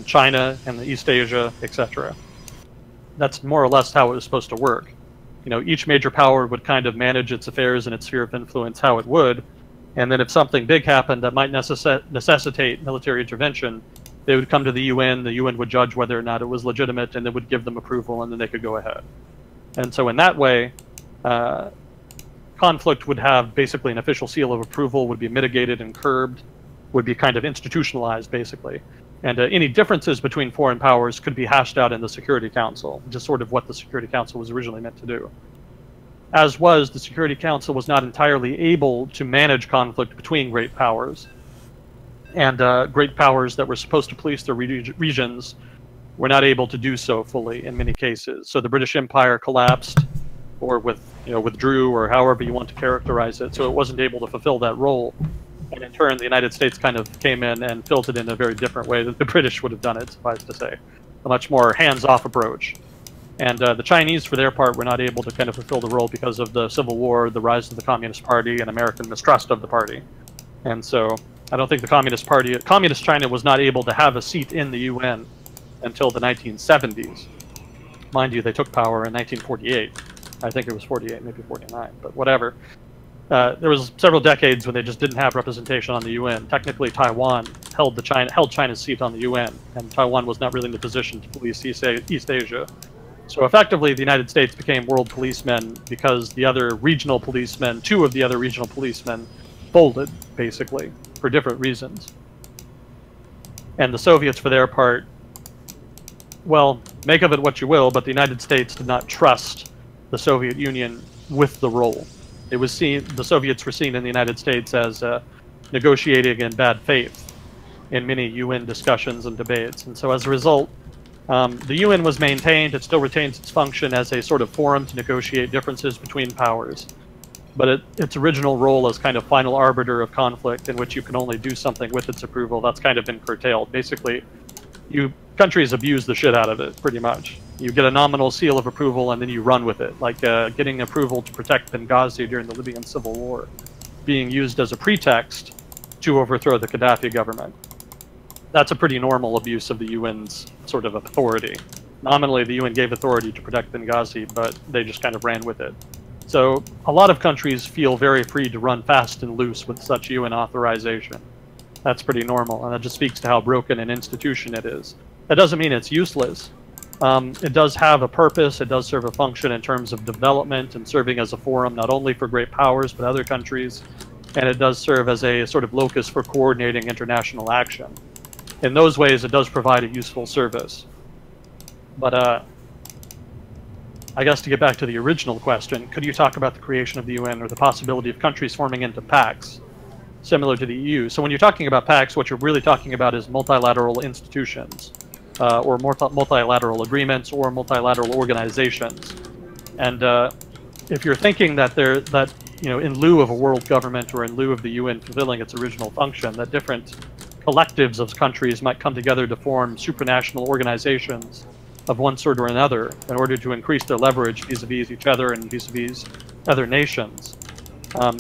China and East Asia, etc. That's more or less how it was supposed to work. Each major power would kind of manage its affairs and its sphere of influence how it would, and then if something big happened that might necessitate military intervention, they would come to the UN would judge whether or not it was legitimate, and they would give them approval, and then they could go ahead. And so in that way, conflict would have basically an official seal of approval, would be mitigated and curbed, would be kind of institutionalized, basically. And any differences between foreign powers could be hashed out in the Security Council, which is sort of what the Security Council was originally meant to do. As was, the Security Council was not entirely able to manage conflict between great powers. And great powers that were supposed to police their regions were not able to do so fully in many cases. So the British Empire collapsed, or withdrew, or however you want to characterize it. So it wasn't able to fulfill that role. And in turn, the United States kind of came in and filled it in a very different way that the British would have done it, suffice to say. A much more hands-off approach. And the Chinese, for their part, were not able to kind of fulfill the role because of the Civil War, the rise of the Communist Party, and American mistrust of the party. And so I don't think the Communist China was not able to have a seat in the UN until the 1970s. Mind you, they took power in 1948. I think it was 48, maybe 49, but whatever. There was several decades when they just didn't have representation on the UN. Technically, Taiwan held China's seat on the UN, and Taiwan was not really in the position to police East Asia. So effectively, the United States became world policemen because the other regional policemen, two of the other regional policemen, folded, basically, for different reasons. And the Soviets, for their part, well, make of it what you will, but the United States did not trust the Soviet Union with the role. It was the Soviets were seen in the United States as negotiating in bad faith in many UN discussions and debates. And so as a result, the UN was maintained. It still retains its function as a sort of forum to negotiate differences between powers. But its original role as kind of final arbiter of conflict, in which you can only do something with its approval, that's kind of been curtailed. Basically, countries abuse the shit out of it, pretty much. You get a nominal seal of approval and then you run with it, like getting approval to protect Benghazi during the Libyan Civil War, being used as a pretext to overthrow the Gaddafi government. That's a pretty normal abuse of the UN's sort of authority. Nominally, the UN gave authority to protect Benghazi, but they just kind of ran with it. So a lot of countries feel very free to run fast and loose with such UN authorization. That's pretty normal, and that just speaks to how broken an institution it is. That doesn't mean it's useless. It does have a purpose, it does serve a function in terms of development and serving as a forum not only for great powers but other countries, and it does serve as a sort of locus for coordinating international action. In those ways, it does provide a useful service. But I guess to get back to the original question, could you talk about the creation of the UN or the possibility of countries forming into pacts, similar to the EU? So when you're talking about pacts, what you're really talking about is multilateral institutions, or multilateral agreements, or multilateral organizations. And if you're thinking that in lieu of a world government or in lieu of the UN fulfilling its original function, that different collectives of countries might come together to form supranational organizations of one sort or another in order to increase their leverage vis-a-vis each other and vis-a-vis other nations.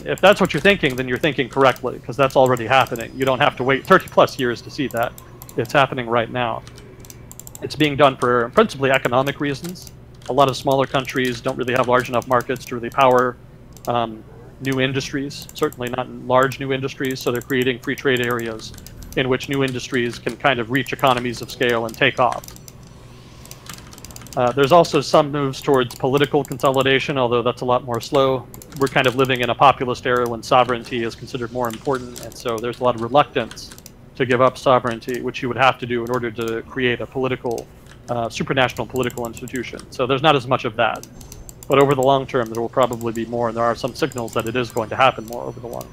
If that's what you're thinking, then you're thinking correctly, because that's already happening. You don't have to wait 30 plus years to see that. It's happening right now. It's being done for principally economic reasons. A lot of smaller countries don't really have large enough markets to really power new industries, certainly not large new industries, so they're creating free trade areas in which new industries can kind of reach economies of scale and take off. There's also some moves towards political consolidation, although that's a lot more slow. We're kind of living in a populist era when sovereignty is considered more important, and so there's a lot of reluctance to give up sovereignty, which you would have to do in order to create a political, supranational political institution. So there's not as much of that. But over the long term, there will probably be more, and there are some signals that it is going to happen more over the long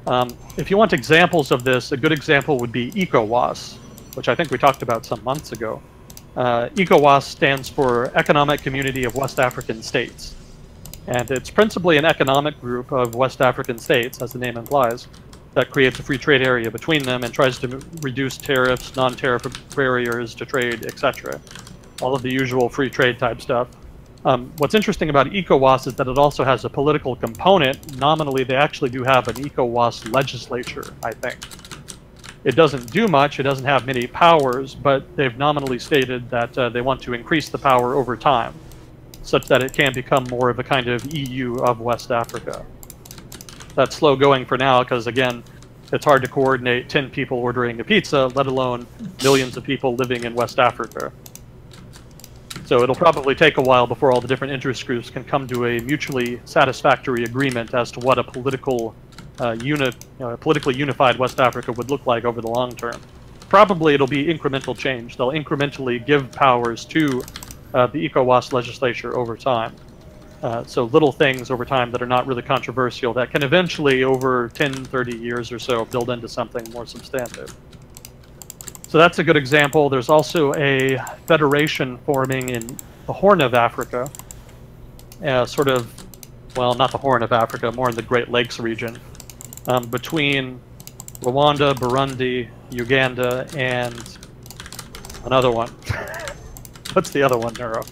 term. If you want examples of this, a good example would be ECOWAS, which I think we talked about some months ago. ECOWAS stands for Economic Community of West African States. And it's principally an economic group of West African states, as the name implies, that creates a free trade area between them and tries to reduce tariffs, non-tariff barriers to trade, etc. All of the usual free trade type stuff. What's interesting about ECOWAS is that it also has a political component. Nominally, they actually do have an ECOWAS legislature, I think. It doesn't do much, it doesn't have many powers, but they've nominally stated that they want to increase the power over time, such that it can become more of a kind of EU of West Africa. That's slow going for now, because again, it's hard to coordinate 10 people ordering a pizza, let alone millions of people living in West Africa. So it'll probably take a while before all the different interest groups can come to a mutually satisfactory agreement as to what a politically unified West Africa would look like over the long term. Probably it'll be incremental change. They'll incrementally give powers to the ECOWAS legislature over time. So little things over time that are not really controversial that can eventually, over 10, 30 years or so, build into something more substantive. So that's a good example. There's also a federation forming in the Horn of Africa, sort of, well, not the Horn of Africa, more in the Great Lakes region, between Rwanda, Burundi, Uganda, and another one. What's the other one, Neuro?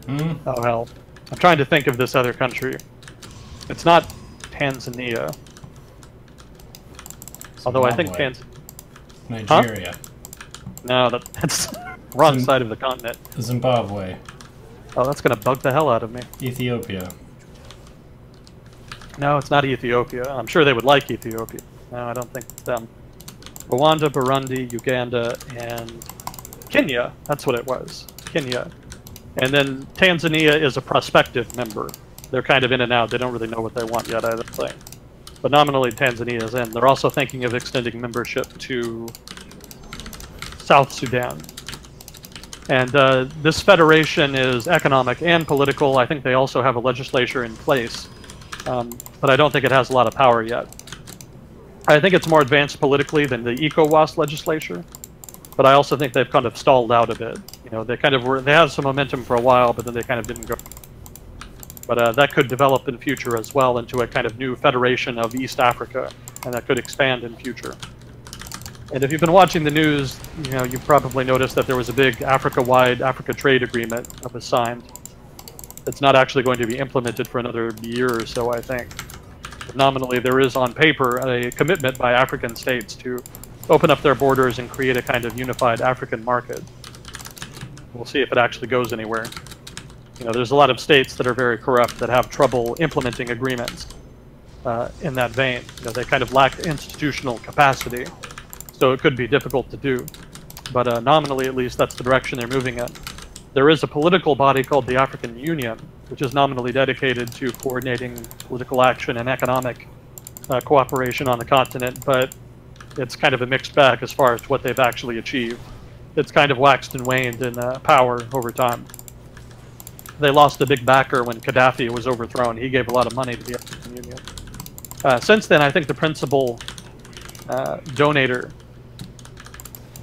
Oh, hell. I'm trying to think of this other country. It's not Tanzania. Although I think Nigeria. Huh? No, that's wrong side of the continent. Zimbabwe. Oh, that's going to bug the hell out of me. Ethiopia. No, it's not Ethiopia. I'm sure they would like Ethiopia. No, I don't think it's them. Rwanda, Burundi, Uganda, and Kenya. That's what it was. Kenya. And then Tanzania is a prospective member. They're kind of in and out. They don't really know what they want yet, I don't think. But nominally, Tanzania is in. They're also thinking of extending membership to South Sudan. And this federation is economic and political. I think they also have a legislature in place. But I don't think it has a lot of power yet. I think it's more advanced politically than the ECOWAS legislature. But I also think they've kind of stalled out a bit. You know, they had some momentum for a while, but then they kind of didn't go. But that could develop in future as well into a kind of new federation of East Africa, and that could expand in future. And if you've been watching the news, you know, you've probably noticed that there was a big Africa-wide Africa trade agreement that was signed. It's not actually going to be implemented for another year or so, I think. But nominally, there is on paper a commitment by African states to open up their borders and create a kind of unified African market. We'll see if it actually goes anywhere. You know, there's a lot of states that are very corrupt that have trouble implementing agreements in that vein. You know, they kind of lack institutional capacity, so it could be difficult to do. But nominally, at least, that's the direction they're moving in. There is a political body called the African Union, which is nominally dedicated to coordinating political action and economic cooperation on the continent, but it's kind of a mixed bag as far as what they've actually achieved. It's kind of waxed and waned in power over time. They lost a big backer when Gaddafi was overthrown. He gave a lot of money to the African Union. Since then, I think the principal donor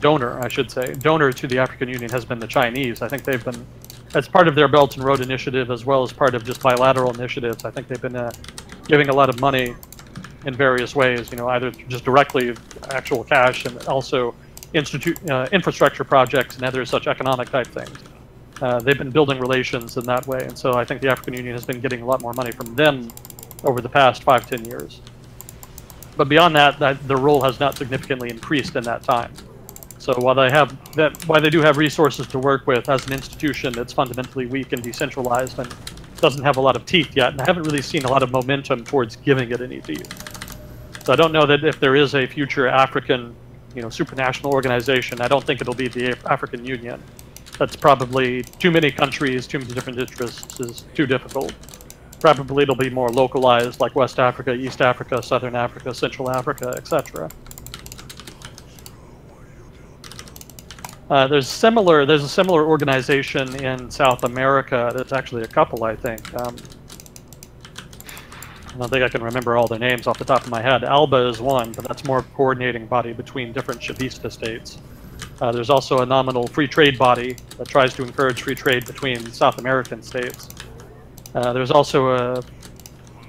to the African Union has been the Chinese. I think they've been, as part of their Belt and Road Initiative, as well as part of just bilateral initiatives, I think they've been giving a lot of money in various ways, you know, either just directly actual cash and also infrastructure projects and other such economic type things. They've been building relations in that way, and so I think the African Union has been getting a lot more money from them over the past 5-10 years. But beyond that, their role has not significantly increased in that time. So while they do have resources to work with as an institution, it's fundamentally weak and decentralized and doesn't have a lot of teeth yet, and I haven't really seen a lot of momentum towards giving it any teeth. So I don't know that if there is a future African, you know, supranational organization, I don't think it'll be the African Union. That's probably too many countries, too many different interests is too difficult. Probably it'll be more localized, like West Africa, East Africa, Southern Africa, Central Africa, etc. There's a similar organization in South America. There's actually a couple, I think. I don't think I can remember all their names off the top of my head. ALBA is one, but that's more of a coordinating body between different Chavista states. There's also a nominal free trade body that tries to encourage free trade between South American states. There's also a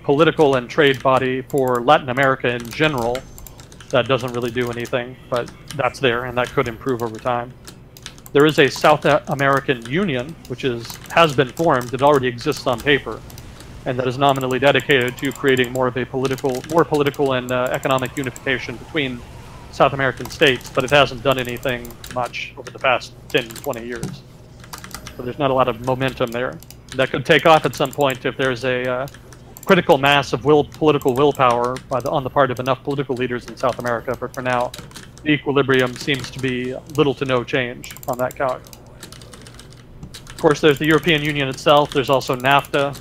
political and trade body for Latin America in general that doesn't really do anything, but that's there, and that could improve over time. There is a South American Union, which has been formed. It already exists on paper, and that is nominally dedicated to creating more political and economic unification between South American states, but it hasn't done anything much over the past 10, 20 years. So there's not a lot of momentum there. That could take off at some point if there's a critical mass of political willpower on the part of enough political leaders in South America, but for now, the equilibrium seems to be little to no change on that count. Of course, there's the European Union itself. There's also NAFTA.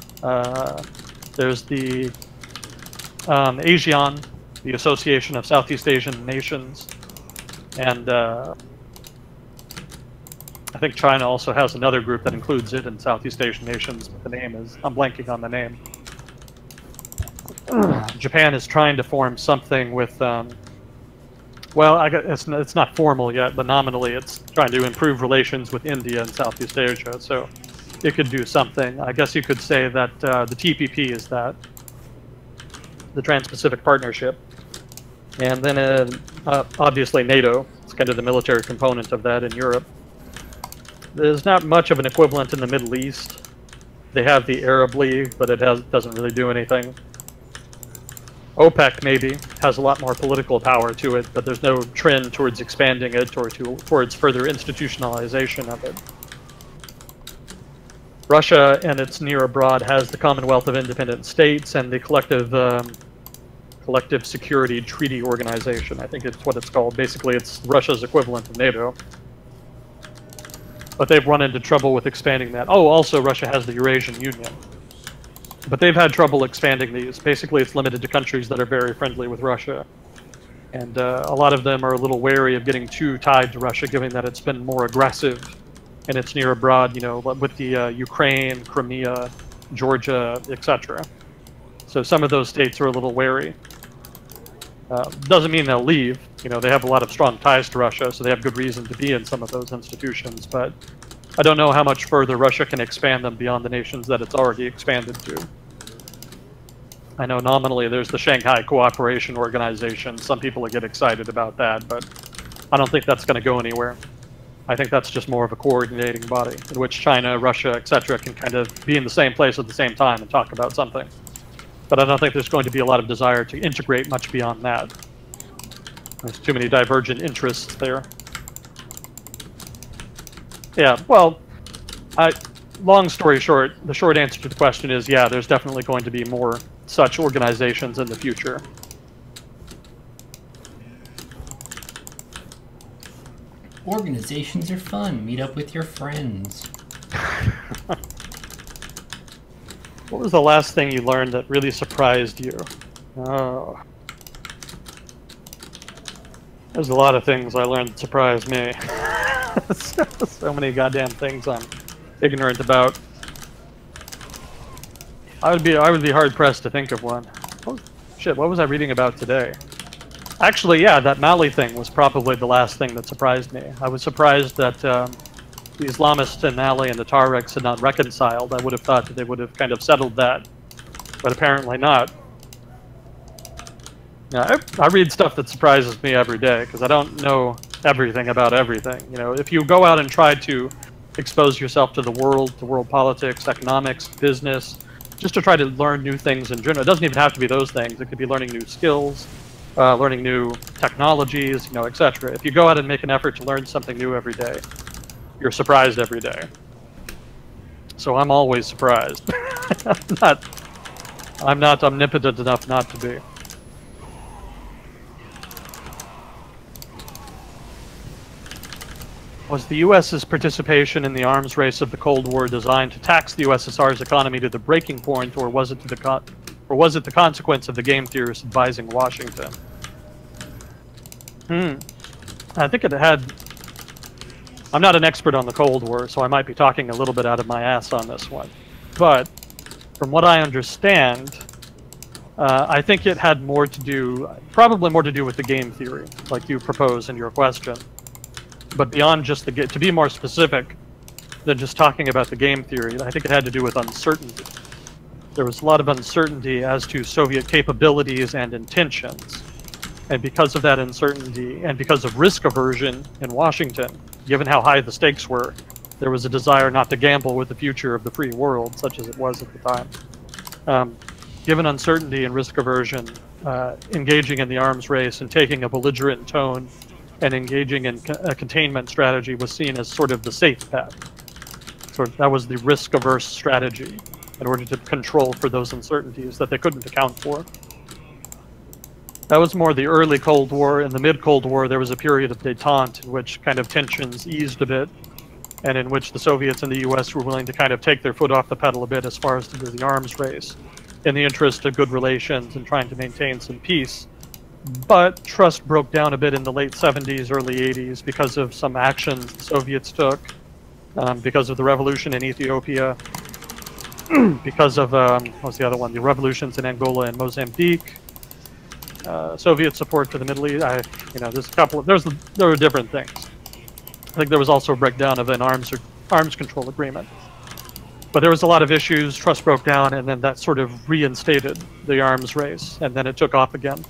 There's the ASEAN, the Association of Southeast Asian Nations, and I think China also has another group that includes it in Southeast Asian nations, but the name is, I'm blanking on the name. Japan is trying to form something with, well, I guess it's not formal yet, but nominally it's trying to improve relations with India and Southeast Asia, so it could do something. I guess you could say that the TPP is that, the Trans-Pacific Partnership. And then obviously NATO, it's kind of the military component of that in Europe. There's not much of an equivalent in the Middle East. They have the Arab League, but it doesn't really do anything. OPEC maybe has a lot more political power to it, but there's no trend towards expanding it or towards further institutionalization of it. Russia and its near abroad has the Commonwealth of Independent States and the Collective Security Treaty Organization. I think it's what it's called. Basically, it's Russia's equivalent of NATO. But they've run into trouble with expanding that. Oh, also Russia has the Eurasian Union. But they've had trouble expanding these. Basically, it's limited to countries that are very friendly with Russia. And a lot of them are a little wary of getting too tied to Russia, given that it's been more aggressive and it's near abroad, you know, with the Ukraine, Crimea, Georgia, etc. So some of those states are a little wary. Doesn't mean they'll leave. You know, they have a lot of strong ties to Russia, so they have good reason to be in some of those institutions. But I don't know how much further Russia can expand them beyond the nations that it's already expanded to. I know nominally there's the Shanghai Cooperation Organization. Some people get excited about that, but I don't think that's going to go anywhere. I think that's just more of a coordinating body in which China, Russia, etc. can kind of be in the same place at the same time and talk about something. But I don't think there's going to be a lot of desire to integrate much beyond that. There's too many divergent interests there. Yeah, well, long story short, the short answer to the question is, yeah, there's definitely going to be more such organizations in the future. Organizations are fun. Meet up with your friends. What was the last thing you learned that really surprised you? Oh. There's a lot of things I learned that surprised me. So many goddamn things I'm ignorant about. I would be hard pressed to think of one. Oh, shit, what was I reading about today? Actually, yeah, that Mali thing was probably the last thing that surprised me. I was surprised that the Islamists in Mali and the Tuaregs had not reconciled. I would have thought that they would have kind of settled that, but apparently not. Yeah, I read stuff that surprises me every day because I don't know everything about everything. You know, if you go out and try to expose yourself to the world, to world politics, economics, business, just to try to learn new things in general. It doesn't even have to be those things. It could be learning new skills, learning new technologies, you know, etc. If you go out and make an effort to learn something new every day, you're surprised every day. So I'm always surprised. I'm not omnipotent enough not to be. Was the U.S.'s participation in the arms race of the Cold War designed to tax the USSR's economy to the breaking point, or was it the consequence of the game theorists advising Washington? I think it had. I'm not an expert on the Cold War, so I might be talking a little bit out of my ass on this one. But from what I understand, I think it had more to do, probably more to do with the game theory, like you propose in your question. But beyond just the to be more specific than just talking about the game theory, I think it had to do with uncertainty. There was a lot of uncertainty as to Soviet capabilities and intentions. And because of that uncertainty, and because of risk aversion in Washington, given how high the stakes were, there was a desire not to gamble with the future of the free world, such as it was at the time. Given uncertainty and risk aversion, engaging in the arms race and taking a belligerent tone and engaging in a containment strategy was seen as sort of the safe bet. So that was the risk-averse strategy in order to control for those uncertainties that they couldn't account for. That was more the early Cold War. In the mid-Cold War, there was a period of détente in which kind of tensions eased a bit, and in which the Soviets and the US were willing to kind of take their foot off the pedal a bit as far as to do the arms race, in the interest of good relations and trying to maintain some peace. But trust broke down a bit in the late 70s, early 80s because of some actions the Soviets took because of the revolution in Ethiopia, because of what's the other one? The revolutions in Angola and Mozambique, Soviet support for the Middle East. There's a couple of there were different things. I think there was also a breakdown of an arms control agreement. But there was a lot of issues, trust broke down, and then that sort of reinstated the arms race, and then it took off again.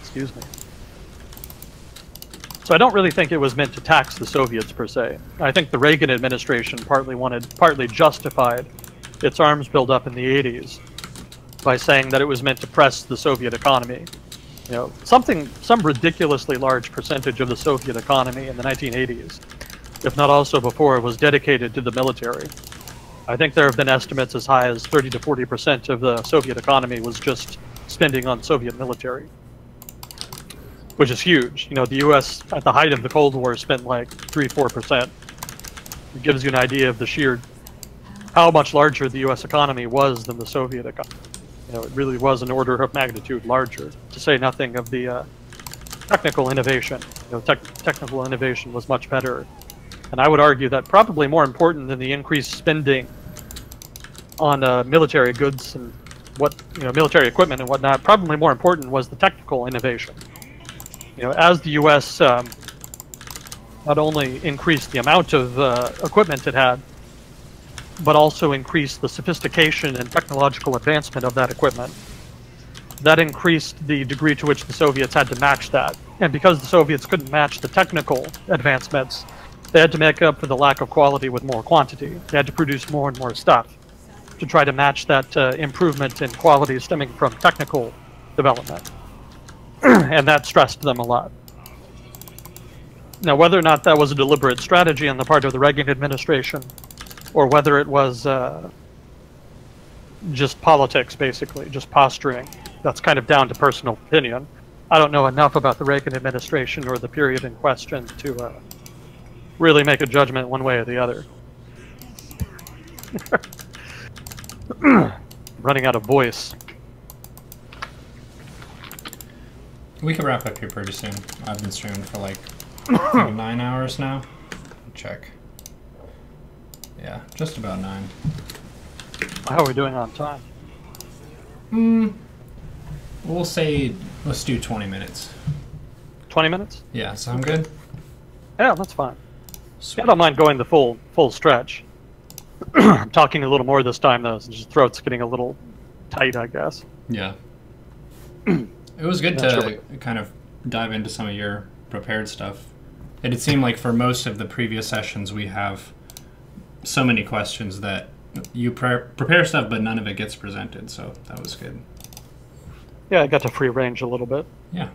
Excuse me. So I don't really think it was meant to tax the Soviets per se. I think the Reagan administration partly justified its arms buildup in the 80s by saying that it was meant to press the Soviet economy. Some ridiculously large percentage of the Soviet economy in the 1980s, if not also before, was dedicated to the military. I think there have been estimates as high as 30 to 40% of the Soviet economy was just spending on Soviet military, which is huge. The U.S. at the height of the Cold War spent like 3-4%. It gives you an idea of how much larger the U.S. economy was than the Soviet economy. It really was an order of magnitude larger, to say nothing of the technical innovation. Technical innovation was much better. And I would argue that probably more important than the increased spending on military goods and military equipment and whatnot, probably more important was the technical innovation. As the U.S. Not only increased the amount of equipment it had, but also increased the sophistication and technological advancement of that equipment. That increased the degree to which the Soviets had to match that. And because the Soviets couldn't match the technical advancements, they had to make up for the lack of quality with more quantity. They had to produce more and more stuff to try to match that improvement in quality stemming from technical development. And that stressed them a lot. Now, whether or not that was a deliberate strategy on the part of the Reagan administration, or whether it was just politics, basically, just posturing, that's kind of down to personal opinion. I don't know enough about the Reagan administration or the period in question to really make a judgment one way or the other. Running out of voice. We can wrap up here pretty soon. I've been streaming for like 9 hours now. Check. Yeah, just about 9. How are we doing on time? We'll say, let's do 20 minutes. 20 minutes? Yeah, sound good? Yeah, that's fine. I don't mind going the full stretch. I'm talking a little more this time, though, since your throat's getting a little tight, I guess. Yeah. It was good to kind of dive into some of your prepared stuff. It seemed like for most of the previous sessions we have so many questions that you prepare stuff, but none of it gets presented, so that was good. Yeah, I got to free range a little bit. Yeah.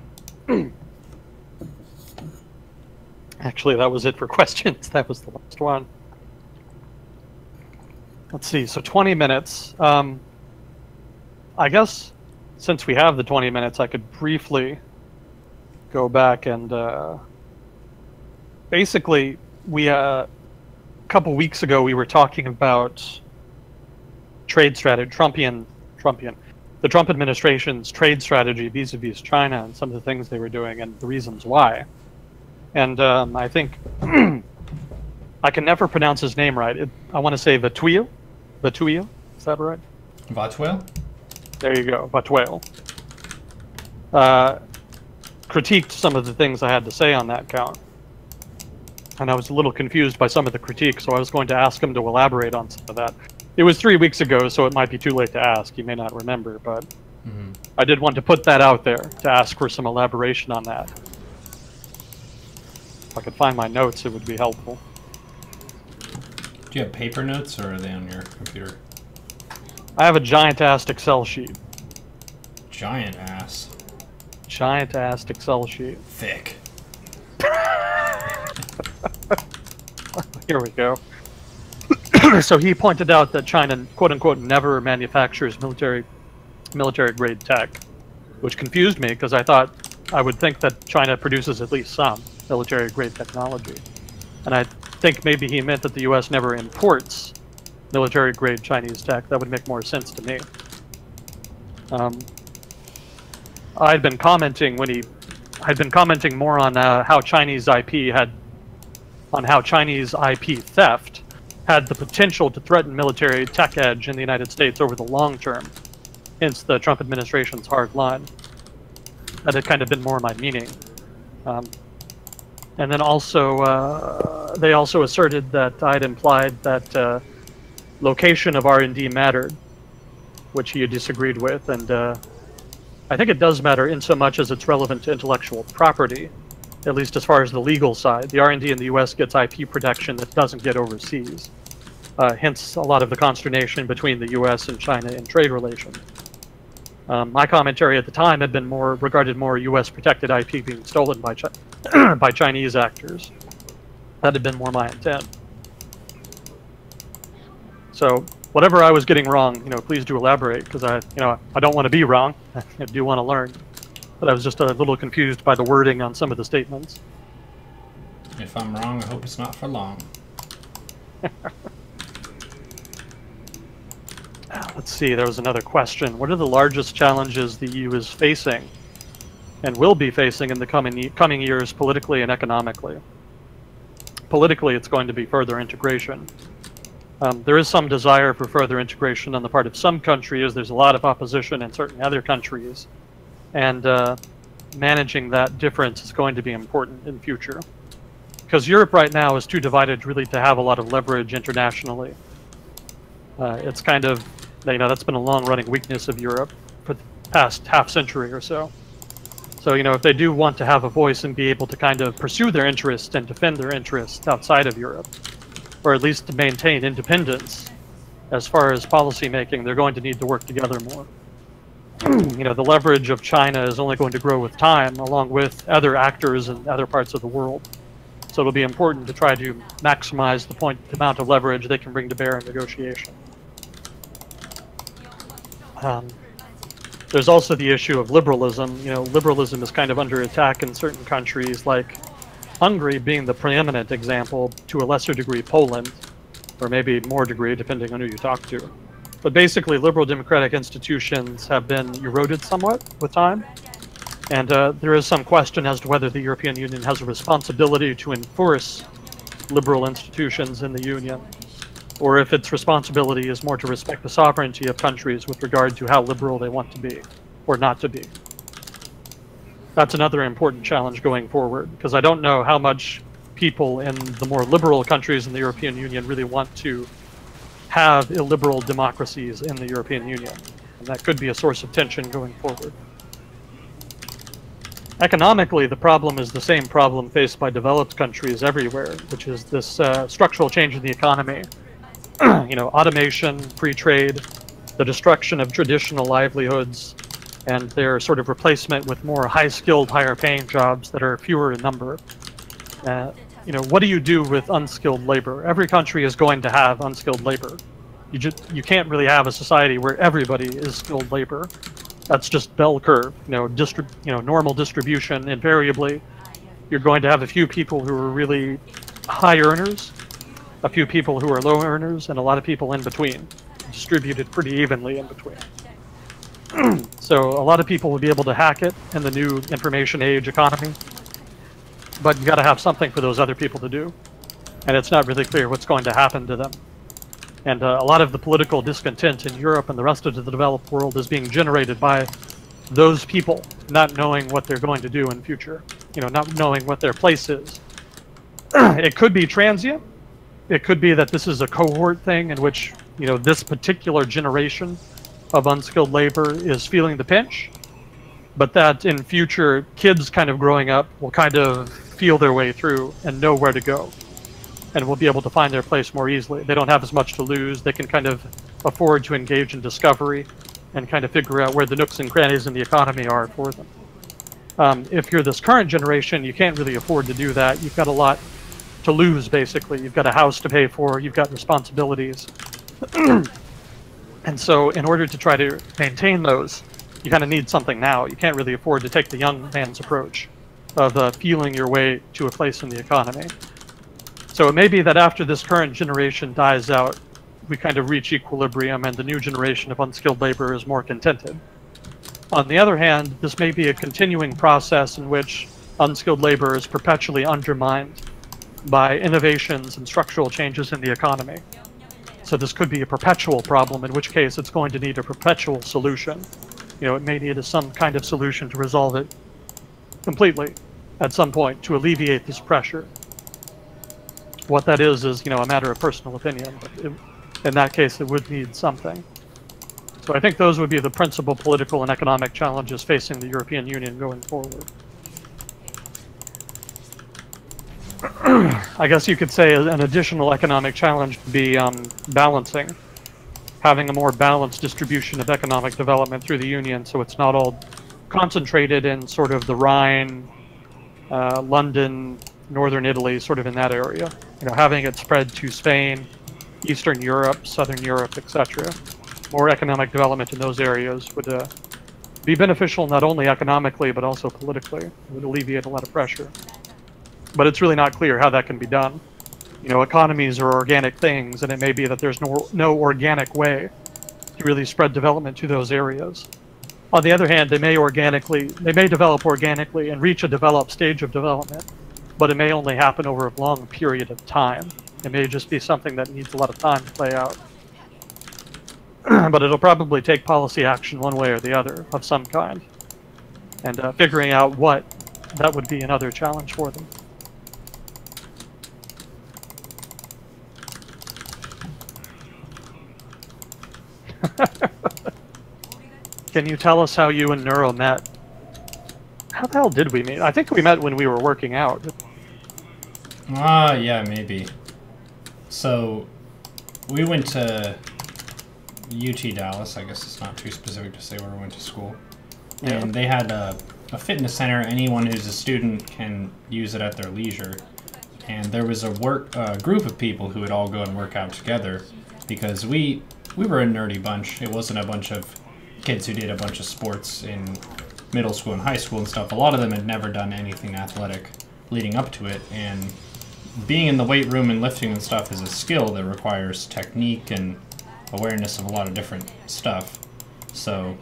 Actually, that was it for questions. That was the last one. Let's see, so 20 minutes. I guess since we have the 20 minutes, I could briefly go back and basically, a couple weeks ago we were talking about trade strategy, the Trump administration's trade strategy vis-a-vis China and some of the things they were doing and the reasons why. And I think I can never pronounce his name right. I want to say Vatuil. Is that right? Vatuil? There you go, Vatuil. Critiqued some of the things I had to say on that count. And I was a little confused by some of the critique, so I was going to ask him to elaborate on some of that. It was 3 weeks ago, so it might be too late to ask. You may not remember, but I did want to put that out there to ask for some elaboration on that. If I could find my notes, it would be helpful. Do you have paper notes, or are they on your computer? I have a giant-ass Excel sheet. Giant-ass? Giant-ass Excel sheet. Thick. Here we go. So he pointed out that China, quote-unquote, never manufactures military-grade tech, which confused me because I would think that China produces at least some military-grade technology. And I think maybe he meant that the U.S. never imports military-grade Chinese tech. That would make more sense to me. I'd been commenting when he I'd been commenting more on how Chinese IP theft had the potential to threaten military tech edge in the United States over the long term, hence the Trump administration's hard line. That had kind of been more my meaning. And then also, they also asserted that I'd implied that location of R&D mattered, which you disagreed with, and I think it does matter in so much as it's relevant to intellectual property, at least as far as the legal side. The R&D in the US gets IP protection that doesn't get overseas. Hence a lot of the consternation between the US and China in trade relations. My commentary at the time had been regarded more US protected IP being stolen by, by Chinese actors. That had been more my intent. So whatever I was getting wrong, please do elaborate, because I don't want to be wrong. I do want to learn. But I was just a little confused by the wording on some of the statements. If I'm wrong, I hope it's not for long. Let's see, there was another question. What are the largest challenges the EU is facing and will be facing in the coming years politically and economically? Politically, it's going to be further integration. There is some desire for further integration on the part of some countries. There's a lot of opposition in certain other countries. And managing that difference is going to be important in future. Because Europe right now is too divided really to have a lot of leverage internationally. It's kind of, that's been a long-running weakness of Europe for the past half-century or so. So, if they do want to have a voice and be able to kind of pursue their interests and defend their interests outside of Europe, or at least to maintain independence as far as policy making, they're going to need to work together more. The leverage of China is only going to grow with time, along with other actors in other parts of the world. So it'll be important to try to maximize the amount of leverage they can bring to bear in negotiation. There's also the issue of liberalism. Liberalism is kind of under attack in certain countries, like Hungary being the preeminent example, to a lesser degree Poland, or maybe more degree depending on who you talk to. But basically liberal democratic institutions have been eroded somewhat with time, and there is some question as to whether the European Union has a responsibility to enforce liberal institutions in the Union, or if its responsibility is more to respect the sovereignty of countries with regard to how liberal they want to be, or not to be. That's another important challenge going forward, because I don't know how much people in the more liberal countries in the European Union really want to have illiberal democracies in the European Union. And that could be a source of tension going forward. Economically, the problem is the same problem faced by developed countries everywhere, which is this structural change in the economy. Automation, free trade, the destruction of traditional livelihoods, and their sort of replacement with more high-skilled, higher-paying jobs that are fewer in number. What do you do with unskilled labor? Every country is going to have unskilled labor. You can't really have a society where everybody is skilled labor. That's just bell curve. Normal distribution. Invariably, you're going to have a few people who are really high earners, a few people who are low earners, and a lot of people in between, distributed pretty evenly in between. So a lot of people will be able to hack it in the new information age economy, but you got to have something for those other people to do, and it's not really clear what's going to happen to them. And a lot of the political discontent in Europe and the rest of the developed world is being generated by those people not knowing what they're going to do in future, not knowing what their place is. It could be transient. It could be that this is a cohort thing in which, this particular generation of unskilled labor is feeling the pinch, but that in future, kids kind of growing up will kind of feel their way through and know where to go, and will be able to find their place more easily. They don't have as much to lose. They can kind of afford to engage in discovery and kind of figure out where the nooks and crannies in the economy are for them. If you're this current generation, you can't really afford to do that. You've got a lot to lose, basically. You've got a house to pay for, you've got responsibilities. And so in order to try to maintain those, you kind of need something now. You can't really afford to take the young man's approach of feeling your way to a place in the economy. So it may be that after this current generation dies out, we kind of reach equilibrium and the new generation of unskilled labor is more contented. On the other hand, this may be a continuing process in which unskilled labor is perpetually undermined by innovations and structural changes in the economy. So this could be a perpetual problem, in which case it's going to need a perpetual solution. You know, it may need some kind of solution to resolve it completely at some point to alleviate this pressure. What that is, you know, a matter of personal opinion. But in that case, it would need something. So I think those would be the principal political and economic challenges facing the European Union going forward. I guess you could say an additional economic challenge would be balancing. Having a more balanced distribution of economic development through the Union, so it's not all concentrated in sort of the Rhine, London, Northern Italy, sort of in that area. You know, having it spread to Spain, Eastern Europe, Southern Europe, etc. More economic development in those areas would be beneficial not only economically, but also politically. It would alleviate a lot of pressure. But it's really not clear how that can be done. You know, economies are organic things, and it may be that there's no organic way to really spread development to those areas. On the other hand, they may develop organically and reach a developed stage of development, but it may only happen over a long period of time. It may just be something that needs a lot of time to play out. But it'll probably take policy action one way or the other of some kind. And figuring out what, that would be another challenge for them. Can you tell us how you and Neuro met? How the hell did we meet? I think we met when we were working out. Yeah, maybe. So, we went to UT Dallas. I guess it's not too specific to say where we went to school. Yeah. And they had a fitness center. Anyone who's a student can use it at their leisure. And there was a group of people who would all go and work out together, because we were a nerdy bunch. It wasn't a bunch of kids who did a bunch of sports in middle school and high school and stuff. A lot of them had never done anything athletic leading up to it, and being in the weight room and lifting and stuff is a skill that requires technique and awareness of a lot of different stuff. So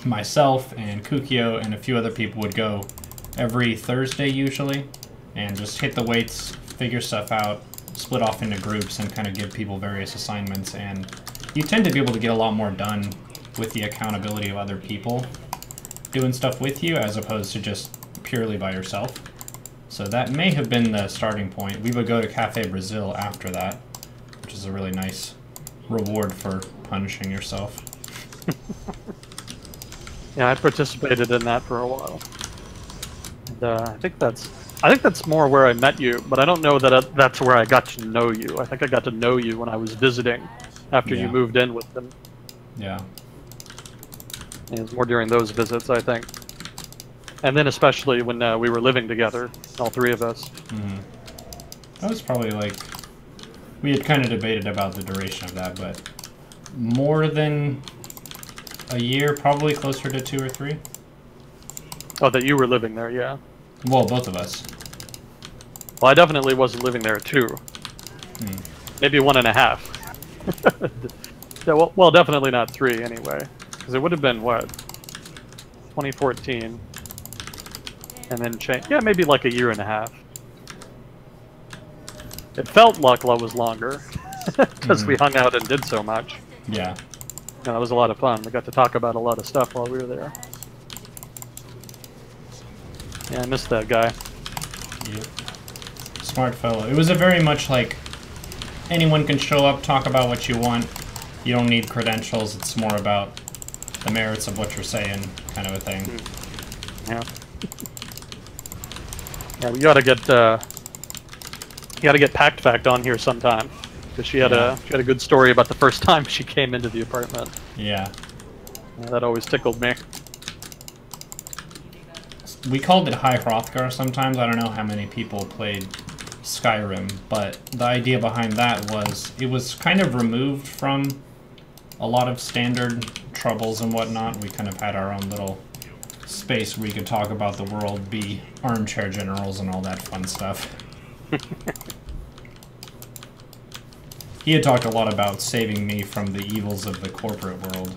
myself and Kukio and a few other people would go every Thursday usually and just hit the weights, figure stuff out, split off into groups, and kind of give people various assignments. And you tend to be able to get a lot more done with the accountability of other people doing stuff with you as opposed to just purely by yourself. So that may have been the starting point. We would go to Cafe Brazil after that, which is a really nice reward for punishing yourself. Yeah, I participated in that for a while. And, I think that's more where I met you, but I don't know that that's where I got to know you. I think I got to know you when I was visiting after you moved in with them. Yeah. It was more during those visits, I think. And then especially when we were living together, all three of us. Mm-hmm. That was probably like... We had kind of debated about the duration of that, but more than a year, probably closer to 2 or 3. Oh, that you were living there, yeah. Well, both of us. Well, I definitely wasn't living there, too. Maybe 1.5. Yeah, well, definitely not 3, anyway. Because it would have been, what? 2014. And then change. Yeah, maybe like 1.5 years. It felt like it was longer. Because we hung out and did so much. Yeah. No, it was a lot of fun. We got to talk about a lot of stuff while we were there. Yeah, I missed that guy. Yep. Smart fellow. It was a very much like anyone can show up, talk about what you want. You don't need credentials. It's more about the merits of what you're saying, kind of a thing. Yeah. Yeah, we gotta get Packed Fact on here sometime, because she had a good story about the first time she came into the apartment. Yeah. That always tickled me. We called it High Hrothgar sometimes. I don't know how many people played Skyrim, but the idea behind that was it was kind of removed from a lot of standard troubles and whatnot. We kind of had our own little space where we could talk about the world, be armchair generals and all that fun stuff. He had talked a lot about saving me from the evils of the corporate world,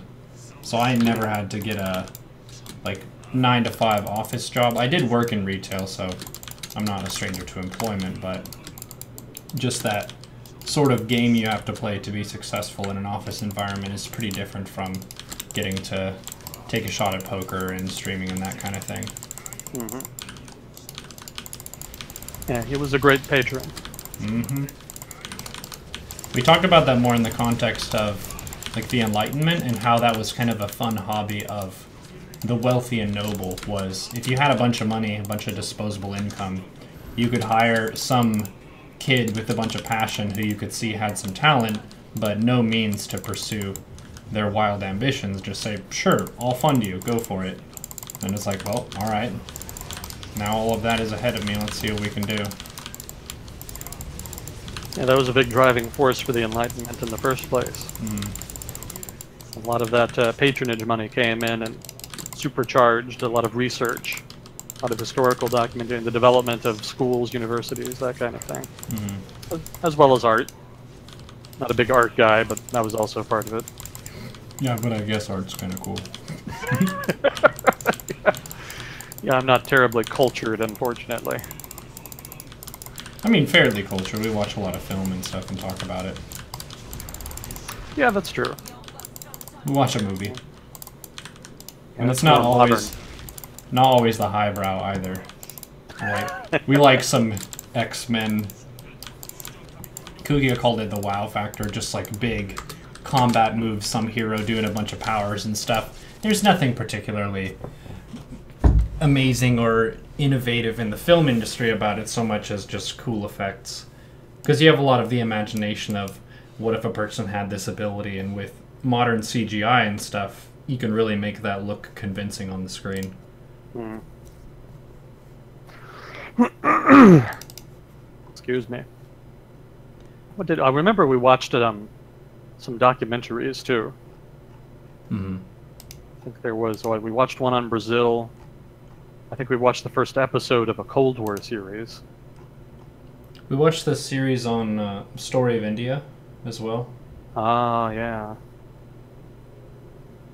so I never had to get a like 9-to-5 office job. I did work in retail, so I'm not a stranger to employment, but just that sort of game you have to play to be successful in an office environment is pretty different from getting to take a shot at poker and streaming and that kind of thing. Mm-hmm. Yeah, he was a great patron. Mm-hmm. We talked about that more in the context of like the Enlightenment and how that was kind of a fun hobby of the wealthy and noble. Was if you had a bunch of money, a bunch of disposable income, you could hire some kid with a bunch of passion who you could see had some talent, but no means to pursue their wild ambitions. Just say, sure, I'll fund you, go for it. And it's like, well, alright. Now all of that is ahead of me, let's see what we can do. Yeah, that was a big driving force for the Enlightenment in the first place. A lot of that patronage money came in and supercharged a lot of research, a lot of historical documenting, the development of schools, universities, that kind of thing. As well as art. Not a big art guy, but that was also part of it. Yeah, but I guess art's kind of cool. Yeah, I'm not terribly cultured, unfortunately. I mean, fairly cultured. We watch a lot of film and stuff and talk about it. Yeah, that's true. We watch a movie. Yeah, And it's not always the highbrow either. We like some X-Men. Kugia called it the wow factor, just like big combat moves, some hero doing a bunch of powers and stuff. There's nothing particularly amazing or innovative in the film industry about it so much as just cool effects. Because you have a lot of the imagination of what if a person had this ability, and with modern CGI and stuff, you can really make that look convincing on the screen. Excuse me. I remember we watched some documentaries too. I think there was we watched one on Brazil. I think we watched the first episode of a Cold War series. We watched the series on Story of India as well. Ah, yeah.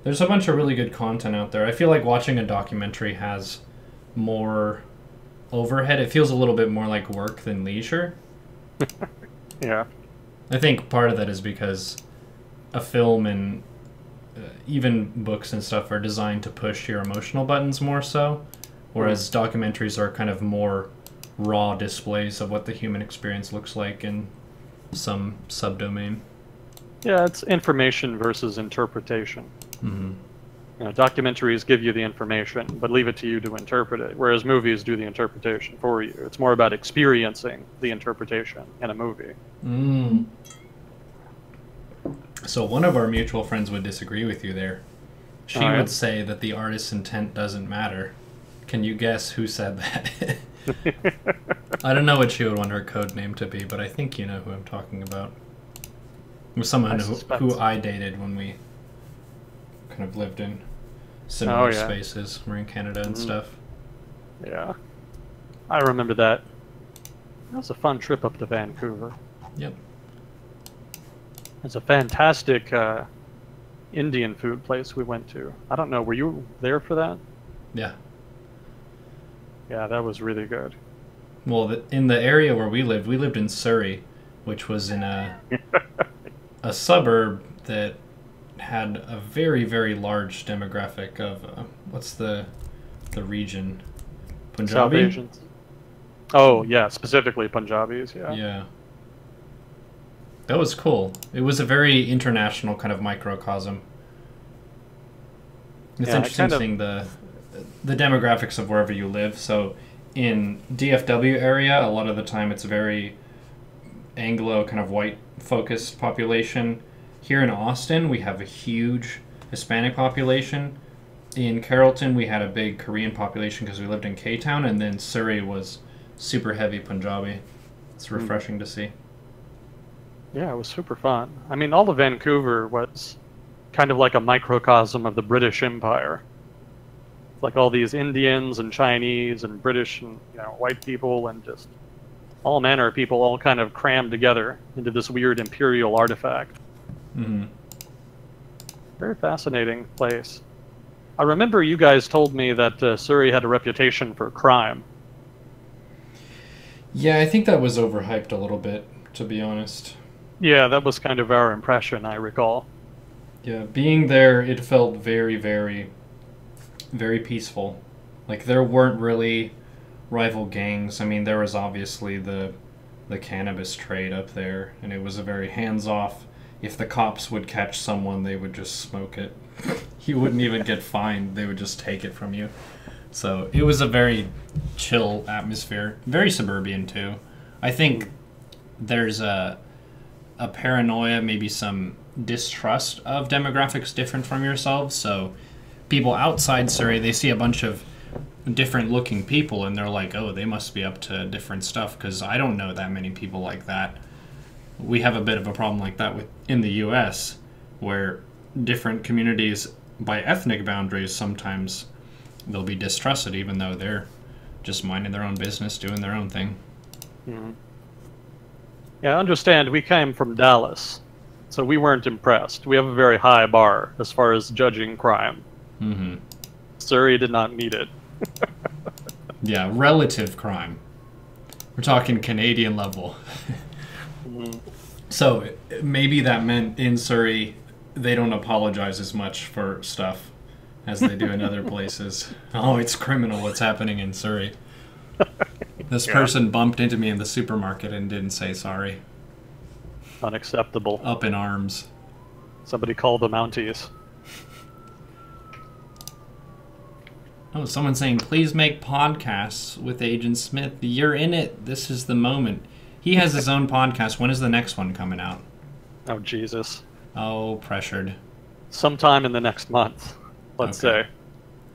There's a bunch of really good content out there. I feel like watching a documentary has more overhead. It feels a little bit more like work than leisure. Yeah. I think part of that is because a film and even books and stuff are designed to push your emotional buttons more so, whereas documentaries are kind of more raw displays of what the human experience looks like in some subdomain. Yeah, it's information versus interpretation. You know, documentaries give you the information, but leave it to you to interpret it, whereas movies do the interpretation for you. It's more about experiencing the interpretation in a movie. So one of our mutual friends would disagree with you there. She would say that the artist's intent doesn't matter. Can you guess who said that? I don't know what she would want her code name to be, but I think you know who I'm talking about. It was someone who I dated when we kind of lived in similar spaces. We're in Canada and stuff. Yeah. I remember that. That was a fun trip up to Vancouver. Yep. It's a fantastic Indian food place we went to. I don't know, were you there for that? Yeah. Yeah, that was really good. Well, in the area where we lived in Surrey, which was in a suburb that had a very, very large demographic of what's the region? Punjabi? South Asians. Oh, yeah, specifically Punjabis, yeah. Yeah. That was cool. It was a very international kind of microcosm. It's interesting seeing the demographics of wherever you live. So in DFW area, a lot of the time it's a very Anglo kind of white focused population. Here in Austin, we have a huge Hispanic population. In Carrollton, we had a big Korean population because we lived in K-Town, and then Surrey was super heavy Punjabi. It's refreshing to see. Yeah, it was super fun. I mean, all of Vancouver was kind of like a microcosm of the British Empire. Like all these Indians and Chinese and British and white people and just all manner of people all kind of crammed together into this weird imperial artifact. Very fascinating place. I remember you guys told me that Surrey had a reputation for crime. Yeah, I think that was overhyped a little bit, to be honest. Yeah, that was kind of our impression, I recall. Yeah, being there, it felt very, very, very peaceful. Like, there weren't really rival gangs. I mean, there was obviously the cannabis trade up there, and it was a very hands-off. If the cops would catch someone, they would just smoke it. You wouldn't even get fined. They would just take it from you. So it was a very chill atmosphere. Very suburban, too. I think there's a paranoia, maybe some distrust of demographics different from yourselves. So people outside Surrey, they see a bunch of different looking people and they're like, oh, they must be up to different stuff, because I don't know that many people like that. We have a bit of a problem like that in the US, where different communities by ethnic boundaries, sometimes they'll be distrusted even though they're just minding their own business, doing their own thing. Mm-hmm. Yeah, I understand we came from Dallas, so we weren't impressed. We have a very high bar as far as judging crime. Mm-hmm. Surrey did not meet it. Yeah, relative crime. We're talking Canadian level. Mm-hmm. So maybe that meant in Surrey they don't apologize as much for stuff as they do in other places. Oh, it's criminal what's happening in Surrey. This person bumped into me in the supermarket and didn't say sorry. Unacceptable. Up in arms. Somebody called the Mounties. Oh, someone's saying, please make podcasts with Agent Smith. You're in it. This is the moment. He has his own podcast. When is the next one coming out? Oh, Jesus. Oh, pressured. Sometime in the next month, let's say.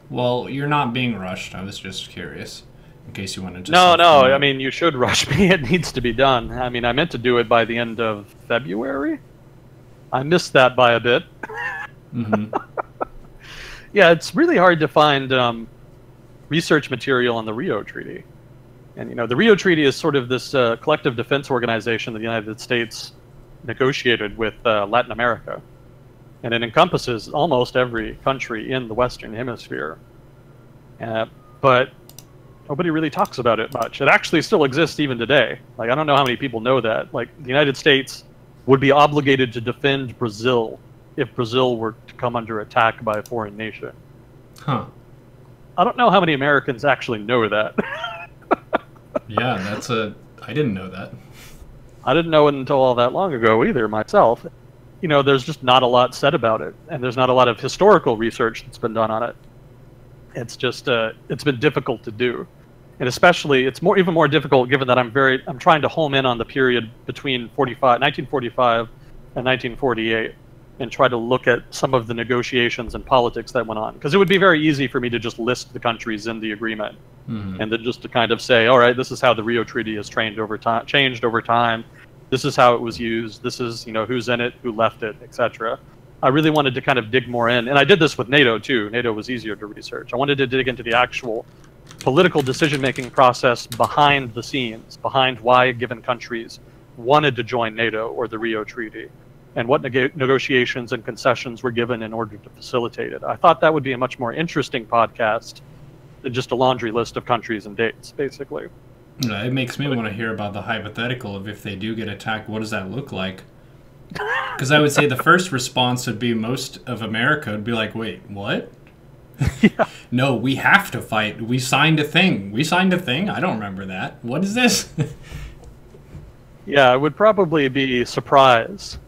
Well, you're not being rushed. I was just curious, in case you wanted to... No, I mean, you should rush me. It needs to be done. I mean, I meant to do it by the end of February. I missed that by a bit. Mm-hmm. Yeah, it's really hard to find research material on the Rio Treaty. And, you know, the Rio Treaty is sort of this collective defense organization that the United States negotiated with Latin America. And it encompasses almost every country in the Western Hemisphere. But nobody really talks about it much. It actually still exists even today. Like, I don't know how many people know that. Like, the United States would be obligated to defend Brazil if Brazil were to come under attack by a foreign nation. Huh. I don't know how many Americans actually know that. Yeah, I didn't know that. I didn't know it until all that long ago either, myself. You know, there's just not a lot said about it, and there's not a lot of historical research that's been done on it. It's just, it's been difficult to do. And especially, it's even more difficult given that I'm trying to home in on the period between 1945 and 1948. And try to look at some of the negotiations and politics that went on. Because it would be very easy for me to just list the countries in the agreement. Mm-hmm. And then just to kind of say, all right, this is how the Rio Treaty has changed over time. This is how it was used. This is, you know, who's in it, who left it, etc. I really wanted to kind of dig more in. And I did this with NATO, too. NATO was easier to research. I wanted to dig into the actual political decision-making process behind the scenes, behind why given countries wanted to join NATO or the Rio Treaty, and what negotiations and concessions were given in order to facilitate it. I thought that would be a much more interesting podcast than just a laundry list of countries and dates, basically. Yeah, it makes me want to hear about the hypothetical of if they do get attacked, what does that look like? Because I would say the first response would be most of America would be like, wait, what? Yeah. No, we have to fight. We signed a thing. I don't remember that. What is this? Yeah, I would probably be surprised,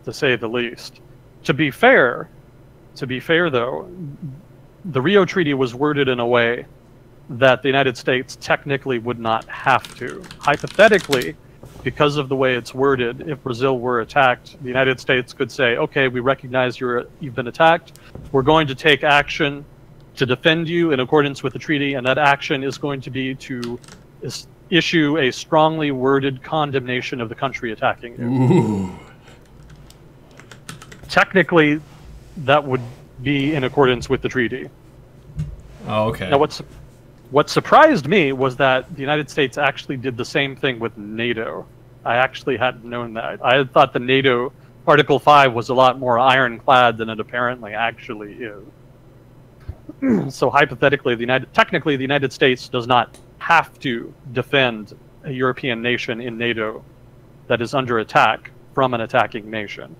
to say the least. To be fair though, the Rio Treaty was worded in a way that the United States technically would not have to. Hypothetically, because of the way it's worded, if Brazil were attacked, the United States could say, okay, we recognize you've been attacked. We're going to take action to defend you in accordance with the treaty, and that action is going to be to issue a strongly worded condemnation of the country attacking you. Ooh. Technically, that would be in accordance with the treaty. Oh, okay. Now, what surprised me was that the United States actually did the same thing with NATO. I actually hadn't known that. I had thought the NATO Article 5 was a lot more ironclad than it apparently actually is. So hypothetically, technically, the United States does not have to defend a European nation in NATO that is under attack from an attacking nation.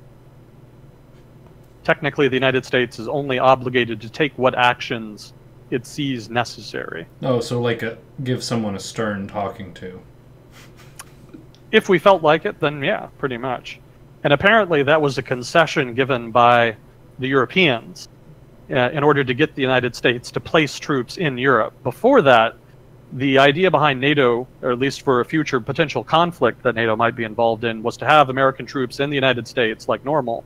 Technically, the United States is only obligated to take what actions it sees necessary. Oh, so like give someone a stern talking to. If we felt like it, then yeah, pretty much. And apparently that was a concession given by the Europeans in order to get the United States to place troops in Europe. Before that, the idea behind NATO, or at least for a future potential conflict that NATO might be involved in, was to have American troops in the United States like normal,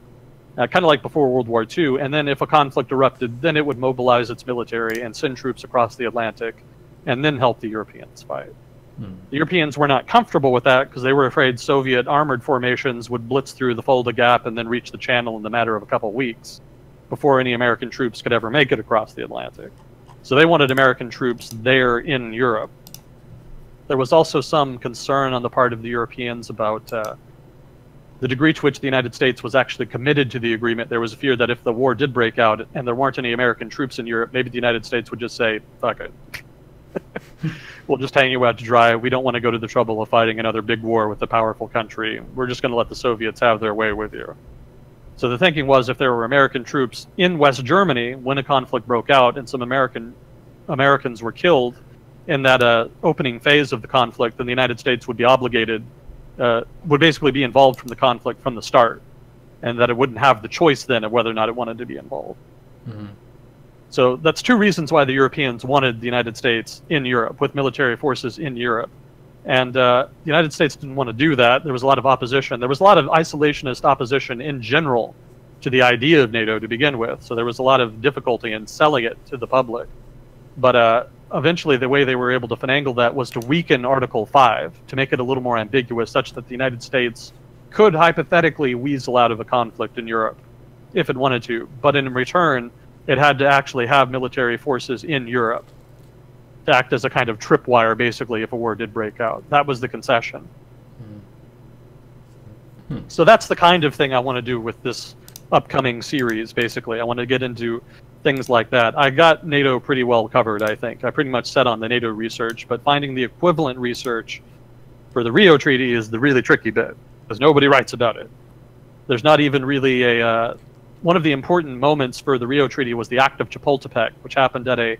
kind of like before World War II, and then if a conflict erupted, then it would mobilize its military and send troops across the Atlantic, and then help the Europeans fight. The Europeans were not comfortable with that because they were afraid Soviet armored formations would blitz through the Fulda Gap and then reach the Channel in the matter of a couple weeks before any American troops could ever make it across the Atlantic. So they wanted American troops there in Europe. There was also some concern on the part of the Europeans about the degree to which the United States was actually committed to the agreement. There was a fear that if the war did break out and there weren't any American troops in Europe, maybe the United States would just say, fuck it. We'll just hang you out to dry. We don't want to go to the trouble of fighting another big war with a powerful country. We're just going to let the Soviets have their way with you. So the thinking was if there were American troops in West Germany when a conflict broke out and some Americans were killed in that opening phase of the conflict, then the United States would be obligated, would basically be involved from the conflict from the start, and that it wouldn't have the choice then of whether or not it wanted to be involved. Mm-hmm. So that's two reasons why the Europeans wanted the United States in Europe, with military forces in Europe. And the United States didn't want to do that. There was a lot of opposition. There was a lot of isolationist opposition in general to the idea of NATO to begin with. So there was a lot of difficulty in selling it to the public. But eventually the way they were able to finagle that was to weaken Article 5, to make it a little more ambiguous, such that the United States could hypothetically weasel out of a conflict in Europe if it wanted to. But in return, it had to actually have military forces in Europe to act as a kind of tripwire, basically, if a war did break out. That was the concession. So that's the kind of thing I want to do with this upcoming series, basically. I want to get into things like that. I got NATO pretty well covered, I think. I pretty much set on the NATO research, but finding the equivalent research for the Rio Treaty is the really tricky bit, because nobody writes about it. There's not even really a... one of the important moments for the Rio Treaty was the Act of Chapultepec, which happened at a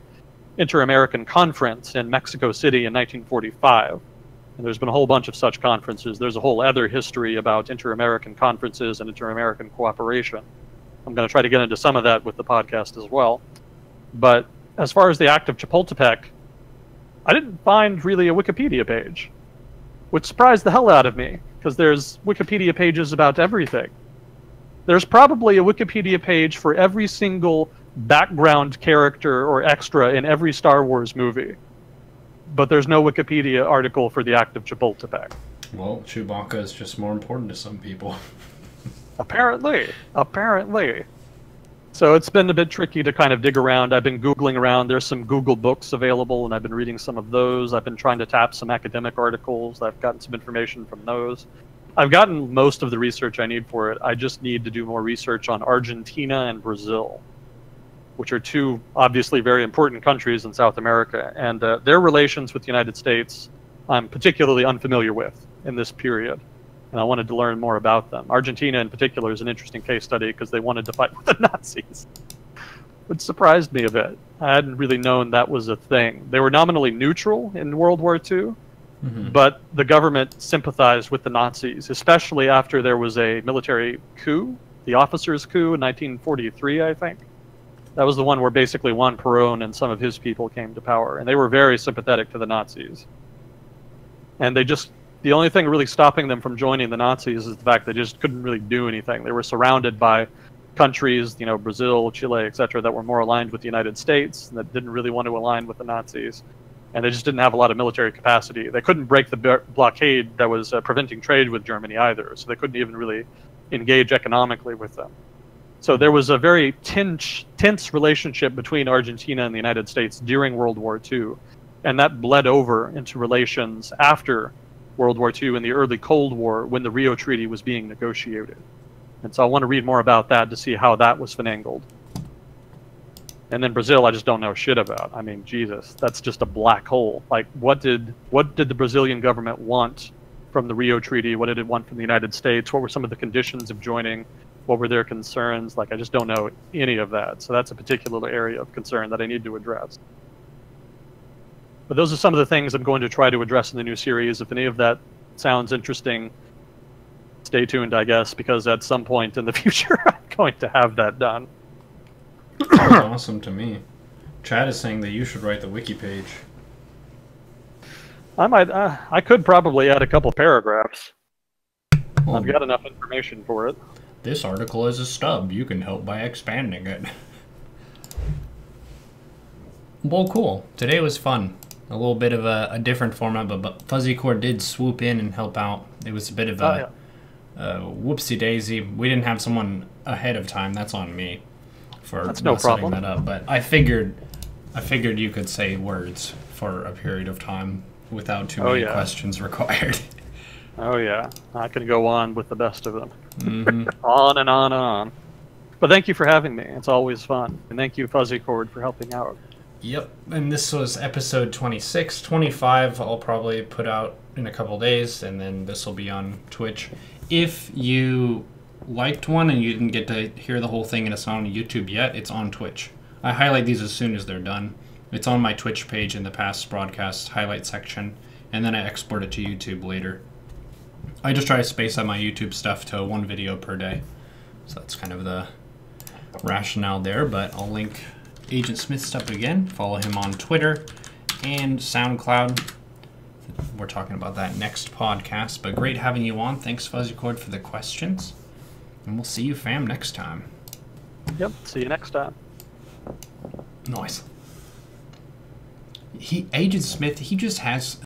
Inter-American Conference in Mexico City in 1945. And there's been a whole bunch of such conferences. There's a whole other history about Inter-American conferences and Inter-American cooperation. I'm going to try to get into some of that with the podcast as well. But as far as the Act of Chapultepec, I didn't find really a Wikipedia page, which surprised the hell out of me, because there's Wikipedia pages about everything. There's probably a Wikipedia page for every single background character or extra in every Star Wars movie. But there's no Wikipedia article for the Act of Chapultepec. Well, Chewbacca is just more important to some people. Apparently. So it's been a bit tricky to kind of dig around. I've been Googling around. There's some Google books available, and I've been reading some of those. I've been trying to tap some academic articles. I've gotten some information from those. I've gotten most of the research I need for it. I just need to do more research on Argentina and Brazil, which are two obviously very important countries in South America. And their relations with the United States I'm particularly unfamiliar with in this period. And I wanted to learn more about them. Argentina in particular is an interesting case study because they wanted to fight with the Nazis, which surprised me a bit. I hadn't really known that was a thing. They were nominally neutral in World War II. Mm-hmm. But the government sympathized with the Nazis, especially after there was a military coup, the officers' coup in 1943, I think. That was the one where basically Juan Perón and some of his people came to power, and they were very sympathetic to the Nazis. And the only thing really stopping them from joining the Nazis is the fact they just couldn't really do anything. They were surrounded by countries, Brazil, Chile, etc., that were more aligned with the United States, and that didn't really want to align with the Nazis. And they just didn't have a lot of military capacity. They couldn't break the blockade that was preventing trade with Germany either, so they couldn't even really engage economically with them. So there was a very tense relationship between Argentina and the United States during World War II, and that bled over into relations after World War II in the early Cold War when the Rio Treaty was being negotiated. And so I want to read more about that to see how that was finagled. And then Brazil, I just don't know shit about. I mean, Jesus, that's just a black hole. Like, what did the Brazilian government want from the Rio Treaty? What did it want from the United States? What were some of the conditions of joining? What were their concerns? Like, I just don't know any of that. So that's a particular area of concern that I need to address. But those are some of the things I'm going to try to address in the new series. If any of that sounds interesting, stay tuned, I guess, because at some point in the future, I'm going to have that done. That's awesome to me. Chad is saying that you should write the wiki page. I could probably add a couple paragraphs. Well, I've got enough information for it. This article is a stub. You can help by expanding it. Well, cool. Today was fun. A little bit of a different format, but Fuzzy Core did swoop in and help out. It was a bit of a whoopsie-daisy. We didn't have someone ahead of time. That's on me for not setting that up. But I figured you could say words for a period of time without too many questions required. Oh yeah, I can go on with the best of them. Mm-hmm. On and on and on. But thank you for having me. It's always fun. And thank you, Fuzzy Cord, for helping out. Yep, and this was episode 26. 25 I'll probably put out in a couple days, and then this will be on Twitch. If you liked one and you didn't get to hear the whole thing and it's not on YouTube yet, it's on Twitch. I highlight these as soon as they're done. It's on my Twitch page in the past broadcast highlight section, and then I export it to YouTube later. I just try to space out my YouTube stuff to one video per day. So that's kind of the rationale there, but I'll link Agent Smith's stuff again. Follow him on Twitter and SoundCloud. We're talking about that next podcast, but great having you on. Thanks, Fuzzy Cord, for the questions. And we'll see you, fam, next time. Yep, see you next time. Nice. Agent Smith, he just has